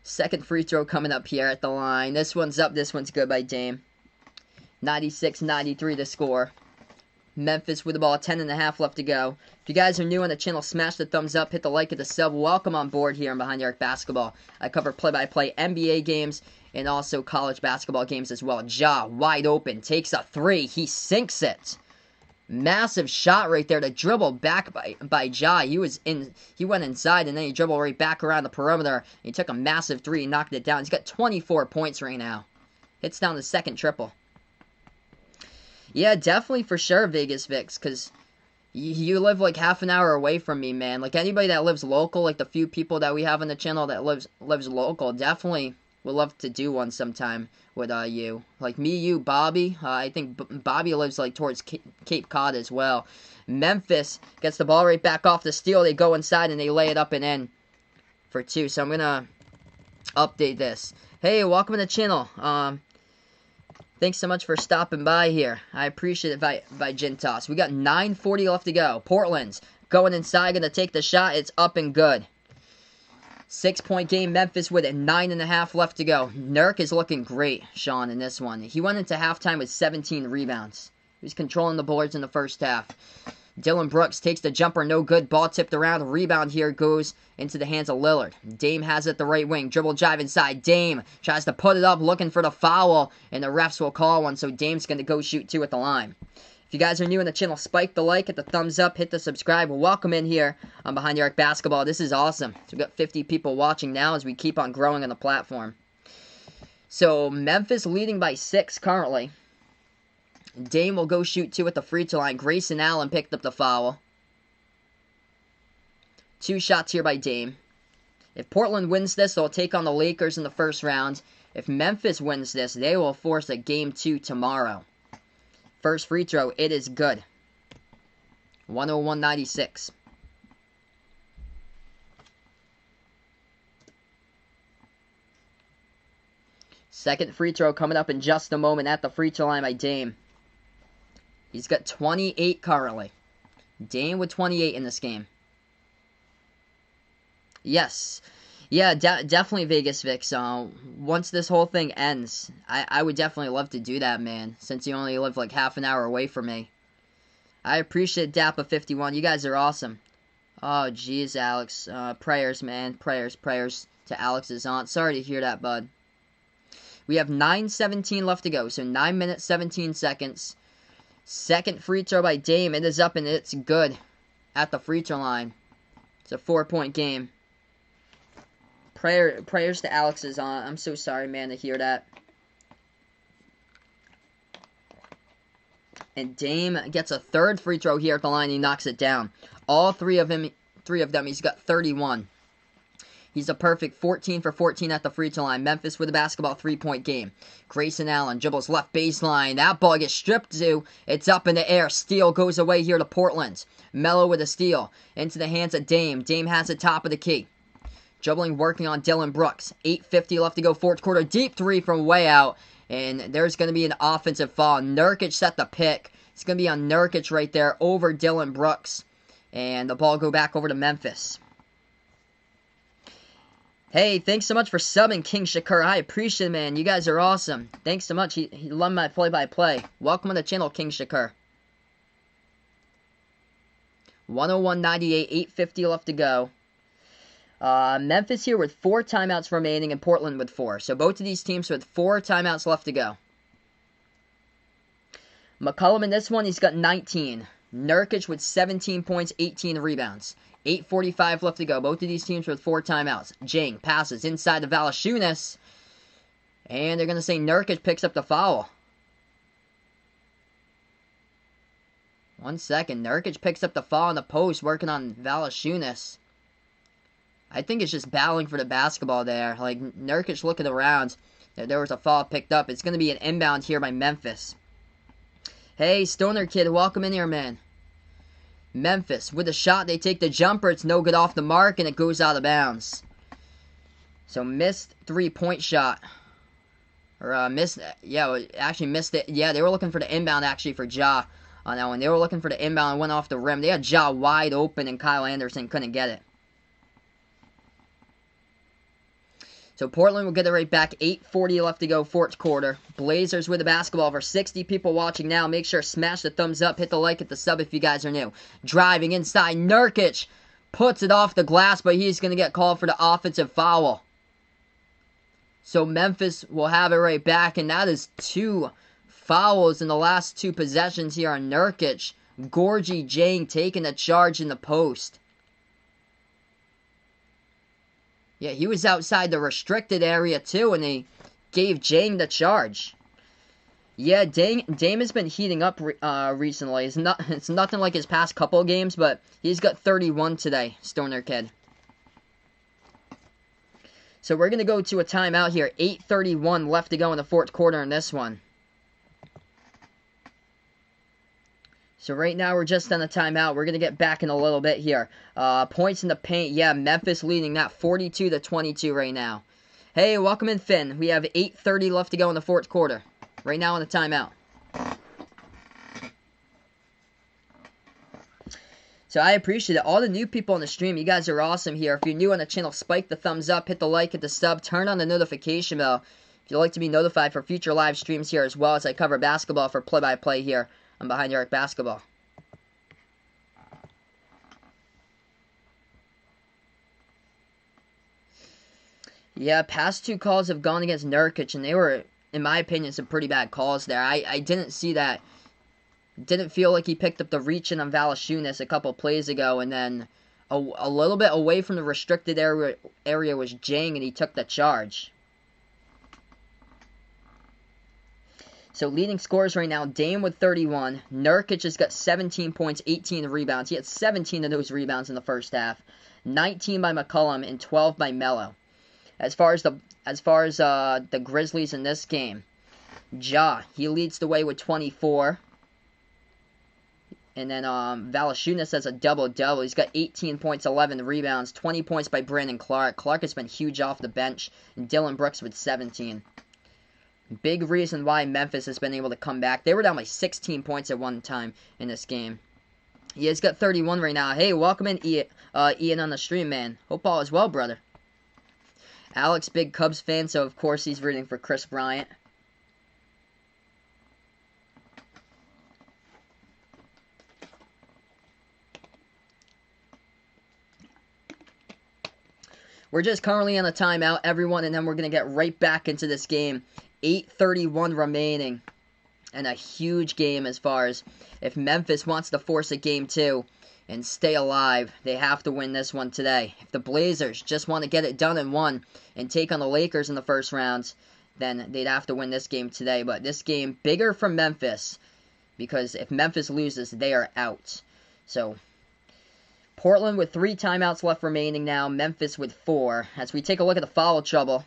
Second free throw coming up here at the line. This one's up, this one's good by Dame. 96-93 the score. Memphis with the ball, 10.5 left to go. If you guys are new on the channel, smash the thumbs up, hit the like, hit the sub. Welcome on board here on Behind the Arc Basketball. I cover play-by-play NBA games and also college basketball games as well. Ja, wide open, takes a three. He sinks it. Massive shot right there to dribble back by Ja. He went inside and then he dribbled right back around the perimeter. He took a massive three and knocked it down. He's got 24 points right now. Hits down the second triple. Yeah, definitely for sure, Vegas Vix, because you live like half an hour away from me, man. Like anybody that lives local, like the few people that we have on the channel that lives local, definitely would love to do one sometime with you. Like me, you, Bobby. I think Bobby lives like towards Cape Cod as well. Memphis gets the ball right back off the steal. They go inside and they lay it up and in for two. So I'm gonna update this. Hey, welcome to the channel. Thanks so much for stopping by here. I appreciate it by Gintos. We got 9:40 left to go. Portland's going inside, going to take the shot. It's up and good. 6-point game. Memphis with it. 9.5 left to go. Nurk is looking great, Sean, in this one. He went into halftime with 17 rebounds. He was controlling the boards in the first half. Dylan Brooks takes the jumper, no good. Ball tipped around. Rebound here goes into the hands of Lillard. Dame has it the right wing. Dribble drive inside. Dame tries to put it up, looking for the foul, and the refs will call one, so Dame's going to go shoot two at the line. If you guys are new on the channel, spike the like, hit the thumbs up, hit the subscribe. Welcome in here on Behind the Arc Basketball. This is awesome. So we've got 50 people watching now as we keep on growing on the platform. So Memphis leading by 6 currently. Dame will go shoot two at the free throw line. Grayson Allen picked up the foul. 2 shots here by Dame. If Portland wins this, they'll take on the Lakers in the first round. If Memphis wins this, they will force a Game 2 tomorrow. First free throw, it is good. 101-96. Second free throw coming up in just a moment at the free throw line by Dame. He's got 28 currently. Dame with 28 in this game. Yes. Yeah, definitely Vegas Vix. Once this whole thing ends, I would definitely love to do that, man. Since you only live like half an hour away from me. I appreciate Dappa51. You guys are awesome. Oh, jeez, Alex. Prayers, man. Prayers to Alex's aunt. Sorry to hear that, bud. We have 9:17 left to go. So 9 minutes, 17 seconds. Second free throw by Dame. It is up and it's good at the free throw line. It's a 4-point game. Prayers to Alex's aunt. I'm so sorry, man, to hear that. And Dame gets a third free throw here at the line. He knocks it down. All three of them, he's got 31. He's a perfect 14 for 14 at the free throw line. Memphis with a basketball 3-point game. Grayson Allen dribbles left baseline. That ball gets stripped to. It's up in the air. Steal goes away here to Portland. Mello with a steal. Into the hands of Dame. Dame has it top of the key. Dribbling, working on Dylan Brooks. 8:50 left to go, fourth quarter. Deep three from way out. And there's going to be an offensive foul. Nurkic set the pick. It's going to be on Nurkic right there over Dylan Brooks. And the ball go back over to Memphis. Hey, thanks so much for subbing, King Shakur. I appreciate it, man. You guys are awesome. Thanks so much. He loved my play-by-play. Welcome to the channel, King Shakur. 101-98, 8:50 left to go. Memphis here with 4 timeouts remaining and Portland with 4. So both of these teams with 4 timeouts left to go. McCollum in this one, he's got 19. Nurkic with 17 points, 18 rebounds. 8:45 left to go. Both of these teams with 4 timeouts. Jang passes inside to Valanciunas. And they're going to say Nurkic picks up the foul. 1 second. Nurkic picks up the foul on the post, working on Valanciunas. I think it's just battling for the basketball there. Like, Nurkic looking around. There was a foul picked up. It's going to be an inbound here by Memphis. Hey, Stoner Kid, welcome in here, man. Memphis, with a shot, they take the jumper. It's no good off the mark, and it goes out of bounds. So, missed 3-point shot. Or, actually missed it. Yeah, they were looking for the inbound, actually, for Ja on that one. They were looking for the inbound and went off the rim. They had Ja wide open, and Kyle Anderson couldn't get it. So Portland will get it right back. 8:40 left to go, fourth quarter. Blazers with the basketball. Over 60 people watching now. Make sure to smash the thumbs up. Hit the like, hit the sub if you guys are new. Driving inside. Nurkic puts it off the glass, but he's going to get called for the offensive foul. So Memphis will have it right back, and that is 2 fouls in the last 2 possessions here on Nurkic. Gorgie Jang taking the charge in the post. Yeah, he was outside the restricted area too, and they gave Jang the charge. Yeah, Dame has been heating up recently. It's nothing like his past couple games, but he's got 31 today, Stoner Kid. So we're going to go to a timeout here. 8:31 left to go in the fourth quarter in this one. So right now we're just on a timeout. We're going to get back in a little bit here. Points in the paint. Yeah, Memphis leading that 42-22 right now. Hey, welcome in, Finn. We have 8:30 left to go in the fourth quarter. Right now on the timeout. So I appreciate it. All the new people on the stream, you guys are awesome here. If you're new on the channel, spike the thumbs up, hit the like, hit the sub, turn on the notification bell. If you'd like to be notified for future live streams here as well as I cover basketball for play-by-play here on Behind the Arc Basketball. Yeah, past 2 calls have gone against Nurkic, and they were, in my opinion, some pretty bad calls there. I didn't see that. Didn't feel like he picked up the reach-in on Valanciunas a couple plays ago, and then a little bit away from the restricted area was Jang, and he took the charge. So leading scorers right now, Dame with 31. Nurkic has got 17 points, 18 rebounds. He had 17 of those rebounds in the first half. 19 by McCollum and 12 by Melo. As far as the Grizzlies in this game, Ja, he leads the way with 24. And then Valanciunas has a double-double. He's got 18 points, 11 rebounds, 20 points by Brandon Clark. Clark has been huge off the bench. And Dylan Brooks with 17. Big reason why Memphis has been able to come back. They were down by 16 points at one time in this game. He has got 31 right now. Hey, welcome in, Ian on the stream, man. Hope all is well, brother. Alex, big Cubs fan, so of course he's rooting for Chris Bryant. We're just currently on a timeout, everyone, and then we're going to get right back into this game. 8:31 remaining. And a huge game as far as if Memphis wants to force a game 2 and stay alive, they have to win this one today. If the Blazers just want to get it done in 1 and take on the Lakers in the first rounds, then they'd have to win this game today. But this game, bigger for Memphis, because if Memphis loses, they are out. So Portland with 3 timeouts left remaining now. Memphis with 4. As we take a look at the foul trouble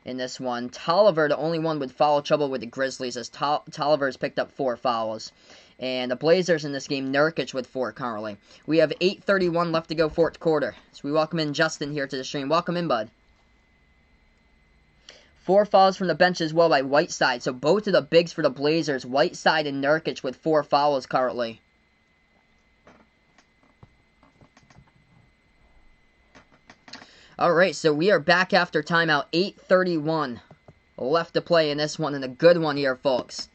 in this one, Tolliver, the only one with foul trouble with the Grizzlies, as Tolliver has picked up 4 fouls. And the Blazers in this game, Nurkic with 4 currently. We have 8:31 left to go, fourth quarter. So we welcome in Justin here to the stream. Welcome in, bud. 4 fouls from the bench as well by Whiteside. So both of the bigs for the Blazers, Whiteside and Nurkic with 4 fouls currently. Alright, so we are back after timeout. 8:31 left to play in this one, and a good one here, folks.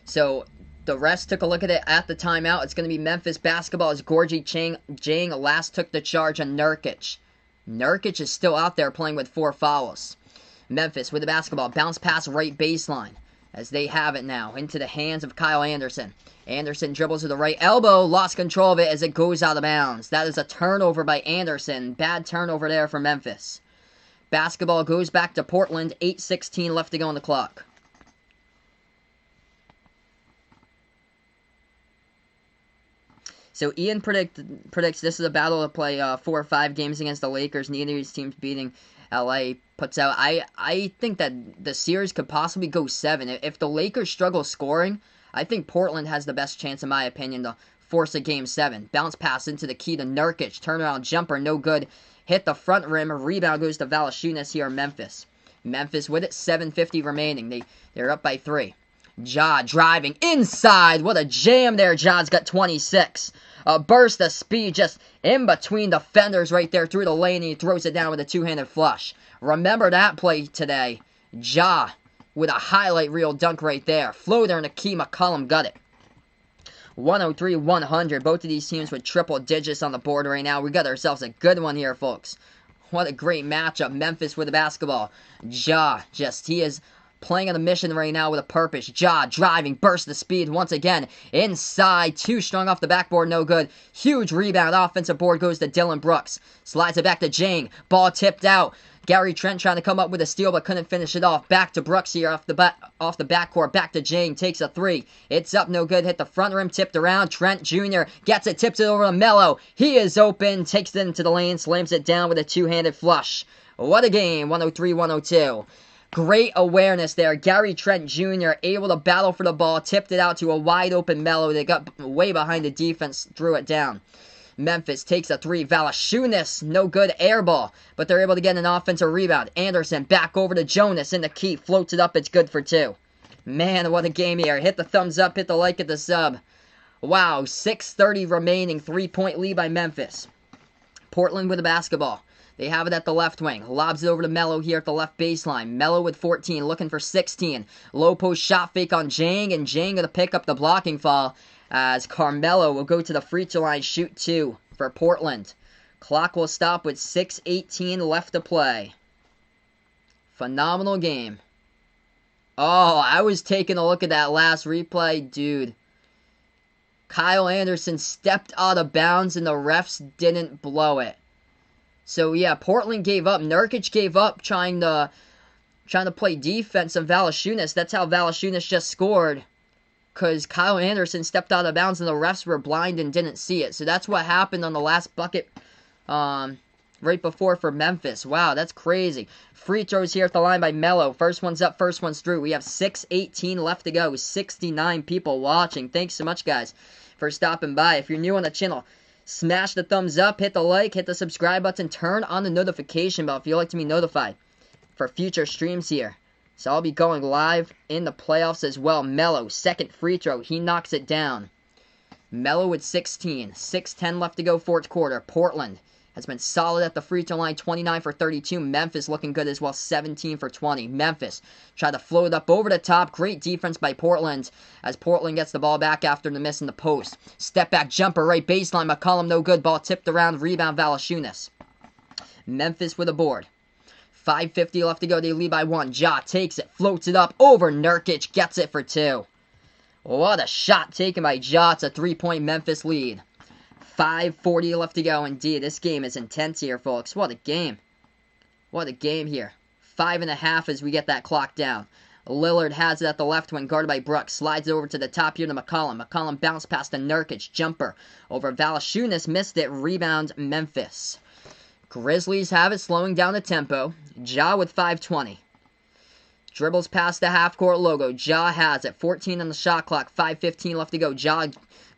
So the rest took a look at it at the timeout. It's going to be Memphis basketball as Gorgie Jang last took the charge on Nurkic. Nurkic is still out there playing with 4 fouls. Memphis with the basketball. Bounce pass right baseline as they have it now into the hands of Kyle Anderson. Anderson dribbles to the right elbow, lost control of it as it goes out of bounds. That is a turnover by Anderson. Bad turnover there for Memphis. Basketball goes back to Portland. 8:16 left to go on the clock. So Ian predicts this is a battle to play 4 or 5 games against the Lakers. Neither of these teams beating LA puts out. I think that the series could possibly go 7. If the Lakers struggle scoring, I think Portland has the best chance, in my opinion, to force a game 7. Bounce pass into the key to Nurkic. Turnaround jumper, no good. Hit the front rim. Rebound goes to Valanciunas here in Memphis. Memphis with it, 7:50 remaining. They're up by 3. Ja driving inside. What a jam there. Ja's got 26. A burst of speed just in between defenders right there through the lane, and he throws it down with a two-handed flush. Remember that play today. Ja with a highlight reel dunk right there. Floater and Akeem McCollum got it. 103-100. Both of these teams with triple digits on the board right now. We got ourselves a good one here, folks. What a great matchup. Memphis with the basketball. Ja, he is playing on a mission right now with a purpose. Ja driving, burst of speed once again. Inside, too strong off the backboard, no good. Huge rebound. Offensive board goes to Dylan Brooks. Slides it back to Jang. Ball tipped out. Gary Trent trying to come up with a steal but couldn't finish it off. Back to Brooks here off the backcourt. Back to Jang. Takes a three. It's up, no good. Hit the front rim, tipped around. Trent Jr. gets it, tips it over to Mello. He is open. Takes it into the lane. Slams it down with a two-handed flush. What a game. 103-102. Great awareness there. Gary Trent Jr. able to battle for the ball. Tipped it out to a wide open Mello. They got way behind the defense. Threw it down. Memphis takes a three. Valanciunas, no good air ball, but they're able to get an offensive rebound. Anderson back over to Jonas in the key. Floats it up. It's good for two. Man, what a game here. Hit the thumbs up. Hit the like at the sub. Wow, 6:30 remaining. 3-point lead by Memphis. Portland with the basketball. They have it at the left wing. Lobs it over to Mello here at the left baseline. Mello with 14, looking for 16. Low post shot fake on Jang, and Jang going to pick up the blocking foul as Carmelo will go to the free throw line, shoot two for Portland. Clock will stop with 6:18 left to play. Phenomenal game. Oh, I was taking a look at that last replay. Dude, Kyle Anderson stepped out of bounds and the refs didn't blow it. So yeah, Portland gave up. Nurkic gave up trying to play defense on Valanciunas. That's how Valanciunas just scored, because Kyle Anderson stepped out of bounds and the refs were blind and didn't see it. So that's what happened on the last bucket right before for Memphis. Wow, that's crazy. Free throws here at the line by Mello. First one's up, first one's through. We have 6:18 left to go. 69 people watching. Thanks so much, guys, for stopping by. If you're new on the channel, smash the thumbs up, hit the like, hit the subscribe button, turn on the notification bell if you'd like to be notified for future streams here. So I'll be going live in the playoffs as well. Mello, second free throw. He knocks it down. Mello with 16. 6:10 left to go, fourth quarter. Portland has been solid at the free throw line, 29 for 32. Memphis looking good as well, 17 for 20. Memphis tried to float up over the top. Great defense by Portland as Portland gets the ball back after the miss in the post. Step back jumper, right baseline. McCollum, no good. Ball tipped around. Rebound, Valanciunas. Memphis with a board. 5:50 left to go. They lead by one. Ja takes it, floats it up over Nurkic, gets it for two. What a shot taken by Ja. It's a 3-point Memphis lead. 5:40 left to go. Indeed, this game is intense here, folks. What a game. What a game here. 5.5 as we get that clock down. Lillard has it at the left wing, guarded by Brooks. Slides it over to the top here to McCollum. McCollum bounced past the Nurkic. Jumper over Valanciunas. Missed it. Rebound, Memphis. Grizzlies have it, slowing down the tempo. Ja with 5:20. Dribbles past the half-court logo. Ja has it. 14 on the shot clock. 5:15 left to go. Ja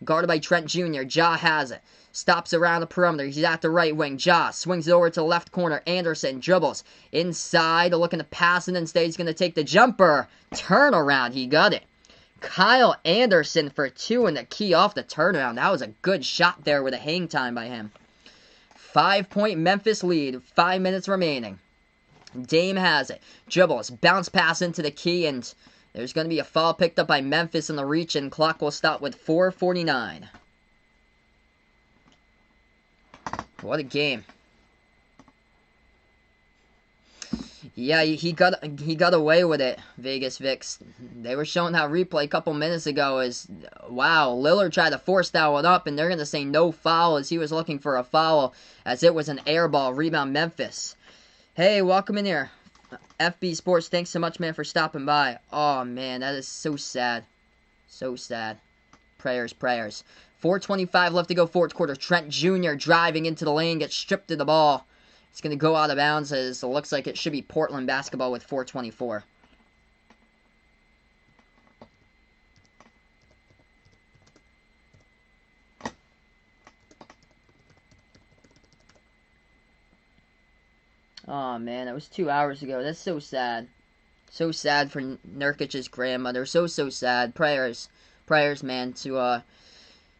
guarded by Trent Jr. Ja has it. Stops around the perimeter. He's at the right wing. Ja swings it over to the left corner. Anderson dribbles inside, looking to pass, and instead he's going to take the jumper. Turnaround. He got it. Kyle Anderson for two in the key off the turnaround. That was a good shot there with a hang time by him. 5-point Memphis lead. 5 minutes remaining. Dame has it. Dribbles. Bounce pass into the key, and there's going to be a foul picked up by Memphis in the reach, and clock will stop with 4:49. What a game. Yeah, he got away with it, Vegas Vix. They were showing that replay a couple minutes ago as, wow, Lillard tried to force that one up, and they're going to say no foul as he was looking for a foul, as it was an air ball. Rebound, Memphis. Hey, welcome in here. FB Sports, thanks so much, man, for stopping by. Oh, man, that is so sad. So sad. Prayers. 4:25 left to go, fourth quarter. Trent Jr. driving into the lane, gets stripped of the ball. It's going to go out of bounds as it looks like it should be Portland basketball with 4:24. Oh, man, that was 2 hours ago. That's so sad. So sad for Nurkic's grandmother. So sad. Prayers, man, to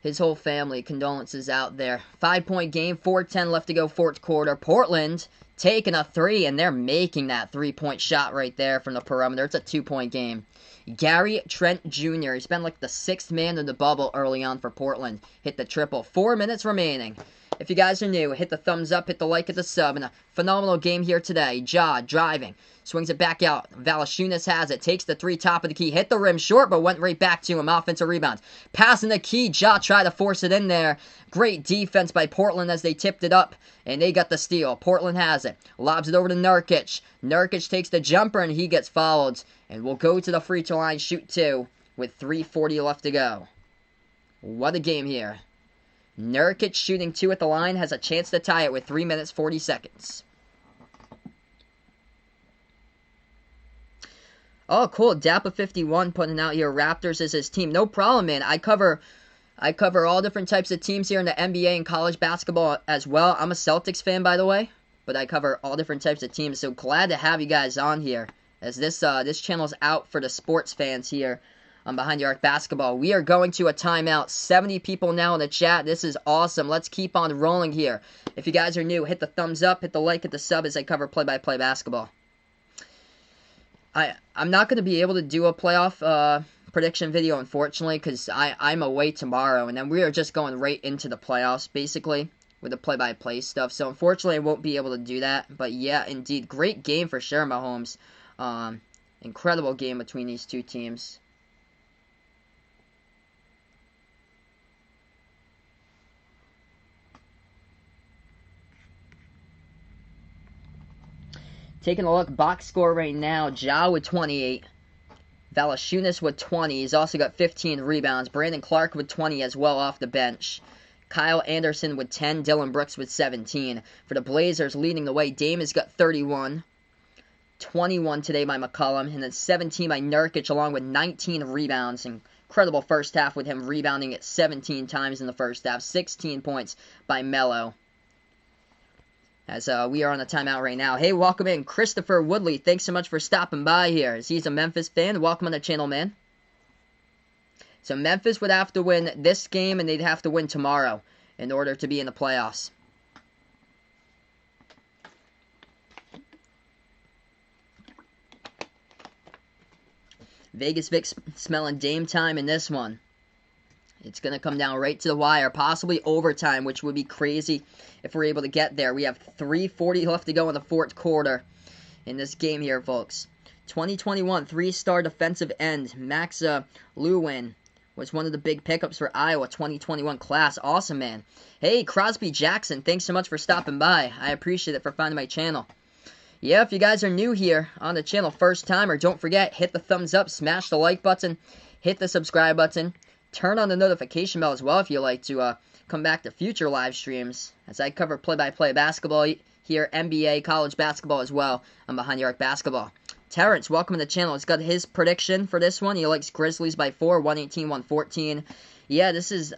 his whole family. Condolences out there. 5-point game. 4:10 left to go. Fourth quarter. Portland taking a 3, and they're making that 3-point shot right there from the perimeter. It's a 2-point game. Gary Trent Jr. He's been like the 6th man in the bubble early on for Portland. Hit the triple. 4 minutes remaining. If you guys are new, hit the thumbs up, hit the like, hit the sub. And a phenomenal game here today. Ja driving. Swings it back out. Valanciunas has it. Takes the 3 top of the key. Hit the rim short, but went right back to him. Offensive rebound. Passing the key. Ja tried to force it in there. Great defense by Portland as they tipped it up. And they got the steal. Portland has it. Lobs it over to Nurkic. Nurkic takes the jumper and he gets fouled. And will go to the free throw line, shoot 2 with 3:40 left to go. What a game here. Nurkic shooting 2 at the line has a chance to tie it with 3 minutes 40 seconds. Oh, cool. Dappa51 putting out here. Raptors is his team. No problem, man. I cover all different types of teams here in the NBA and college basketball as well. I'm a Celtics fan, by the way, but I cover all different types of teams. So glad to have you guys on here, as this channel's out for the sports fans here on Behind Your Arc Basketball. We are going to a timeout. 70 people now in the chat. This is awesome. Let's keep on rolling here. If you guys are new, hit the thumbs up, hit the like, hit the sub as I cover play-by-play basketball. I'm not going to be able to do a playoff prediction video, unfortunately, because I'm away tomorrow, and then we are just going right into the playoffs, basically, with the play-by-play stuff. So, unfortunately, I won't be able to do that. But, yeah, indeed, great game for sure, Mahomes. Incredible game between these two teams. Taking a look, box score right now, Ja with 28. Valanciunas with 20. He's also got 15 rebounds. Brandon Clark with 20 as well off the bench. Kyle Anderson with 10. Dylan Brooks with 17. For the Blazers, leading the way, Dame has got 31. 21 today by McCollum. And then 17 by Nurkic, along with 19 rebounds. Incredible first half with him rebounding at 17 times in the first half. 16 points by Melo. As we are on a timeout right now. Hey, welcome in, Christopher Woodley. Thanks so much for stopping by here. As he's a Memphis fan, welcome on the channel, man. So Memphis would have to win this game, and they'd have to win tomorrow in order to be in the playoffs. Vegas Vic smelling Dame time in this one. It's going to come down right to the wire, possibly overtime, which would be crazy if we're able to get there. We have 3:40 left to go in the fourth quarter in this game here, folks. 2021 3-star defensive end Max Lewin was one of the big pickups for Iowa 2021 class. Awesome, man. Hey, Crosby Jackson, thanks so much for stopping by. I appreciate it for finding my channel. Yeah, if you guys are new here on the channel, first timer, don't forget, hit the thumbs up, smash the like button, hit the subscribe button. Turn on the notification bell as well if you like to come back to future live streams, as I cover play-by-play basketball here, NBA, college basketball as well. I'm Behind Your Arc Basketball. Terrence, welcome to the channel. He's got his prediction for this one. He likes Grizzlies by 4, 118-114. Yeah, this has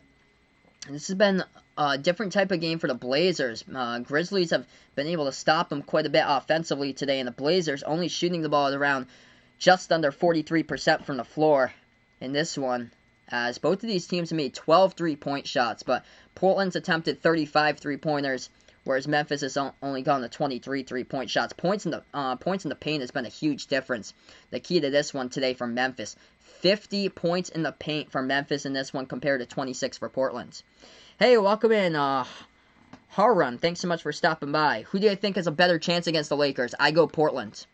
been a different type of game for the Blazers. Grizzlies have been able to stop them quite a bit offensively today, and the Blazers only shooting the ball at around just under 43% from the floor in this one. As both of these teams have made 12 3-point shots, but Portland's attempted 35 3-pointers, whereas Memphis has only gone to 23 3-point shots. Points in the paint has been a huge difference. The key to this one today for Memphis, 50 points in the paint for Memphis in this one compared to 26 for Portland. Hey, welcome in, Harun. Thanks so much for stopping by. Who do you think has a better chance against the Lakers? I go Portland.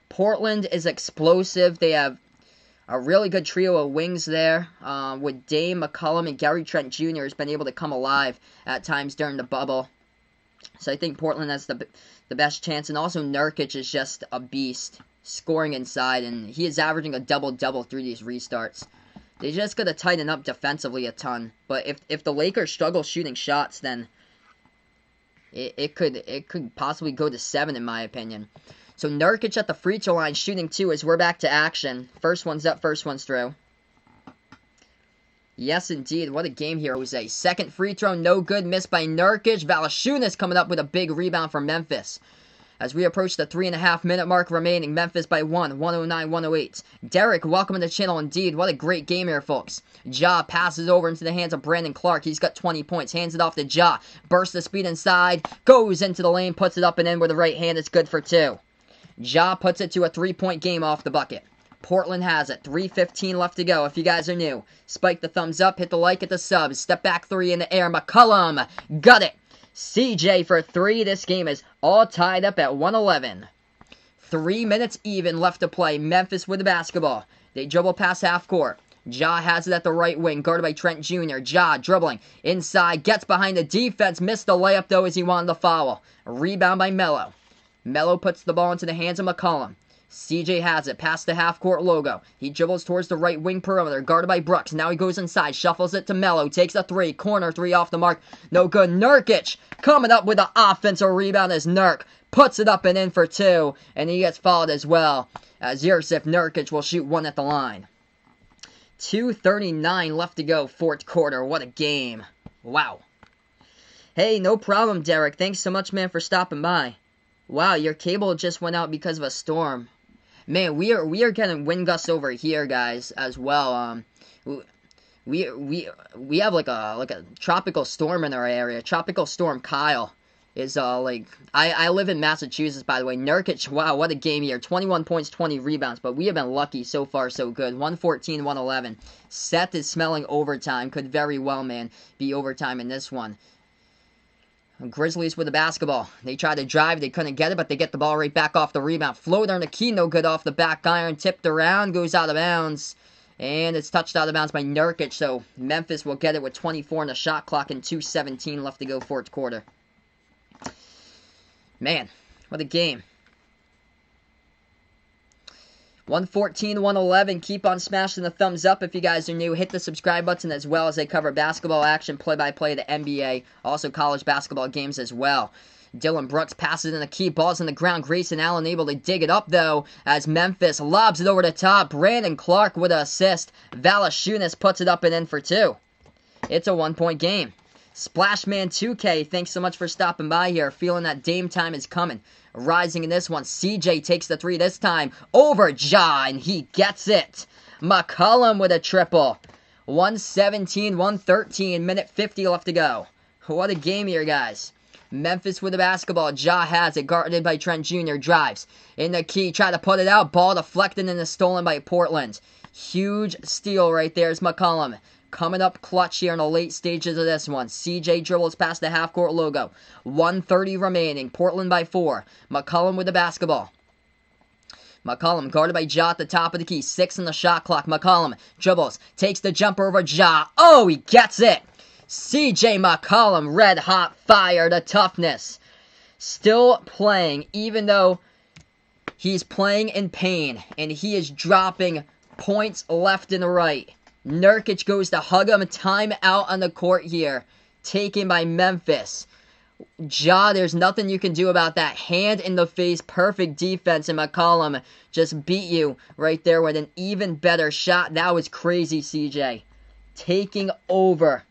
Portland is explosive. They have a really good trio of wings there, with Dame, McCollum, and Gary Trent Jr. has been able to come alive at times during the bubble. So I think Portland has the best chance. And also Nurkic is just a beast, scoring inside, and he is averaging a double-double through these restarts. They just got to tighten up defensively a ton. But if the Lakers struggle shooting shots, then it could possibly go to 7, in my opinion. So Nurkic at the free throw line shooting 2 as we're back to action. First one's up, first one's through. Yes, indeed. What a game here, Jose. Second free throw, no good. Missed by Nurkic. Valanciunas coming up with a big rebound for Memphis. As we approach the 3.5-minute mark remaining, Memphis by 109-108. Derek, welcome to the channel indeed. What a great game here, folks. Ja passes over into the hands of Brandon Clark. He's got 20 points. Hands it off to Ja. Bursts the speed inside. Goes into the lane. Puts it up and in with the right hand. It's good for 2. Ja puts it to a 3-point game off the bucket. Portland has it. 3:15 left to go. If you guys are new, spike the thumbs up. Hit the like at the sub. Step back 3 in the air. McCollum. Got it. CJ for 3. This game is all tied up at 111. 3 minutes even left to play. Memphis with the basketball. They dribble past half court. Ja has it at the right wing, guarded by Trent Jr. Ja dribbling inside, gets behind the defense, missed the layup though as he wanted to foul. Rebound by Melo. Melo puts the ball into the hands of McCollum. CJ has it, past the half-court logo. He dribbles towards the right wing perimeter, guarded by Brooks. Now he goes inside, shuffles it to Melo, takes a 3, corner 3 off the mark. No good. Nurkic coming up with the offensive rebound as Nurk puts it up and in for 2, and he gets fouled as well, as Yusuf Nurkic will shoot 1 at the line. 2:39 left to go, fourth quarter. What a game. Wow. Hey, no problem, Derek. Thanks so much, man, for stopping by. Wow, your cable just went out because of a storm. Man, we are getting wind gusts over here, guys, as well. We have like a tropical storm in our area. Tropical storm Kyle is I live in Massachusetts, by the way. Nurkic, wow, what a game here. 21 points, 20 rebounds, but we have been lucky so far, so good. 114-111. Seth is smelling overtime. Could very well, man, be overtime in this one. Grizzlies with the basketball. They tried to drive. They couldn't get it, but they get the ball right back off the rebound. Floater in the key, no good off the back iron. Tipped around, goes out of bounds. And it's touched out of bounds by Nurkic, so Memphis will get it with 24 on the shot clock and 2:17 left to go, fourth quarter. Man, what a game. 114-111. Keep on smashing the thumbs up if you guys are new. Hit the subscribe button as well, as they cover basketball action, play-by-play of the NBA, also college basketball games as well. Dylan Brooks passes in the key. Ball's on the ground. Grayson Allen able to dig it up, though, as Memphis lobs it over the top. Brandon Clark with an assist. Valanciunas puts it up and in for 2. It's a 1-point game. Splashman 2K, thanks so much for stopping by here. Feeling that Dame time is coming. Rising in this one, CJ takes the 3 this time over Ja, and he gets it. McCollum with a triple. 117-113, minute 50 left to go. What a game here, guys. Memphis with the basketball. Ja has it, guarded by Trent Jr. Drives in the key, try to put it out. Ball deflected and is stolen by Portland. Huge steal right there is McCollum. Coming up clutch here in the late stages of this one. CJ dribbles past the half-court logo. 1:30 remaining. Portland by 4. McCollum with the basketball. McCollum guarded by Ja at the top of the key. 6 on the shot clock. McCollum dribbles. Takes the jumper over Ja. Oh, he gets it. CJ McCollum, red hot fire, the toughness. Still playing, even though he's playing in pain. And he is dropping points left and right. Nurkic goes to hug him. Time out on the court here. Taken by Memphis. Ja, there's nothing you can do about that. Hand in the face. Perfect defense. And McCollum just beat you right there with an even better shot. That was crazy, CJ. Taking over.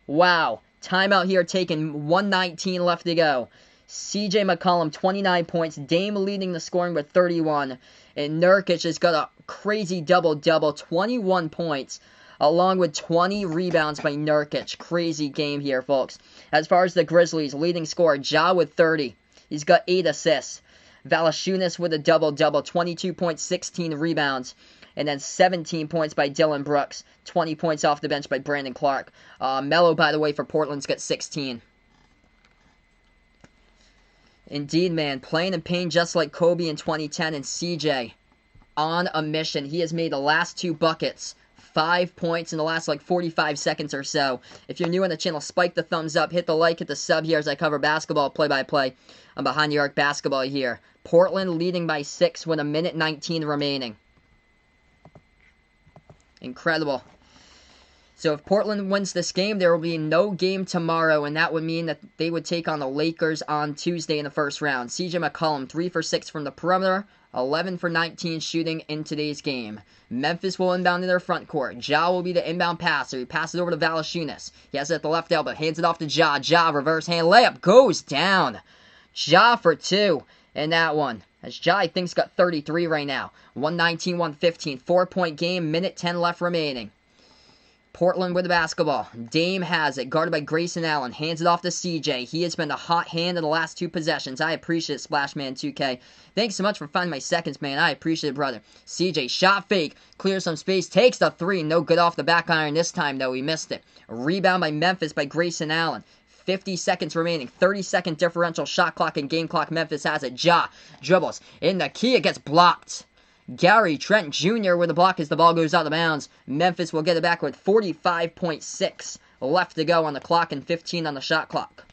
Wow. Timeout here taken. 1:19 left to go. CJ McCollum, 29 points. Dame leading the scoring with 31. And Nurkic has got a crazy double-double. 21 points. Along with 20 rebounds by Nurkic. Crazy game here, folks. As far as the Grizzlies, leading scorer, Ja with 30. He's got 8 assists. Valanciunas with a double-double, 22 points, 16 rebounds. And then 17 points by Dylan Brooks. 20 points off the bench by Brandon Clark. Melo, by the way, for Portland's got 16. Indeed, man. Playing in pain just like Kobe in 2010. And CJ on a mission. He has made the last 2 buckets. 5 points in the last 45 seconds or so. If you're new on the channel, spike the thumbs up, hit the like, hit the sub here as I cover basketball play-by-play. I'm behind the arc basketball here. Portland leading by 6 with a minute 19 remaining. Incredible. So if Portland wins this game, there will be no game tomorrow, and that would mean that they would take on the Lakers on Tuesday in the first round. CJ McCollum, 3 for 6 from the perimeter, 11 for 19 shooting in today's game. Memphis will inbound in their front court. Ja will be the inbound passer. He passes over to Valanciunas. He has it at the left elbow. Hands it off to Ja. Ja, reverse hand layup. Goes down. Ja for 2. in that one. As Ja, I think, has got 33 right now. 119-115. 4-point game. Minute 10 left remaining. Portland with the basketball. Dame has it, guarded by Grayson Allen. Hands it off to CJ. He has been the hot hand in the last 2 possessions. I appreciate it, Splashman 2K. Thanks so much for finding my seconds, man. I appreciate it, brother. CJ, shot fake. Clears some space. Takes the 3. No good off the back iron this time, though. He missed it. A rebound by Memphis by Grayson Allen. 50 seconds remaining. 30-second differential. Shot clock and game clock. Memphis has it. Ja dribbles. In the key. It gets blocked. Gary Trent Jr. with the block as the ball goes out of bounds. Memphis will get it back with 45.6 left to go on the clock and 15 on the shot clock.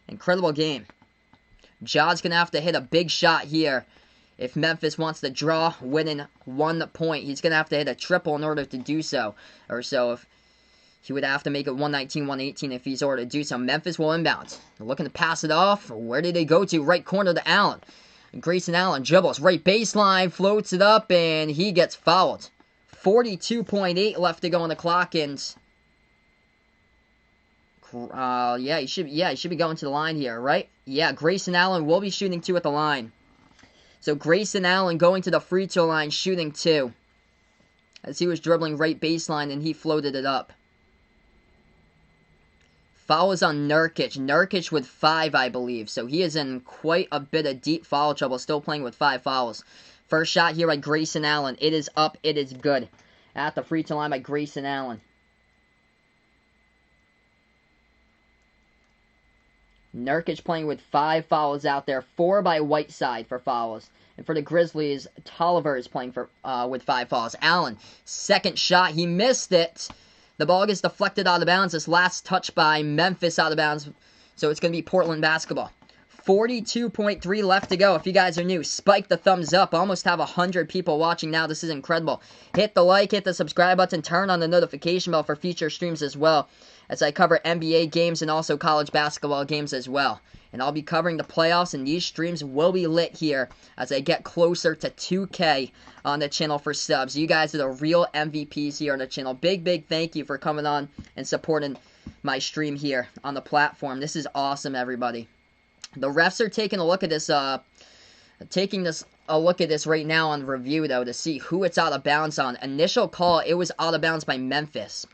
Incredible game. Ja's going to have to hit a big shot here if Memphis wants to draw, winning 1 point. He's going to have to hit a triple in order to do so. If he would have to make it 119-118 if he's ordered to do so. Memphis will inbound. They're looking to pass it off. Where did they go to? Right corner to Allen. Grayson Allen dribbles, right baseline, floats it up, and he gets fouled. 42.8 left to go on the clock, and he should be going to the line here, right? Yeah, Grayson Allen will be shooting 2 at the line. So Grayson Allen going to the free throw line, shooting 2, as he was dribbling right baseline and he floated it up. Foul is on Nurkic. Nurkic with 5, I believe. So he is in quite a bit of deep foul trouble. Still playing with 5 fouls. First shot here by Grayson Allen. It is up. It is good. At the free throw line by Grayson Allen. Nurkic playing with 5 fouls out there. 4 by Whiteside for fouls. And for the Grizzlies, Tolliver is playing with 5 fouls. Allen, second shot. He missed it. The ball gets deflected out of bounds. This last touch by Memphis out of bounds. So it's going to be Portland basketball. 42.3 left to go. If you guys are new, spike the thumbs up. I almost have 100 people watching now. This is incredible. Hit the like, hit the subscribe button, turn on the notification bell for future streams as well, as I cover NBA games and also college basketball games as well. And I'll be covering the playoffs, and these streams will be lit here as I get closer to 2K on the channel for subs. You guys are the real MVPs here on the channel. Big thank you for coming on and supporting my stream here on the platform. This is awesome, everybody. The refs are taking a look at this, right now on review, though, to see who it's out of bounds on. Initial call, it was out of bounds by Memphis.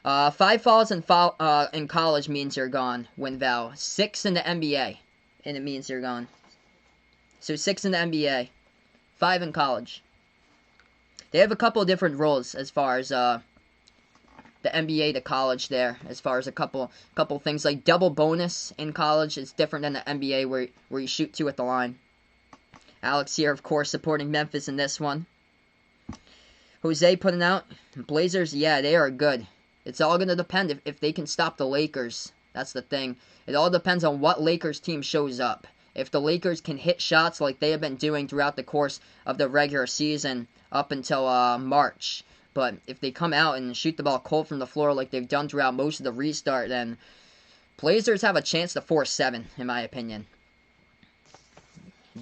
5 fouls in college means you're gone, Winval. 6 in the NBA, and it means you're gone. So 6 in the NBA, 5 in college. They have a couple of different rules as far as the NBA to college there, as far as a couple things like double bonus in college is different than the NBA where you shoot 2 at the line. Alex here, of course, supporting Memphis in this one. Jose putting out Blazers. Yeah, they are good. It's all going to depend if they can stop the Lakers. That's the thing. It all depends on what Lakers team shows up. If the Lakers can hit shots like they have been doing throughout the course of the regular season up until March. But if they come out and shoot the ball cold from the floor like they've done throughout most of the restart, then Blazers have a chance to force 7, in my opinion.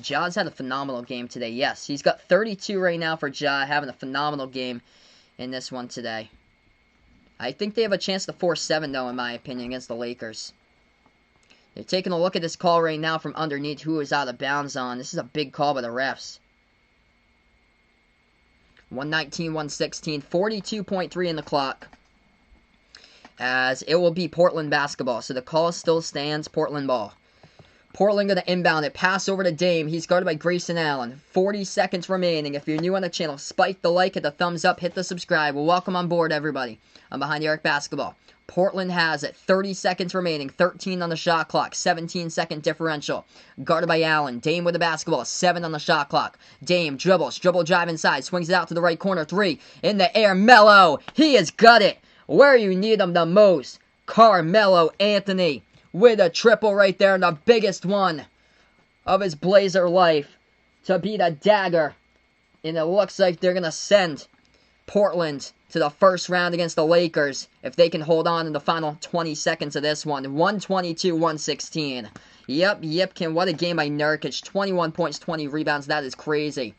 Ja's had a phenomenal game today. Yes, he's got 32 right now for Ja, having a phenomenal game in this one today. I think they have a chance to force 7, though, in my opinion, against the Lakers. They're taking a look at this call right now from underneath who is out of bounds on. This is a big call by the refs. 119-116, 42.3 in the clock. As it will be Portland basketball. So the call still stands, Portland ball. Portland going to inbound it. Pass over to Dame. He's guarded by Grayson Allen. 40 seconds remaining. If you're new on the channel, spike the like, hit the thumbs up, hit the subscribe. Well, welcome on board, everybody. I'm Behind the Arc Basketball. Portland has it. 30 seconds remaining. 13 on the shot clock. 17-second differential. Guarded by Allen. Dame with the basketball. 7 on the shot clock. Dame dribbles. Dribble drive inside. Swings it out to the right corner. 3 in the air. Melo. He has got it. Where you need him the most. Carmelo Anthony with a triple right there. And the biggest one of his Blazer life to be the dagger. And it looks like they're going to send Portland to the first round against the Lakers if they can hold on in the final 20 seconds of this one. 122-116. Yep, what a game by Nurkic. 21 points, 20 rebounds. That is crazy.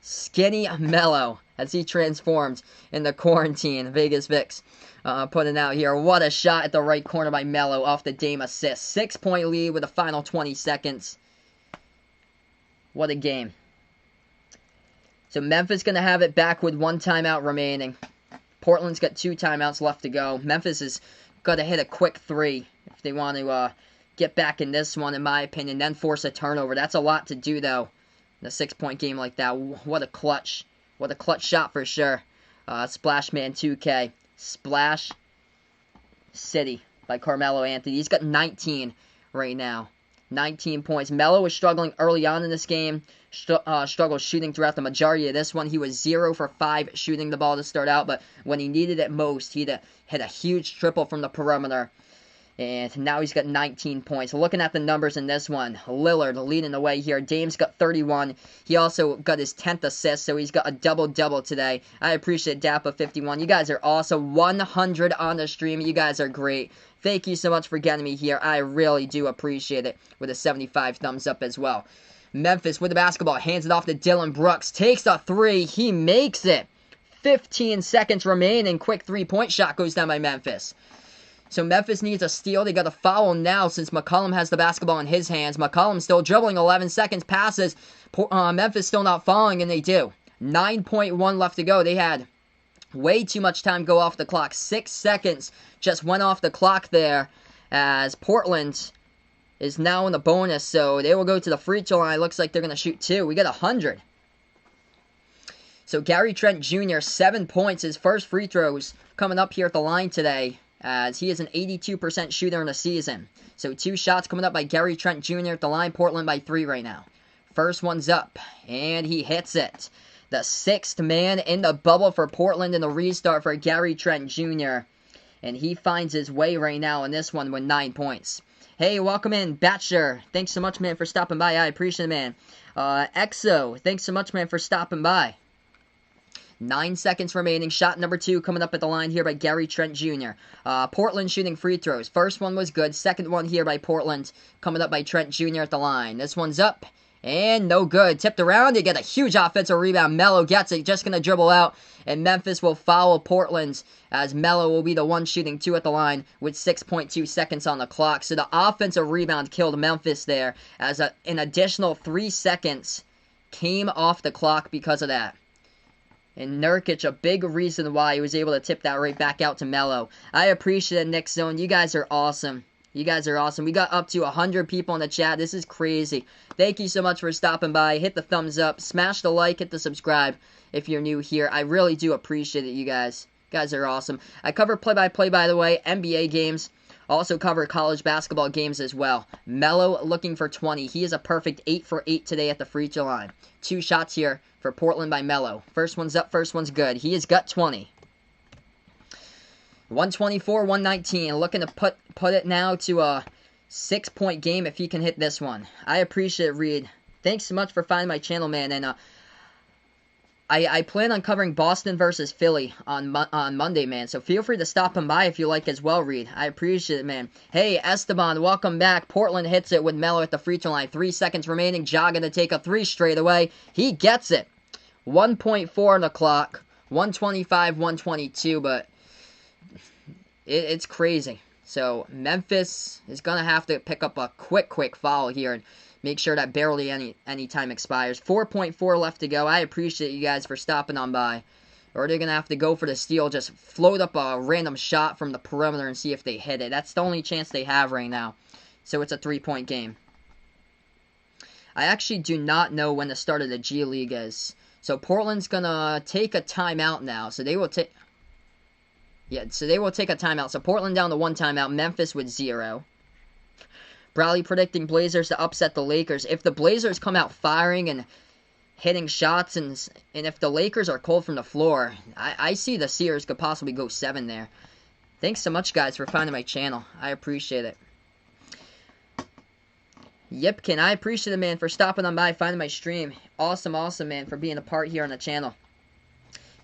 Skinny Melo as he transformed in the quarantine. Vegas Vix putting out here. What a shot at the right corner by Melo off the Dame assist. 6-point lead with the final 20 seconds. What a game. So Memphis going to have it back with 1 timeout remaining. Portland's got 2 timeouts left to go. Memphis is got to hit a quick 3 if they want to get back in this one, in my opinion, then force a turnover. That's a lot to do, though, in a 6-point game like that. What a clutch. What a clutch shot for sure. Splash Man 2K. Splash City by Carmelo Anthony. He's got 19 right now. 19 points. Melo was struggling early on in this game. Struggled shooting throughout the majority of this one. He was 0 for 5 shooting the ball to start out, but when he needed it most, he hit a huge triple from the perimeter. And now he's got 19 points. Looking at the numbers in this one, Lillard leading the way here. Dame's got 31. He also got his 10th assist, so he's got a double-double today. I appreciate Dappa51. You guys are awesome. 100 on the stream. You guys are great. Thank you so much for getting me here. I really do appreciate it, with a 75 thumbs up as well. Memphis with the basketball. Hands it off to Dylan Brooks. Takes a 3. He makes it. 15 seconds remaining. Quick 3-point shot goes down by Memphis. So Memphis needs a steal. They got a foul now since McCollum has the basketball in his hands. McCollum still dribbling. 11 seconds passes. Memphis still not falling, and they do. 9.1 left to go. They had way too much time go off the clock. 6 seconds just went off the clock there, as Portland is now in the bonus. So they will go to the free throw line. Looks like they're going to shoot 2. We got 100. So Gary Trent Jr., 7 points. His first free throws coming up here at the line today, as he is an 82% shooter in the season. So 2 shots coming up by Gary Trent Jr. at the line. Portland by 3 right now. First one's up, and he hits it. The 6th man in the bubble for Portland in the restart for Gary Trent Jr. And he finds his way right now in this one with 9 points. Hey, welcome in, Batcher. Thanks so much, man, for stopping by. I appreciate it, man. Exo, thanks so much, man, for stopping by. 9 seconds remaining. Shot number 2 coming up at the line here by Gary Trent Jr. Portland shooting free throws. First one was good. Second one here by Portland coming up by Trent Jr. at the line. This one's up and no good. Tipped around. They get a huge offensive rebound. Melo gets it. Just going to dribble out. And Memphis will foul Portland, as Melo will be the one shooting 2 at the line with 6.2 seconds on the clock. So the offensive rebound killed Memphis there, as an additional 3 seconds came off the clock because of that. And Nurkic, a big reason why he was able to tip that right back out to Melo. I appreciate it, Nick Zone. You guys are awesome. You guys are awesome. We got up to 100 people in the chat. This is crazy. Thank you so much for stopping by. Hit the thumbs up. Smash the like. Hit the subscribe if you're new here. I really do appreciate it, you guys. You guys are awesome. I cover play-by-play, by the way. NBA games. Also cover college basketball games as well. Melo looking for 20. He is a perfect 8 for 8 today at the free throw line. 2 shots here for Portland by Melo. First one's up, first one's good. He has got 20. 124-119. Looking to put it now to a 6-point game if he can hit this one. I appreciate it, Reed. Thanks so much for finding my channel, man. And I plan on covering Boston versus Philly on Monday, man. So feel free to stop him by if you like as well, Reed. I appreciate it, man. Hey, Esteban, welcome back. Portland hits it with Melo at the free throw line. 3 seconds remaining. Ja gonna take a 3 straight away. He gets it. 1.4 on the clock. 125, 122, but it's crazy. So Memphis is gonna have to pick up a quick foul here and make sure that barely any time expires. 4.4 left to go. I appreciate you guys for stopping on by. Or they're going to have to go for the steal. Just float up a random shot from the perimeter and see if they hit it. That's the only chance they have right now. So it's a 3-point game. I actually do not know when the start of the G League is. So Portland's going to take a timeout now. So they will take... Yeah, so they will take a timeout. So Portland down to 1 timeout. Memphis with 0. Bradley predicting Blazers to upset the Lakers. If the Blazers come out firing and hitting shots, and if the Lakers are cold from the floor, I see the Sears could possibly go 7 there. Thanks so much, guys, for finding my channel. I appreciate it. Yipkin, I appreciate it, man, for stopping on by, finding my stream. Awesome, man, for being a part here on the channel.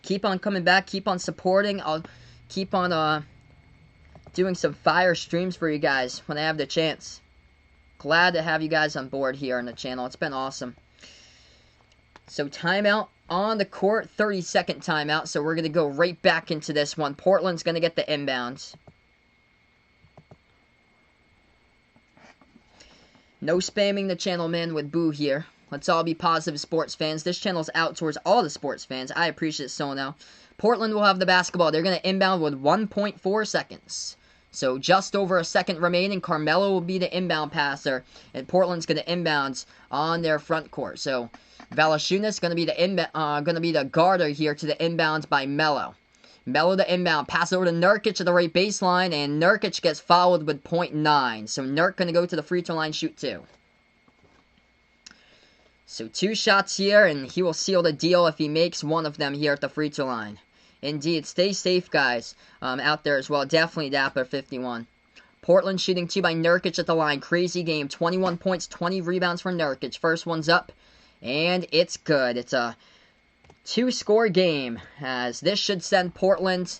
Keep on coming back. Keep on supporting. I'll keep on doing some fire streams for you guys when I have the chance. Glad to have you guys on board here on the channel. It's been awesome. So timeout on the court. 30-second timeout, so we're going to go right back into this one. Portland's going to get the inbounds. No spamming the channel, man, with boo here. Let's all be positive sports fans. This channel's out towards all the sports fans. I appreciate it so now. Portland will have the basketball. They're going to inbound with 1.4 seconds. So just over a second remaining. Carmelo will be the inbound passer, and Portland's going to inbounds on their front court. So Valanciunas going to be the guarder here to the inbounds by Melo. Melo the inbound, pass over to Nurkic at the right baseline, and Nurkic gets fouled with 0.9. So Nurk going to go to the free throw line, shoot 2. So 2 shots here, and he will seal the deal if he makes one of them here at the free throw line. Indeed, stay safe, guys, out there as well. Definitely Dapper 51. Portland shooting 2 by Nurkic at the line. Crazy game. 21 points, 20 rebounds for Nurkic. First one's up, and it's good. It's a 2-score game, as this should send Portland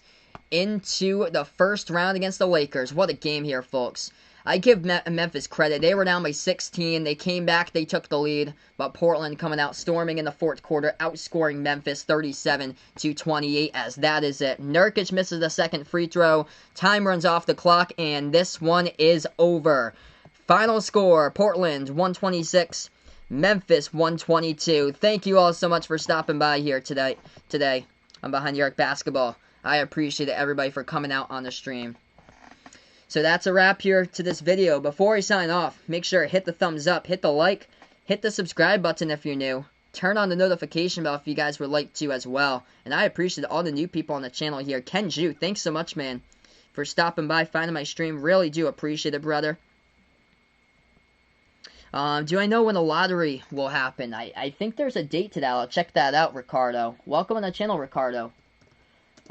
into the first round against the Lakers. What a game here, folks. I give Memphis credit. They were down by 16. They came back. They took the lead. But Portland coming out storming in the fourth quarter, outscoring Memphis 37-28, as that is it. Nurkic misses the second free throw. Time runs off the clock, and this one is over. Final score, Portland 126, Memphis 122. Thank you all so much for stopping by here today on Behind the Arc Basketball. I appreciate it, everybody, for coming out on the stream. So that's a wrap here to this video. Before I sign off, make sure to hit the thumbs up, hit the like, hit the subscribe button if you're new. Turn on the notification bell if you guys would like to as well. And I appreciate all the new people on the channel here. Ken Ju, thanks so much, man, for stopping by, finding my stream. Really do appreciate it, brother. Do I know when the lottery will happen? I think there's a date to that. I'll check that out, Ricardo. Welcome on the channel, Ricardo.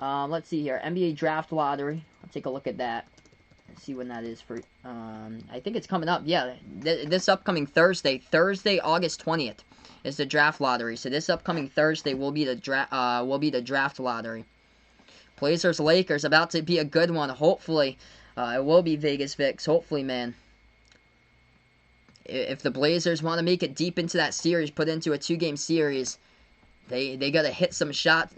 Let's see here. NBA Draft Lottery. I'll take a look at that. See when that is for, I think it's coming up, yeah, this upcoming Thursday, August 20th, is the draft lottery, so this upcoming Thursday will be the draft lottery. Blazers, Lakers, about to be a good one, hopefully, it will be Vegas Vix, hopefully, man. If the Blazers want to make it deep into that series, put into a 2-game series, they gotta hit some shots.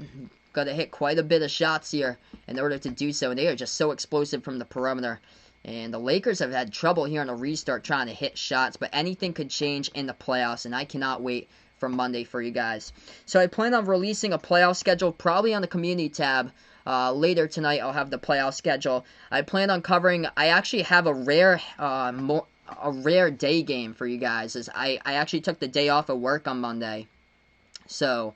Got to hit quite a bit of shots here in order to do so. And they are just so explosive from the perimeter. And the Lakers have had trouble here on the restart trying to hit shots. But anything could change in the playoffs. And I cannot wait for Monday for you guys. So I plan on releasing a playoff schedule probably on the community tab. Later tonight I'll have the playoff schedule. I plan on covering, I actually have a rare day game for you guys. As I actually took the day off of work on Monday. So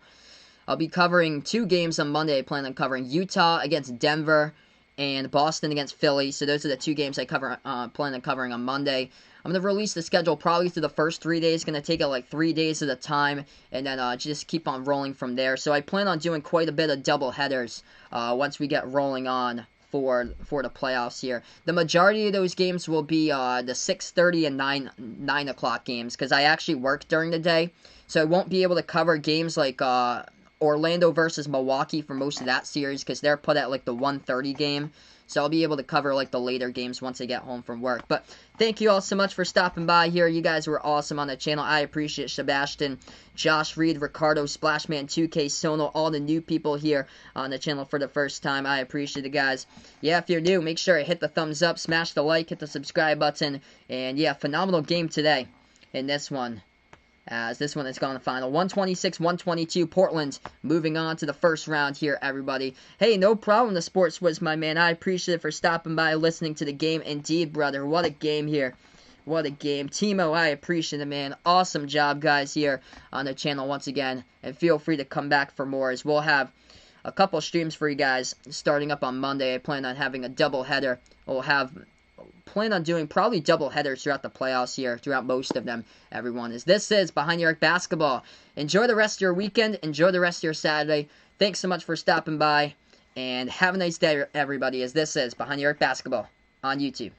I'll be covering 2 games on Monday. I plan on covering Utah against Denver and Boston against Philly. So those are the 2 games I plan on covering on Monday. I'm going to release the schedule probably through the first 3 days. It's going to take it like 3 days at a time, and then just keep on rolling from there. So I plan on doing quite a bit of double headers once we get rolling on for the playoffs here. The majority of those games will be the 6:30 and 9 o'clock games, because I actually work during the day. So I won't be able to cover games like Orlando versus Milwaukee for most of that series, because they're put at like the 1:30 game. So I'll be able to cover like the later games once I get home from work. But thank you all so much for stopping by here. You guys were awesome on the channel. I appreciate Sebastian, Josh Reed, Ricardo, Splashman, 2K, Sono, all the new people here on the channel for the first time. I appreciate it, guys. Yeah, if you're new, make sure to hit the thumbs up, smash the like, hit the subscribe button. And yeah, phenomenal game today in this one. As this one has gone to final. 126-122, Portland moving on to the first round here, everybody. Hey, no problem, the Sports Wiz, my man. I appreciate it for stopping by, listening to the game. Indeed, brother. What a game here. What a game. Timo, I appreciate it, man. Awesome job, guys, here on the channel once again. And feel free to come back for more, as we'll have a couple streams for you guys starting up on Monday. I plan on having a double header. We'll plan on doing probably double headers throughout the playoffs here, throughout most of them, everyone. As this is Behind the Arc Basketball. Enjoy the rest of your weekend. Enjoy the rest of your Saturday. Thanks so much for stopping by. And have a nice day, everybody, as this is Behind the Arc Basketball on YouTube.